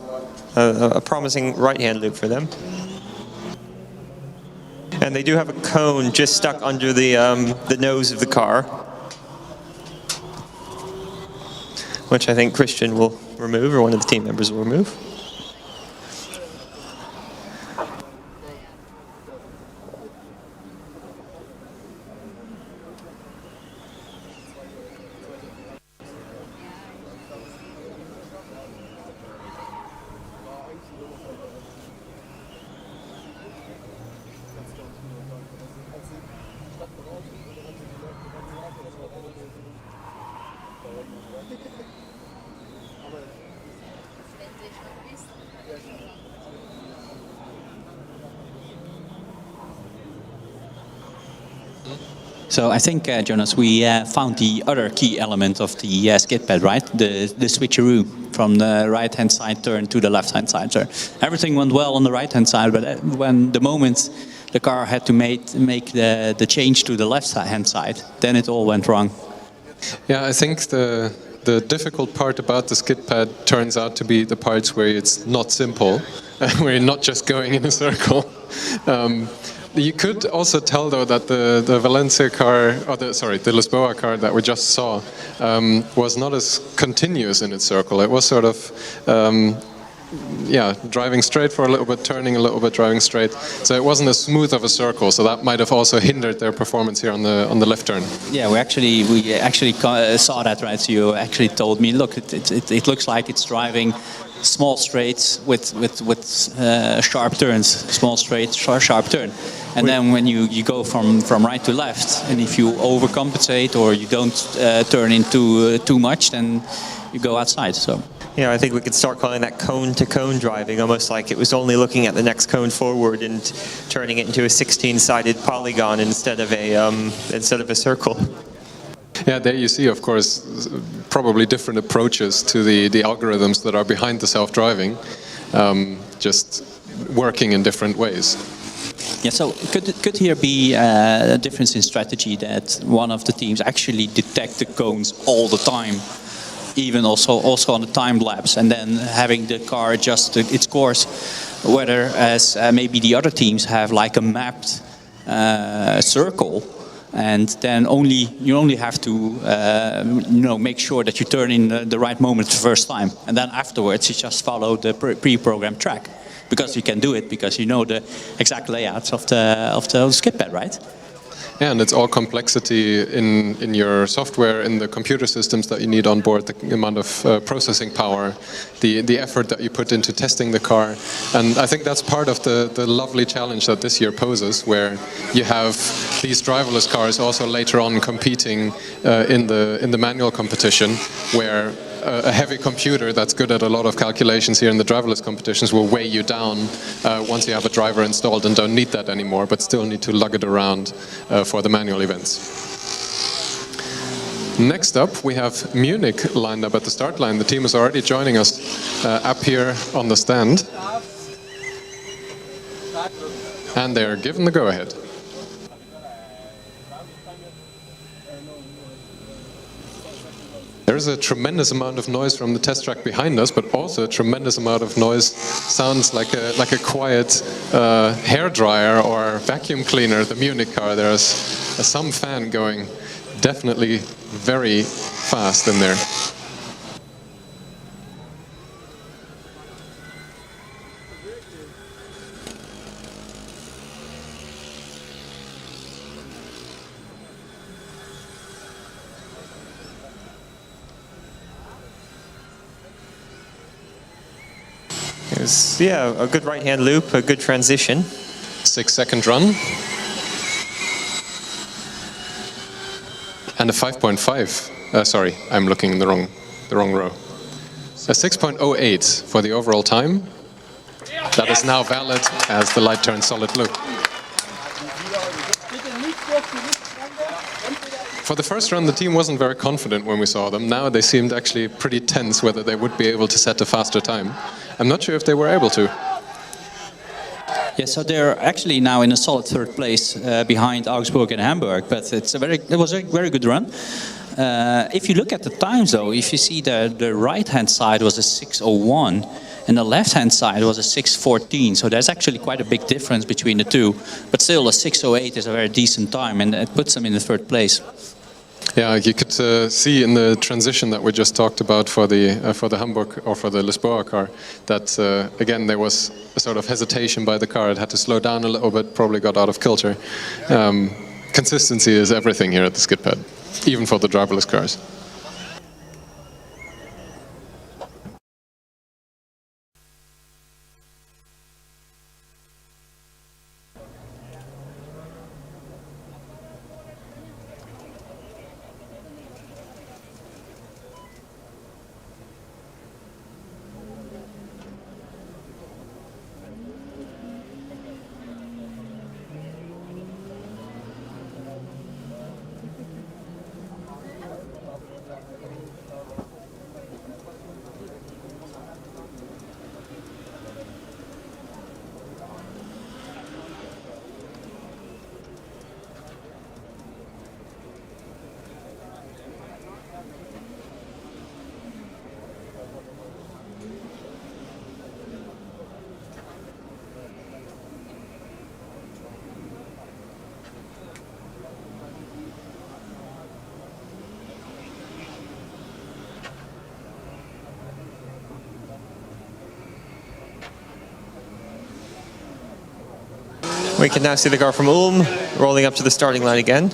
C: a promising right-hand loop for them. And they do have a cone just stuck under the nose of the car, which I think Christian will remove, or one of the team members will remove.
D: So I think, Jonas, we found the other key element of the skid pad, right? The switcheroo from the right-hand side turn to the left-hand side turn. Everything went well on the right-hand side, but when the moment the car had to make the change to the left-hand side, then it all went wrong.
B: Yeah, I think the difficult part about the skid pad turns out to be the parts where it's not simple, where you're not just going in a circle. You could also tell, though, that the Valencia car, or the Lisboa car that we just saw, was not as continuous in its circle. It was sort of, driving straight for a little bit, turning a little bit, driving straight. So it wasn't as smooth of a circle. So that might have also hindered their performance here on the left turn. Yeah,
D: we actually saw that, right? So you actually told me, look, it looks like it's driving small straights with sharp turns, small straight, sharp turn. And then when you go from right to left, and if you overcompensate or you don't turn into too much, then you go outside. So.
C: Yeah, I think we could start calling that cone-to-cone driving, almost like it was only looking at the next cone forward and turning it into a 16-sided polygon instead of a circle.
B: Yeah, there you see, of course, probably different approaches to the algorithms that are behind the self-driving, just working in different ways.
D: Yeah, so could here be a difference in strategy that one of the teams actually detect the cones all the time, even also on the time lapse, and then having the car adjust its course, whereas maybe the other teams have like a mapped circle, and then you only have to make sure that you turn in the right moment the first time, and then afterwards you just follow the pre-programmed track. Because you can do it, because you know the exact layouts of the skid pad, right?
B: Yeah, and it's all complexity in your software, in the computer systems that you need on board, the amount of processing power, the effort that you put into testing the car. And I think that's part of the lovely challenge that this year poses, where you have these driverless cars also later on competing in the manual competition, where a heavy computer that's good at a lot of calculations here in the driverless competitions will weigh you down once you have a driver installed and don't need that anymore, but still need to lug it around for the manual events. Next up, we have Munich lined up at the start line. The team is already joining us up here on the stand. And they're given the go-ahead. There's a tremendous amount of noise from the test track behind us, but also a tremendous amount of noise. Sounds like a quiet hairdryer or vacuum cleaner, the Munich car. There's some fan going definitely very fast in there.
C: Yeah, a good right-hand loop, a good transition.
B: 6-second run. And a 5.5. Sorry, I'm looking in the wrong row. A 6.08 for the overall time. That is now valid as the light turns solid blue. For the first run, the team wasn't very confident when we saw them. Now they seemed actually pretty tense whether they would be able to set a faster time. I'm not sure if they were able to.
D: Yeah, so they're actually now in a solid third place behind Augsburg and Hamburg, but it was a very good run. If you look at the times though, if you see the right-hand side was a 6:01 and the left-hand side was a 6:14, so there's actually quite a big difference between the two, but still a 6:08 is a very decent time and it puts them in the third place.
B: Yeah, you could see in the transition that we just talked about for the Hamburg or for the Lisboa car that again there was a sort of hesitation by the car. It had to slow down a little bit, probably got out of kilter. Consistency is everything here at the skid pad, even for the driverless cars.
C: We can now see the car from Ulm rolling up to the starting line again.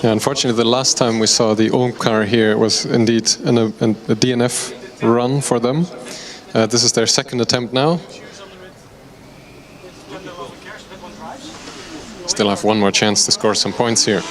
B: Yeah, unfortunately, the last time we saw the Ulm car here was indeed a DNF run for them. This is their second attempt now. Still have one more chance to score some points here.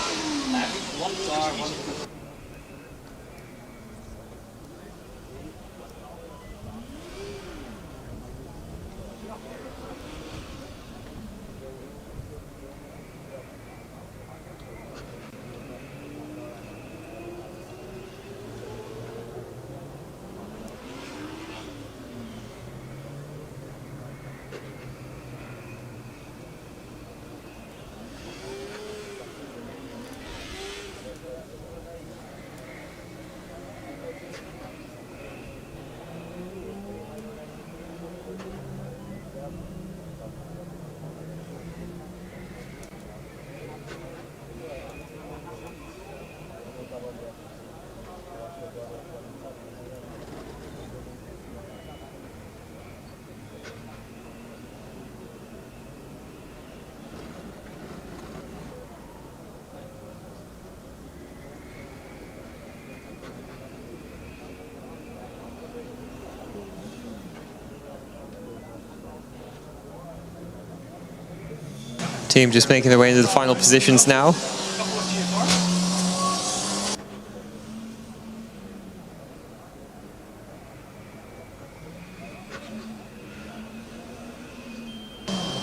C: team just making their way into the final positions now.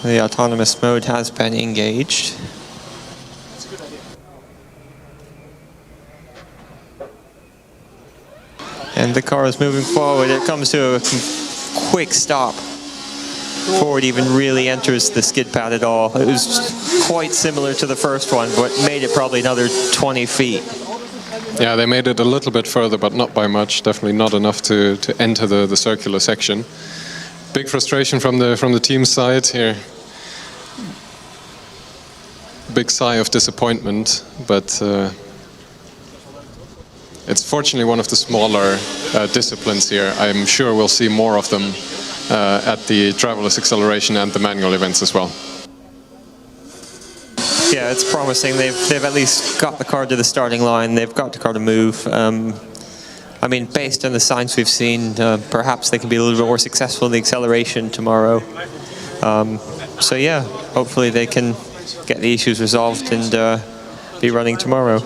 C: The autonomous mode has been engaged. And the car is moving forward. It comes to a quick stop before it even really enters the skid pad at all. It was quite similar to the first one, but made it probably another 20 feet.
B: Yeah, they made it a little bit further, but not by much. Definitely not enough to enter the circular section. Big frustration from the team side here. Big sigh of disappointment, but it's fortunately one of the smaller disciplines here. I'm sure we'll see more of them at the driverless acceleration and the manual events as well.
C: Yeah, it's promising. They've at least got the car to the starting line. They've got the car to move. I mean, based on the signs we've seen, perhaps they can be a little bit more successful in the acceleration tomorrow. So yeah, hopefully they can get the issues resolved and be running tomorrow.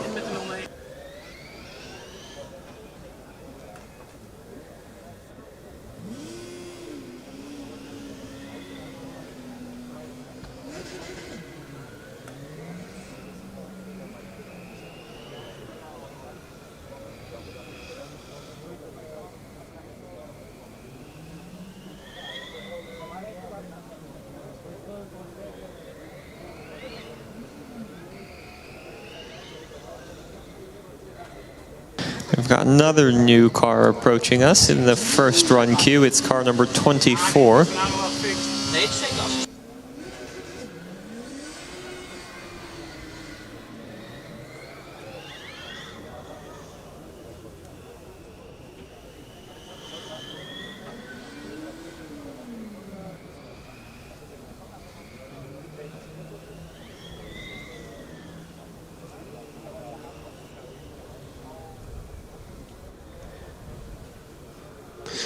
C: We've got another new car approaching us in the first run queue. It's car number 24.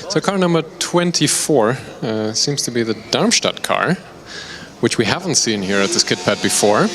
B: So car number 24 seems to be the Darmstadt car, which we haven't seen here at the skid pad before.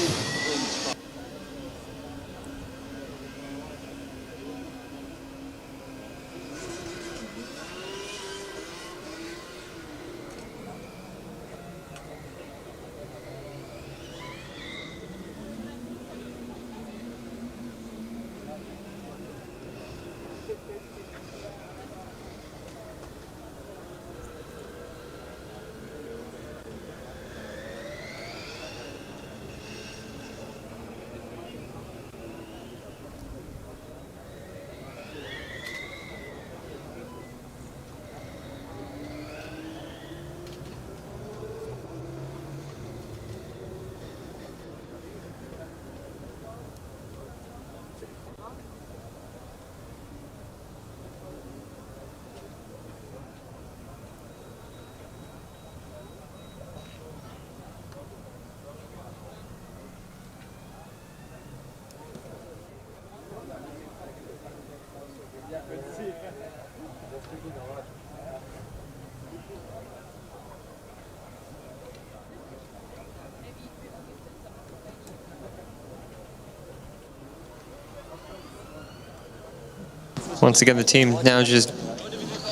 C: Once again, the team now just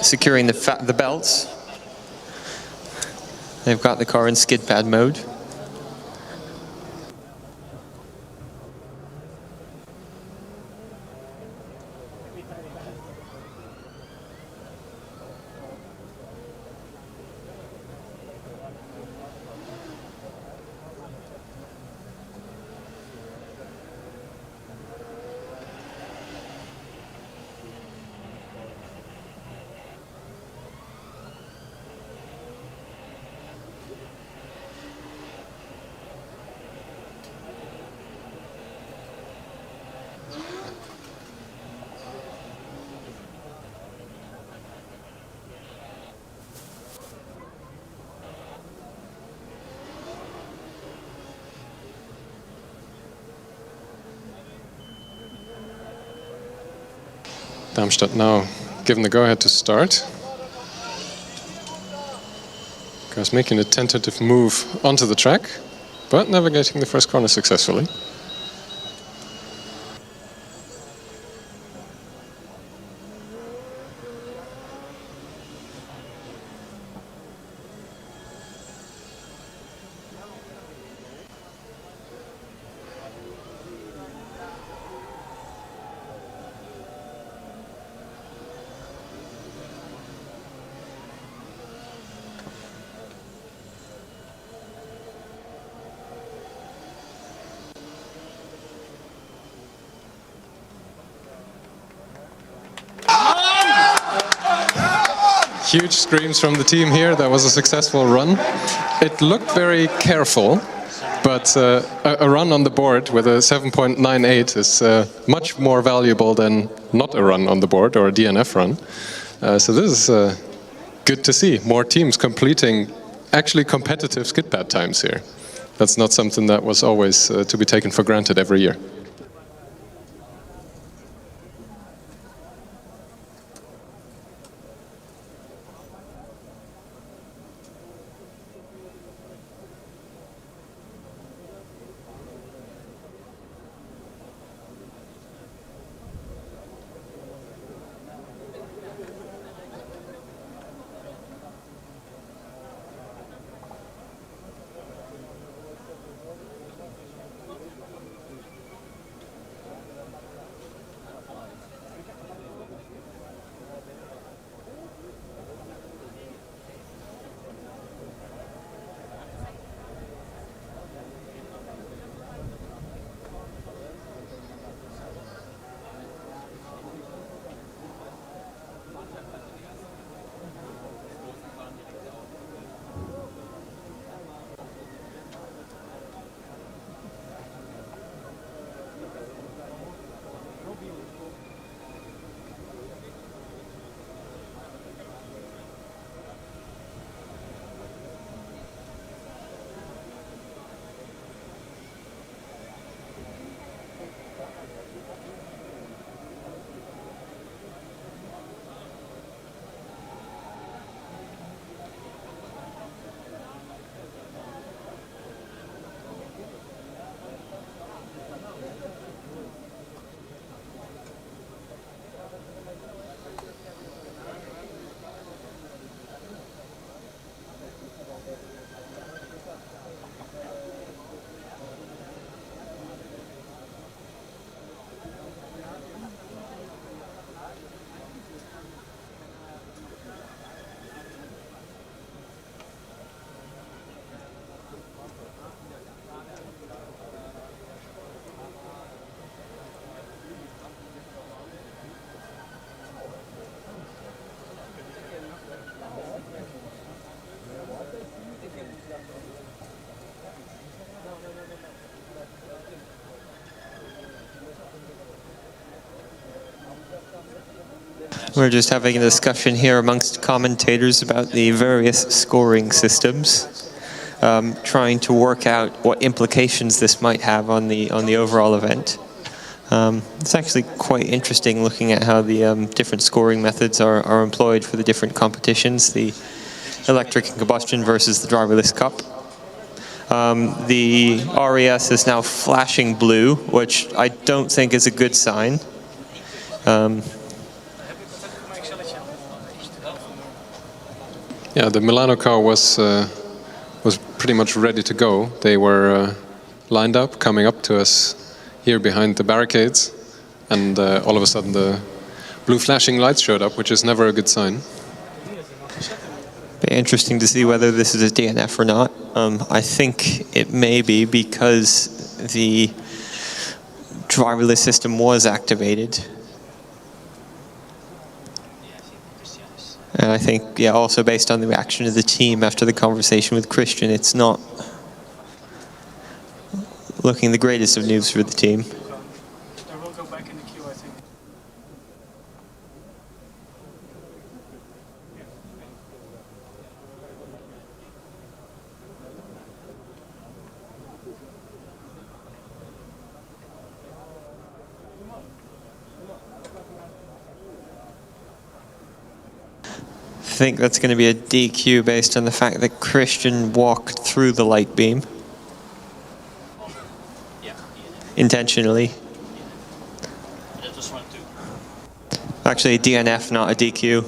C: securing the belts. They've got the car in skid pad mode.
B: Darmstadt now given the go-ahead to start. Car's making a tentative move onto the track. but navigating the first corner successfully. Huge screams from the team here. That was a successful run. It looked very careful, but a run on the board with a 7.98 is much more valuable than not a run on the board or a DNF run. So this is good to see. More teams completing actually competitive skid pad times here. That's not something that was always to be taken for granted every year.
C: We're just having a discussion here amongst commentators about the various scoring systems, trying to work out what implications this might have on the overall event. It's actually quite interesting looking at how the different scoring methods are employed for the different competitions, the electric and combustion versus the driverless cup. The RES is now flashing blue, which I don't think is a good sign.
B: Yeah, the Milano car was pretty much ready to go. They were lined up, coming up to us here behind the barricades, and all of a sudden the blue flashing lights showed up, which is never a good sign.
C: Be interesting to see whether this is a DNF or not. I think it may be because the driverless system was activated. And I think, yeah, also based on the reaction of the team after the conversation with Christian, it's not looking the greatest of news for the team.
G: They will go back in the queue, I think.
C: I think that's going to be a DQ based on the fact that Christian walked through the light beam. intentionally. Actually, DNF, not a DQ,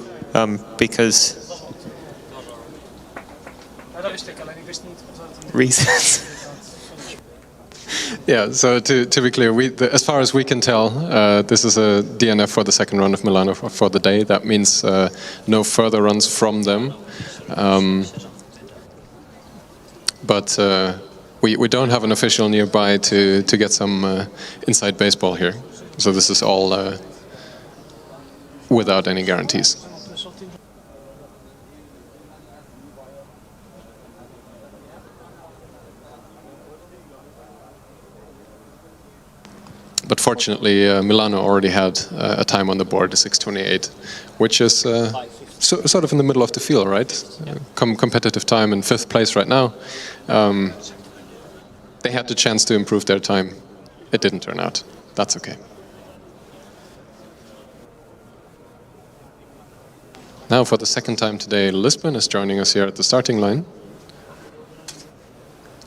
C: because reasons.
B: Yeah, so to be clear, as far as we can tell, this is a DNF for the second run of Milano for the day. That means no further runs from them. But we don't have an official nearby to get some inside baseball here. So this is all without any guarantees. But fortunately, Milano already had a time on the board, a 6:28, which is sort of in the middle of the field, right? Competitive time in 5th place right now. They had the chance to improve their time. It didn't turn out. That's okay. Now for the second time today, Lisbon is joining us here at the starting line.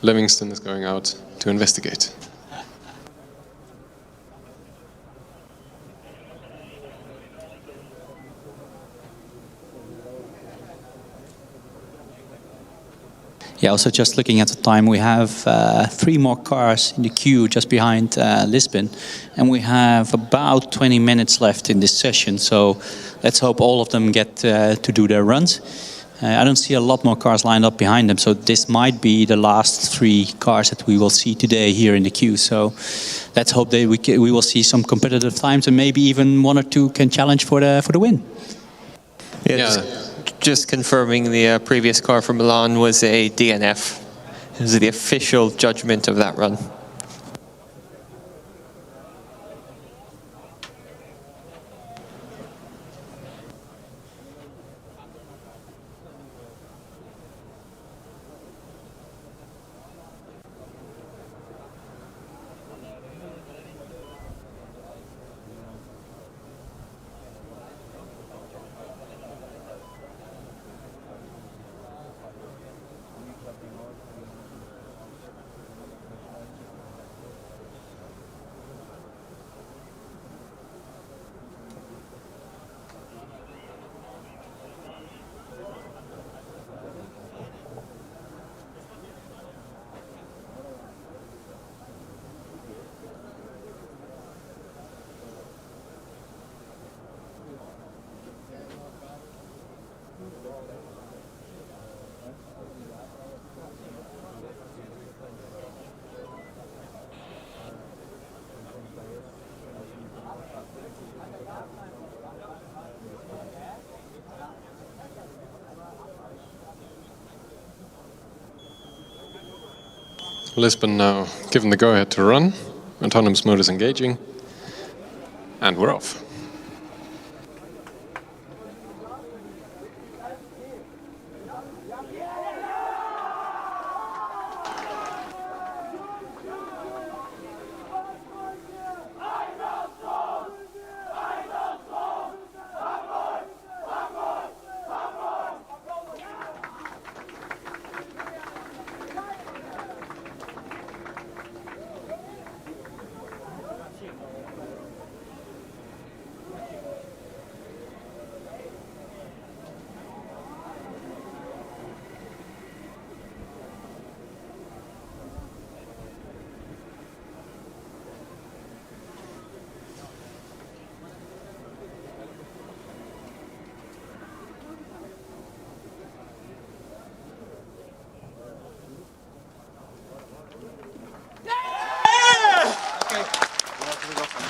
B: Livingston is going out to investigate.
D: Yeah, also just looking at the time, we have 3 more cars in the queue just behind Lisbon, and we have about 20 minutes left in this session, so let's hope all of them get to do their runs. I don't see a lot more cars lined up behind them, so this might be the last 3 cars that we will see today here in the queue, so let's hope that we will see some competitive times, and maybe even 1 or 2 can challenge for the win.
C: Yeah. Just confirming, the previous car from Milan was a DNF. It was the official judgment of that run.
B: Lisbon now given the go-ahead to run. Autonomous mode is engaging. And we're off.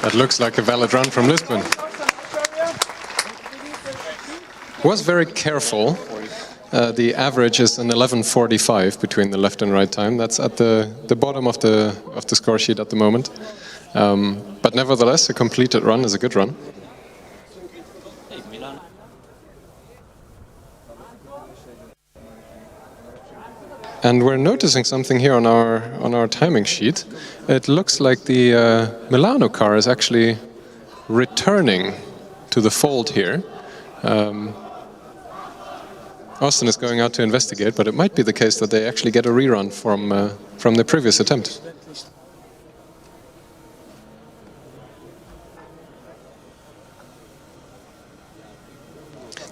B: That looks like a valid run from Lisbon. Was very careful. The average is an 11:45 between the left and right time. That's at the bottom of the score sheet at the moment. But nevertheless, a completed run is a good run. And we're noticing something here on our timing sheet. It looks like the Milano car is actually returning to the fold here. Austin is going out to investigate, but it might be the case that they actually get a rerun from the previous attempt.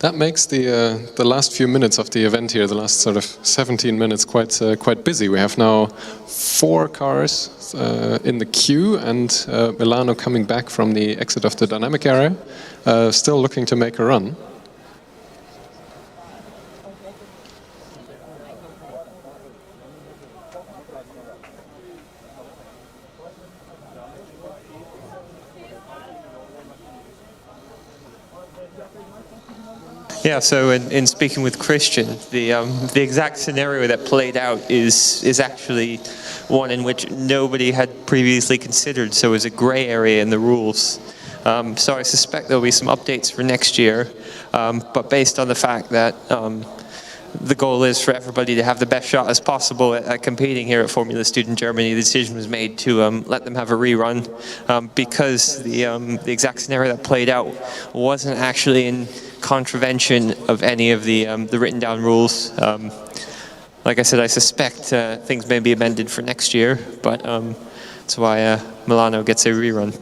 B: That makes the last few minutes of the event here, the last sort of 17 minutes, quite busy. We have now 4 cars in the queue, and Milano coming back from the exit of the dynamic area, still looking to make a run.
C: Yeah, so in speaking with Christian, the exact scenario that played out is actually one in which nobody had previously considered, so it's a gray area in the rules. So I suspect there'll be some updates for next year, but based on the fact that the goal is for everybody to have the best shot as possible at competing here at Formula Student Germany, the decision was made to let them have a rerun because the exact scenario that played out wasn't actually in contravention of any of the written down rules. Like I said, I suspect things may be amended for next year, but that's why Milano gets a rerun.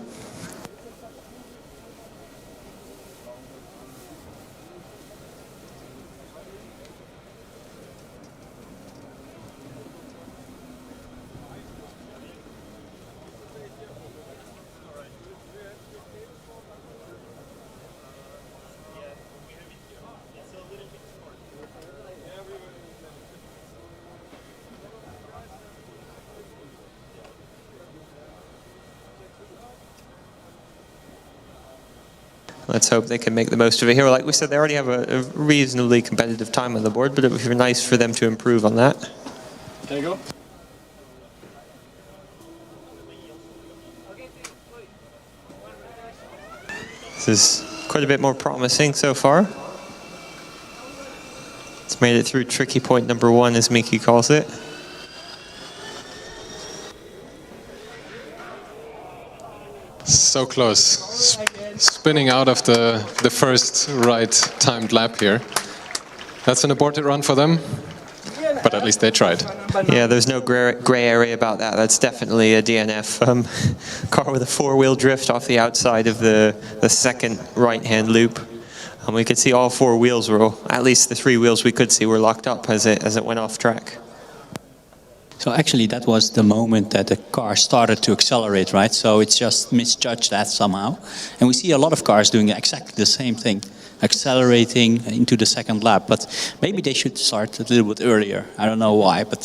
C: Let's hope they can make the most of it here. Like we said, they already have a reasonably competitive time on the board, but it would be nice for them to improve on that.
E: There you go.
C: This is quite a bit more promising so far. It's made it through tricky point number 1, as Miki calls it.
B: So close. Spinning out of the first right timed lap here. That's an aborted run for them, but at least they tried.
C: Yeah, there's no gray area about that. That's definitely a DNF. Car with a 4-wheel drift off the outside of the second right-hand loop. And we could see all 4 wheels were, at least the 3 wheels we could see were locked up as it went off track.
D: So actually that was the moment that the car started to accelerate, right? So it's just misjudged that somehow. And we see a lot of cars doing exactly the same thing, accelerating into the second lap. But maybe they should start a little bit earlier. I don't know why, but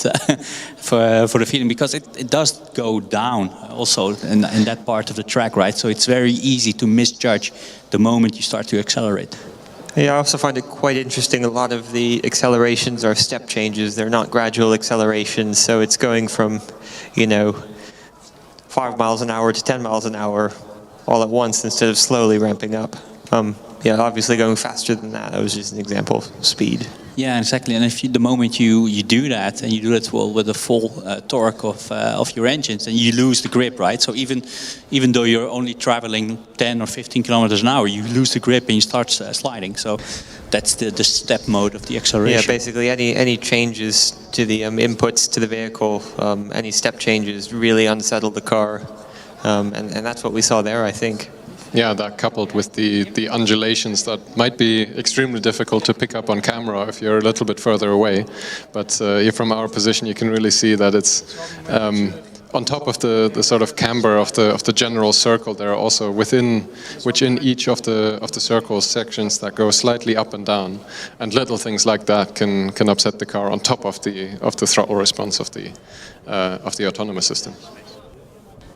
D: for the feeling, because it does go down also in that part of the track, right? So it's very easy to misjudge the moment you start to accelerate.
C: Yeah, I also find it quite interesting. A lot of the accelerations are step changes. They're not gradual accelerations. So it's going from, 5 miles an hour to 10 miles an hour all at once instead of slowly ramping up. Yeah, obviously going faster than that. That was just an example of speed.
D: Yeah, exactly. And if the moment you do that, and you do it with the full torque of your engines, and you lose the grip, right? So even though you're only traveling 10 or 15 kilometers an hour, you lose the grip and you start sliding. So that's the step mode of the acceleration.
C: Yeah, basically any changes to the inputs to the vehicle, any step changes really unsettle the car, and that's what we saw there, I think.
B: Yeah, that coupled with the undulations that might be extremely difficult to pick up on camera if you're a little bit further away. But from our position, you can really see that it's on top of the sort of camber of the general circle. There are also within each of the circle sections that go slightly up and down, and little things like that can upset the car on top of the throttle response of the autonomous system.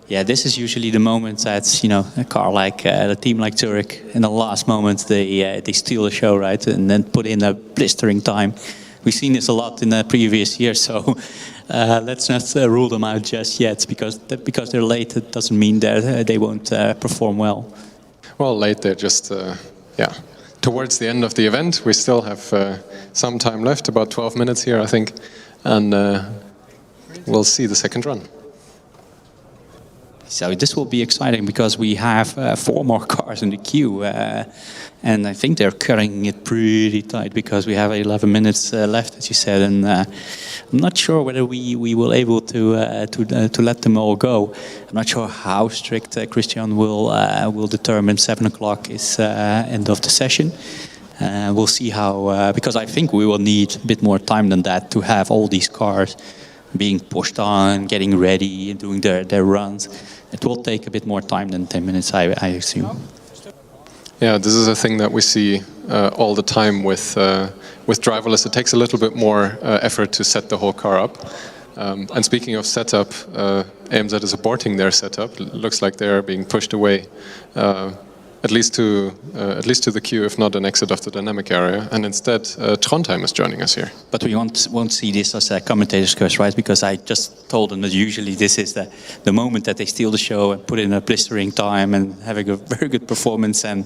D: Yeah, this is usually the moment that a car like a team like Zurich, in the last moment they steal the show, right, and then put in a blistering time. We've seen this a lot in the previous years, so let's not rule them out just yet. Because they're late, it doesn't mean that they won't perform well.
B: Well, late, they're just towards the end of the event. We still have some time left, about 12 minutes here, I think, and we'll see the second run.
D: So this will be exciting because we have 4 more cars in the queue, and I think they're cutting it pretty tight because we have 11 minutes left, as you said, and I'm not sure whether we will able to let them all go. I'm not sure how strict Christian will determine 7 o'clock is end of the session. We'll see how, because I think we will need a bit more time than that to have all these cars being pushed on, getting ready, and doing their runs. It will take a bit more time than 10 minutes, I assume.
B: Yeah, this is a thing that we see all the time with driverless. It takes a little bit more effort to set the whole car up. And speaking of setup, AMZ is aborting their setup. It looks like they're being pushed away, at least to the queue, if not an exit of the dynamic area. And instead, Trondheim is joining us here.
D: But we won't see this as a commentator's curse, right? Because I just told them that usually this is the moment that they steal the show and put in a blistering time and having a very good performance, and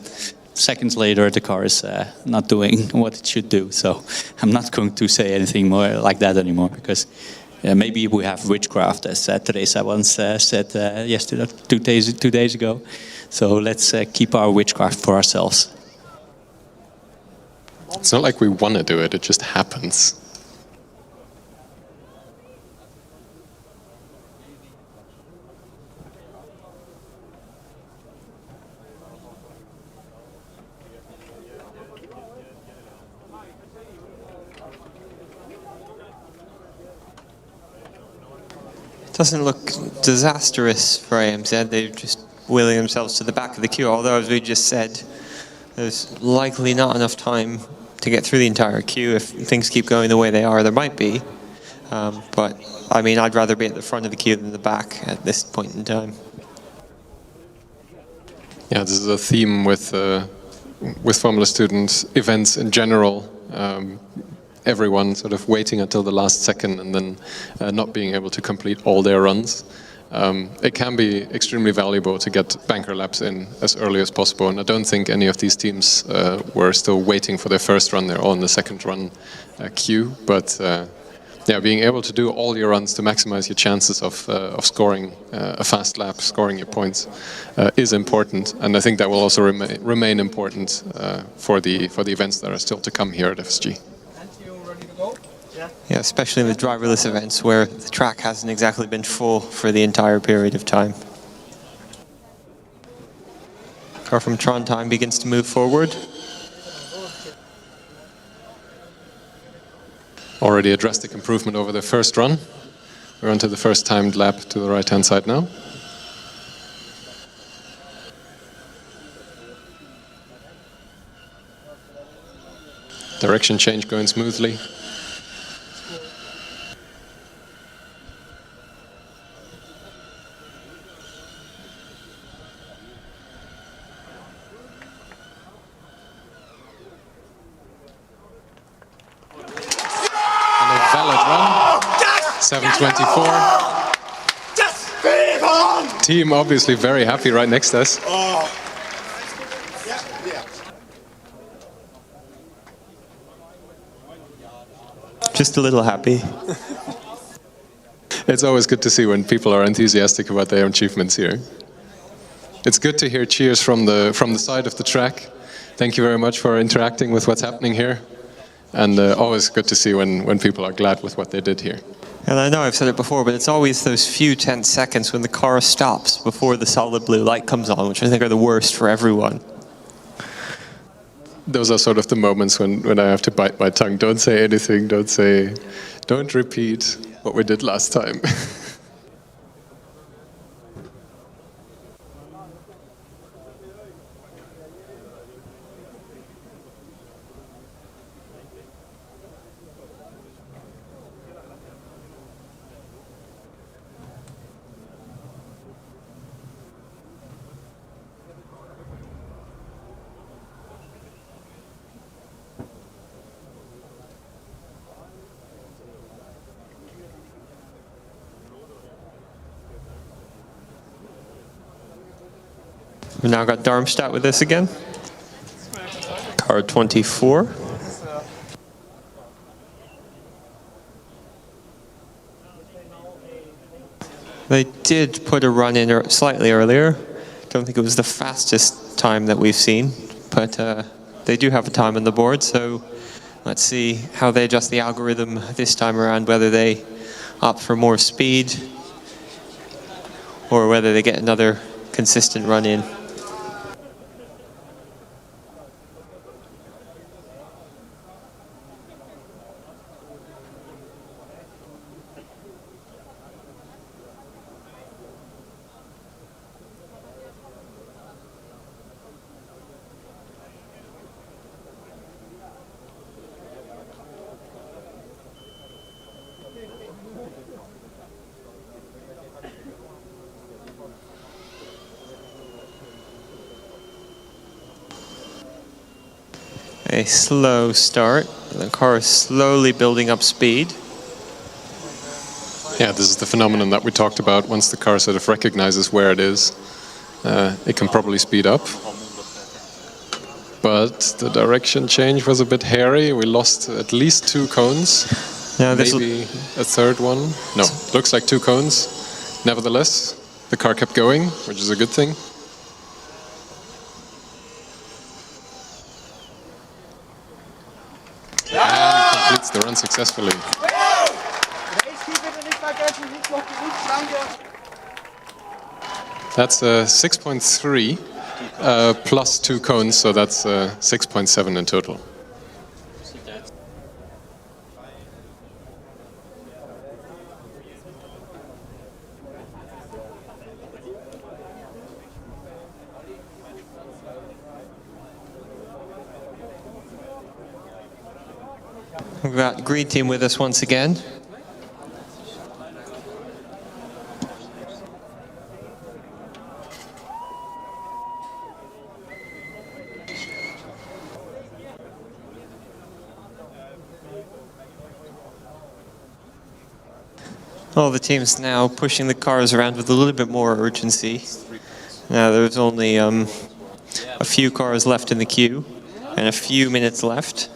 D: seconds later the car is not doing what it should do. So I'm not going to say anything more like that anymore, because maybe we have witchcraft, as Teresa once said yesterday, two days ago. So let's keep our witchcraft for ourselves.
B: It's not like we want to do it, it just happens.
C: Doesn't look disastrous for AMZ. They're just wheeling themselves to the back of the queue, although, as we just said, there's likely not enough time to get through the entire queue. If things keep going the way they are, there might be. But, I mean, I'd rather be at the front of the queue than the back at this point in time.
B: Yeah, this is a theme with Formula Student events in general. Everyone sort of waiting until the last second and then not being able to complete all their runs. It can be extremely valuable to get banker laps in as early as possible, and I don't think any of these teams were still waiting for their first run. They're all in the second run queue, but yeah, being able to do all your runs to maximize your chances of scoring a fast lap, scoring your points, is important, and I think that will also remain important for the events that are still to come here at FSG.
C: Yeah, especially in the driverless events where the track hasn't exactly been full for the entire period of time. Car from Trondheim begins to move forward.
B: Already a drastic improvement over the first run. We're onto the first timed lap to the right-hand side now. Direction change going smoothly. And a valid run. 7:24. Team obviously very happy right next to us.
C: Just a little happy.
B: It's always good to see when people are enthusiastic about their achievements here. It's good to hear cheers from the side of the track. Thank you very much for interacting with what's happening here. And always good to see when people are glad with what they did here.
C: And I know I've said it before, but it's always those few 10 seconds when the car stops before the solid blue light comes on, which I think are the worst for everyone.
B: Those are sort of the moments when I have to bite my tongue. Don't say anything, don't repeat what we did last time.
C: We've now got Darmstadt with us again. Car 24. They did put a run in slightly earlier. Don't think it was the fastest time that we've seen, but they do have a time on the board, so let's see how they adjust the algorithm this time around, whether they opt for more speed or whether they get another consistent run in. A slow start. The car is slowly building up speed.
B: Yeah, this is the phenomenon that we talked about. Once the car sort of recognizes where it is, it can probably speed up. But the direction change was a bit hairy. We lost at least 2 cones.
C: Now
B: Maybe a third one. No, looks like 2 cones. Nevertheless, the car kept going, which is a good thing. And completes the run successfully. That's 6.3 plus 2 cones, so that's 6.7 in total.
C: We've got green team with us once again. All the teams now pushing the cars around with a little bit more urgency. Now there's only a few cars left in the queue and a few minutes left.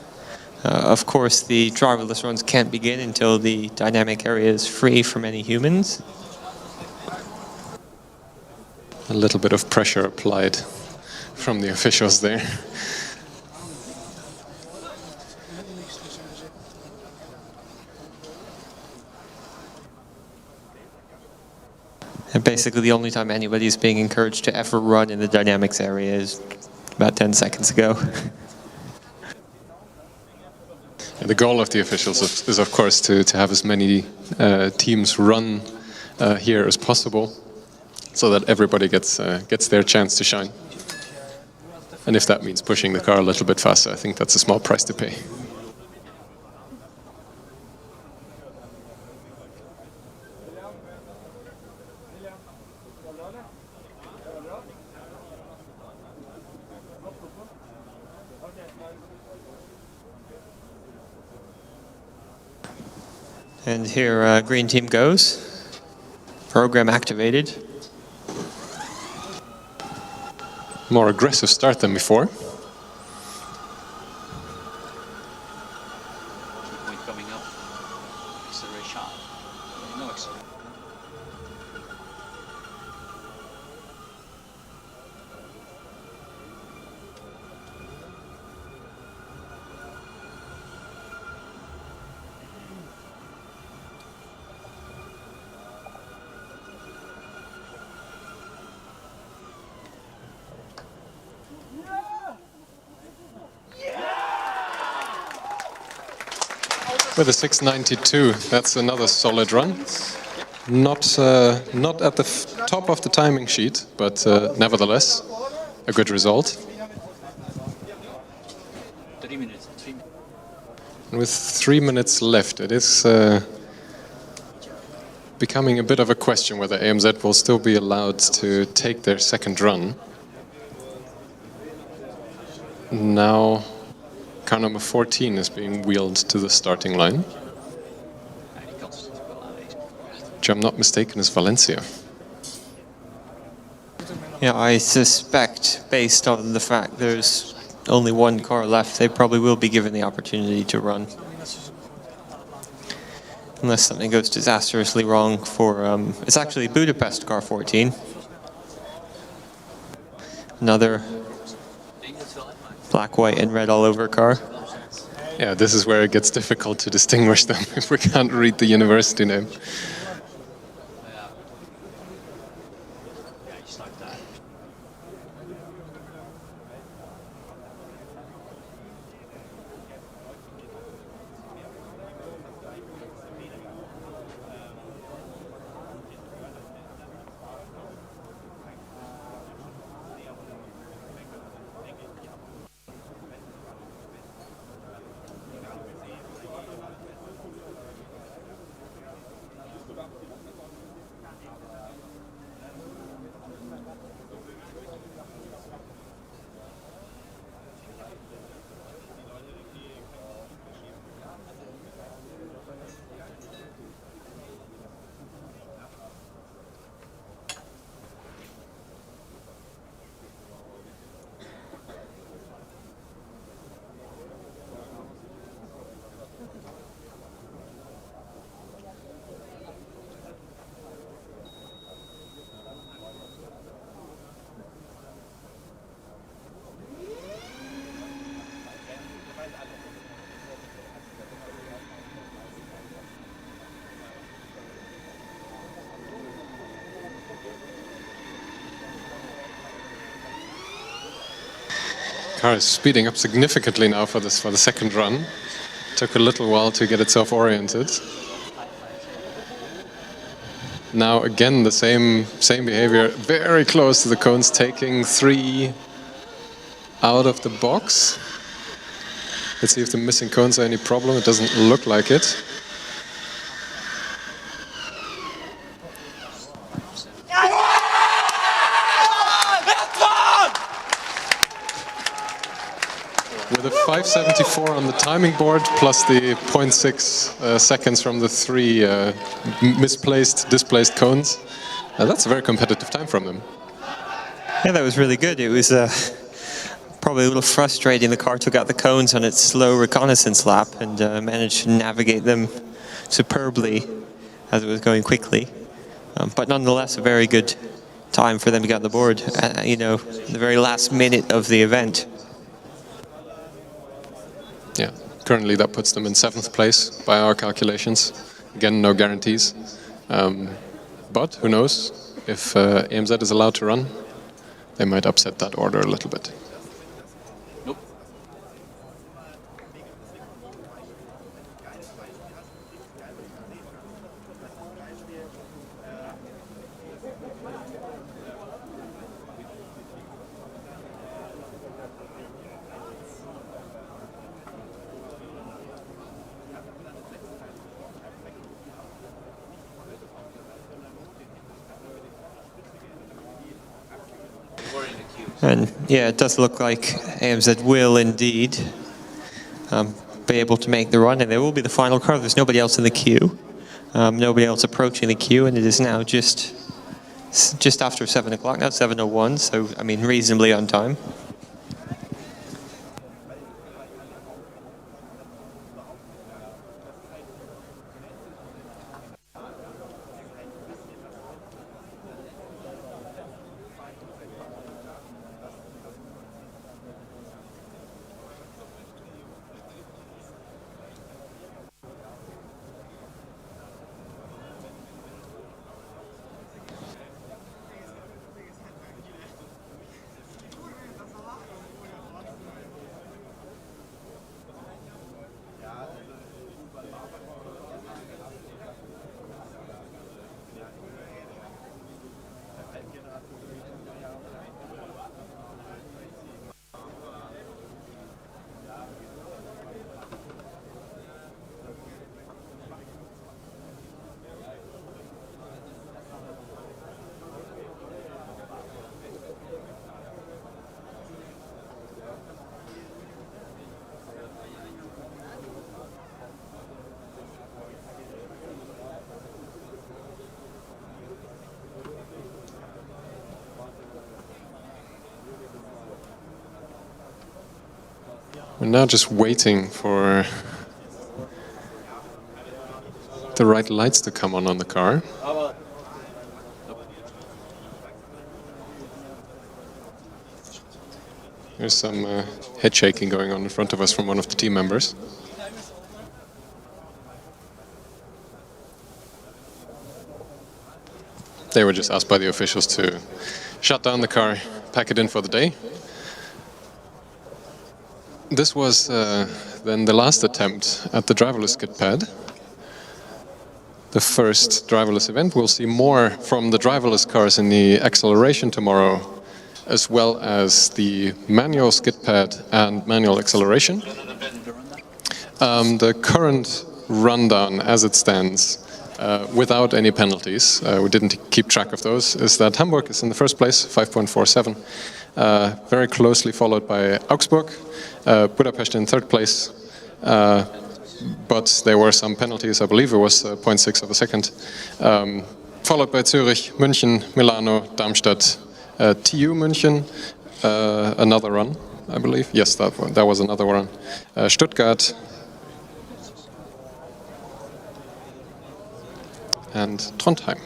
C: Of course, the driverless runs can't begin until the dynamic area is free from any humans.
B: A little bit of pressure applied from the officials there.
C: And basically the only time anybody is being encouraged to ever run in the dynamics area is about 10 seconds ago.
B: And the goal of the officials is of course to have as many teams run here as possible, so that everybody gets their chance to shine. And if that means pushing the car a little bit faster, I think that's a small price to pay.
C: And here green team goes. Program activated.
B: More aggressive start than before.
D: Coming up. Acceleration. No acceleration.
B: With a 692, that's another solid run. Not at the top of the timing sheet, but nevertheless, a good result.
D: 3 minutes.
B: And with 3 minutes left, it is becoming a bit of a question whether AMZ will still be allowed to take their second run. Now, car number 14 is being wheeled to the starting line, which I'm not mistaken is Valencia.
C: Yeah, I suspect, based on the fact there's only one car left, they probably will be given the opportunity to run. Unless something goes disastrously wrong for, it's actually Budapest car 14. Another black, white, and red all over car.
B: Yeah, this is where it gets difficult to distinguish them if we can't read the university name. Car is speeding up significantly now for the second run. Took a little while to get itself oriented. Now again the same behavior, very close to the cones, taking 3 out of the box. Let's see if the missing cones are any problem. It doesn't look like it. With a 5:74 on the timing board, plus the 0.6 seconds from the 3 displaced cones. That's a very competitive time from them.
C: Yeah, that was really good. It was probably a little frustrating. The car took out the cones on its slow reconnaissance lap and managed to navigate them superbly as it was going quickly. But nonetheless, a very good time for them to get on the board, you know, the very last minute of the event.
B: Yeah, currently that puts them in 7th place by our calculations. Again, no guarantees. But who knows, if AMZ is allowed to run, they might upset that order a little bit.
C: And yeah, it does look like AMZ will indeed be able to make the run, and there will be the final car. There's nobody else in the queue, nobody else approaching the queue, and it is now just after 7 o'clock, now 7:01, so I mean reasonably on time.
B: We're now just waiting for the right lights to come on the car. There's some head shaking going on in front of us from one of the team members. They were just asked by the officials to shut down the car, pack it in for the day. This was then the last attempt at the driverless skid pad. The first driverless event. We'll see more from the driverless cars in the acceleration tomorrow, as well as the manual skid pad and manual acceleration. The current rundown as it stands, without any penalties, we didn't keep track of those, is that Hamburg is in the first place, 5.47. Very closely followed by Augsburg, Budapest in 3rd place, but there were some penalties. I believe it was 0.6 of a second. Followed by Zürich, München, Milano, Darmstadt, TU München, another run, I believe. Yes, that was another run. Stuttgart, and Trondheim.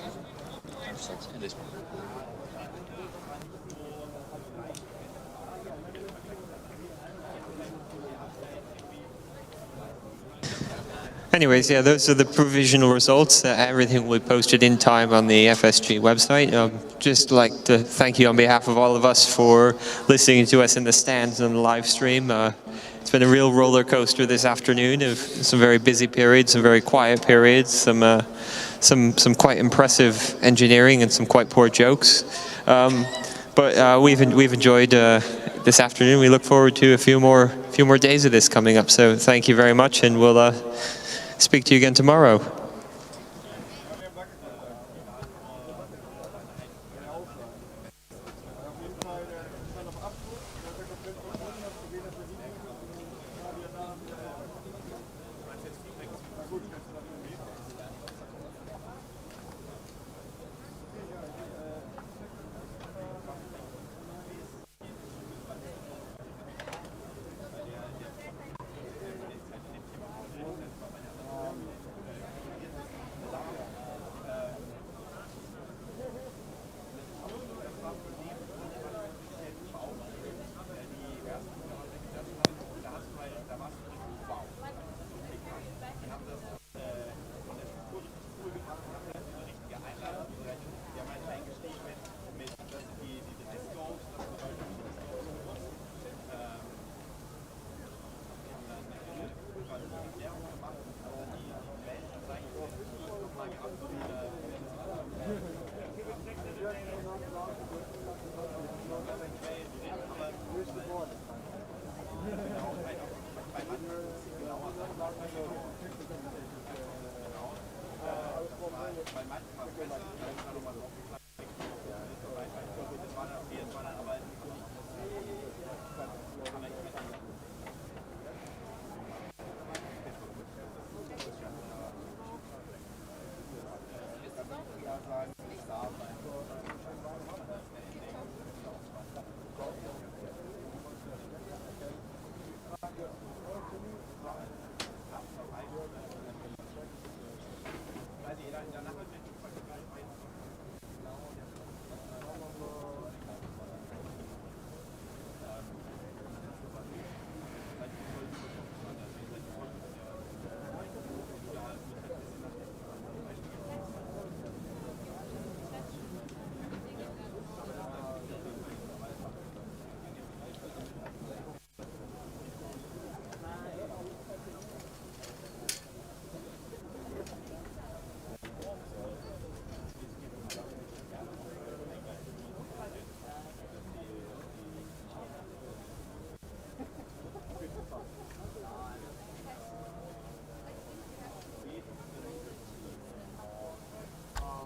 C: anyways, yeah, those are the provisional results. Everything will be posted in time on the FSG website. Just like to thank you on behalf of all of us for listening to us in the stands and the live stream. It's been a real roller coaster this afternoon of some very busy periods, some very quiet periods, some quite impressive engineering and some quite poor jokes. But we've enjoyed this afternoon. We look forward to a few more days of this coming up. So thank you very much, and we'll speak to you again tomorrow.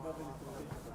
I: Nothing.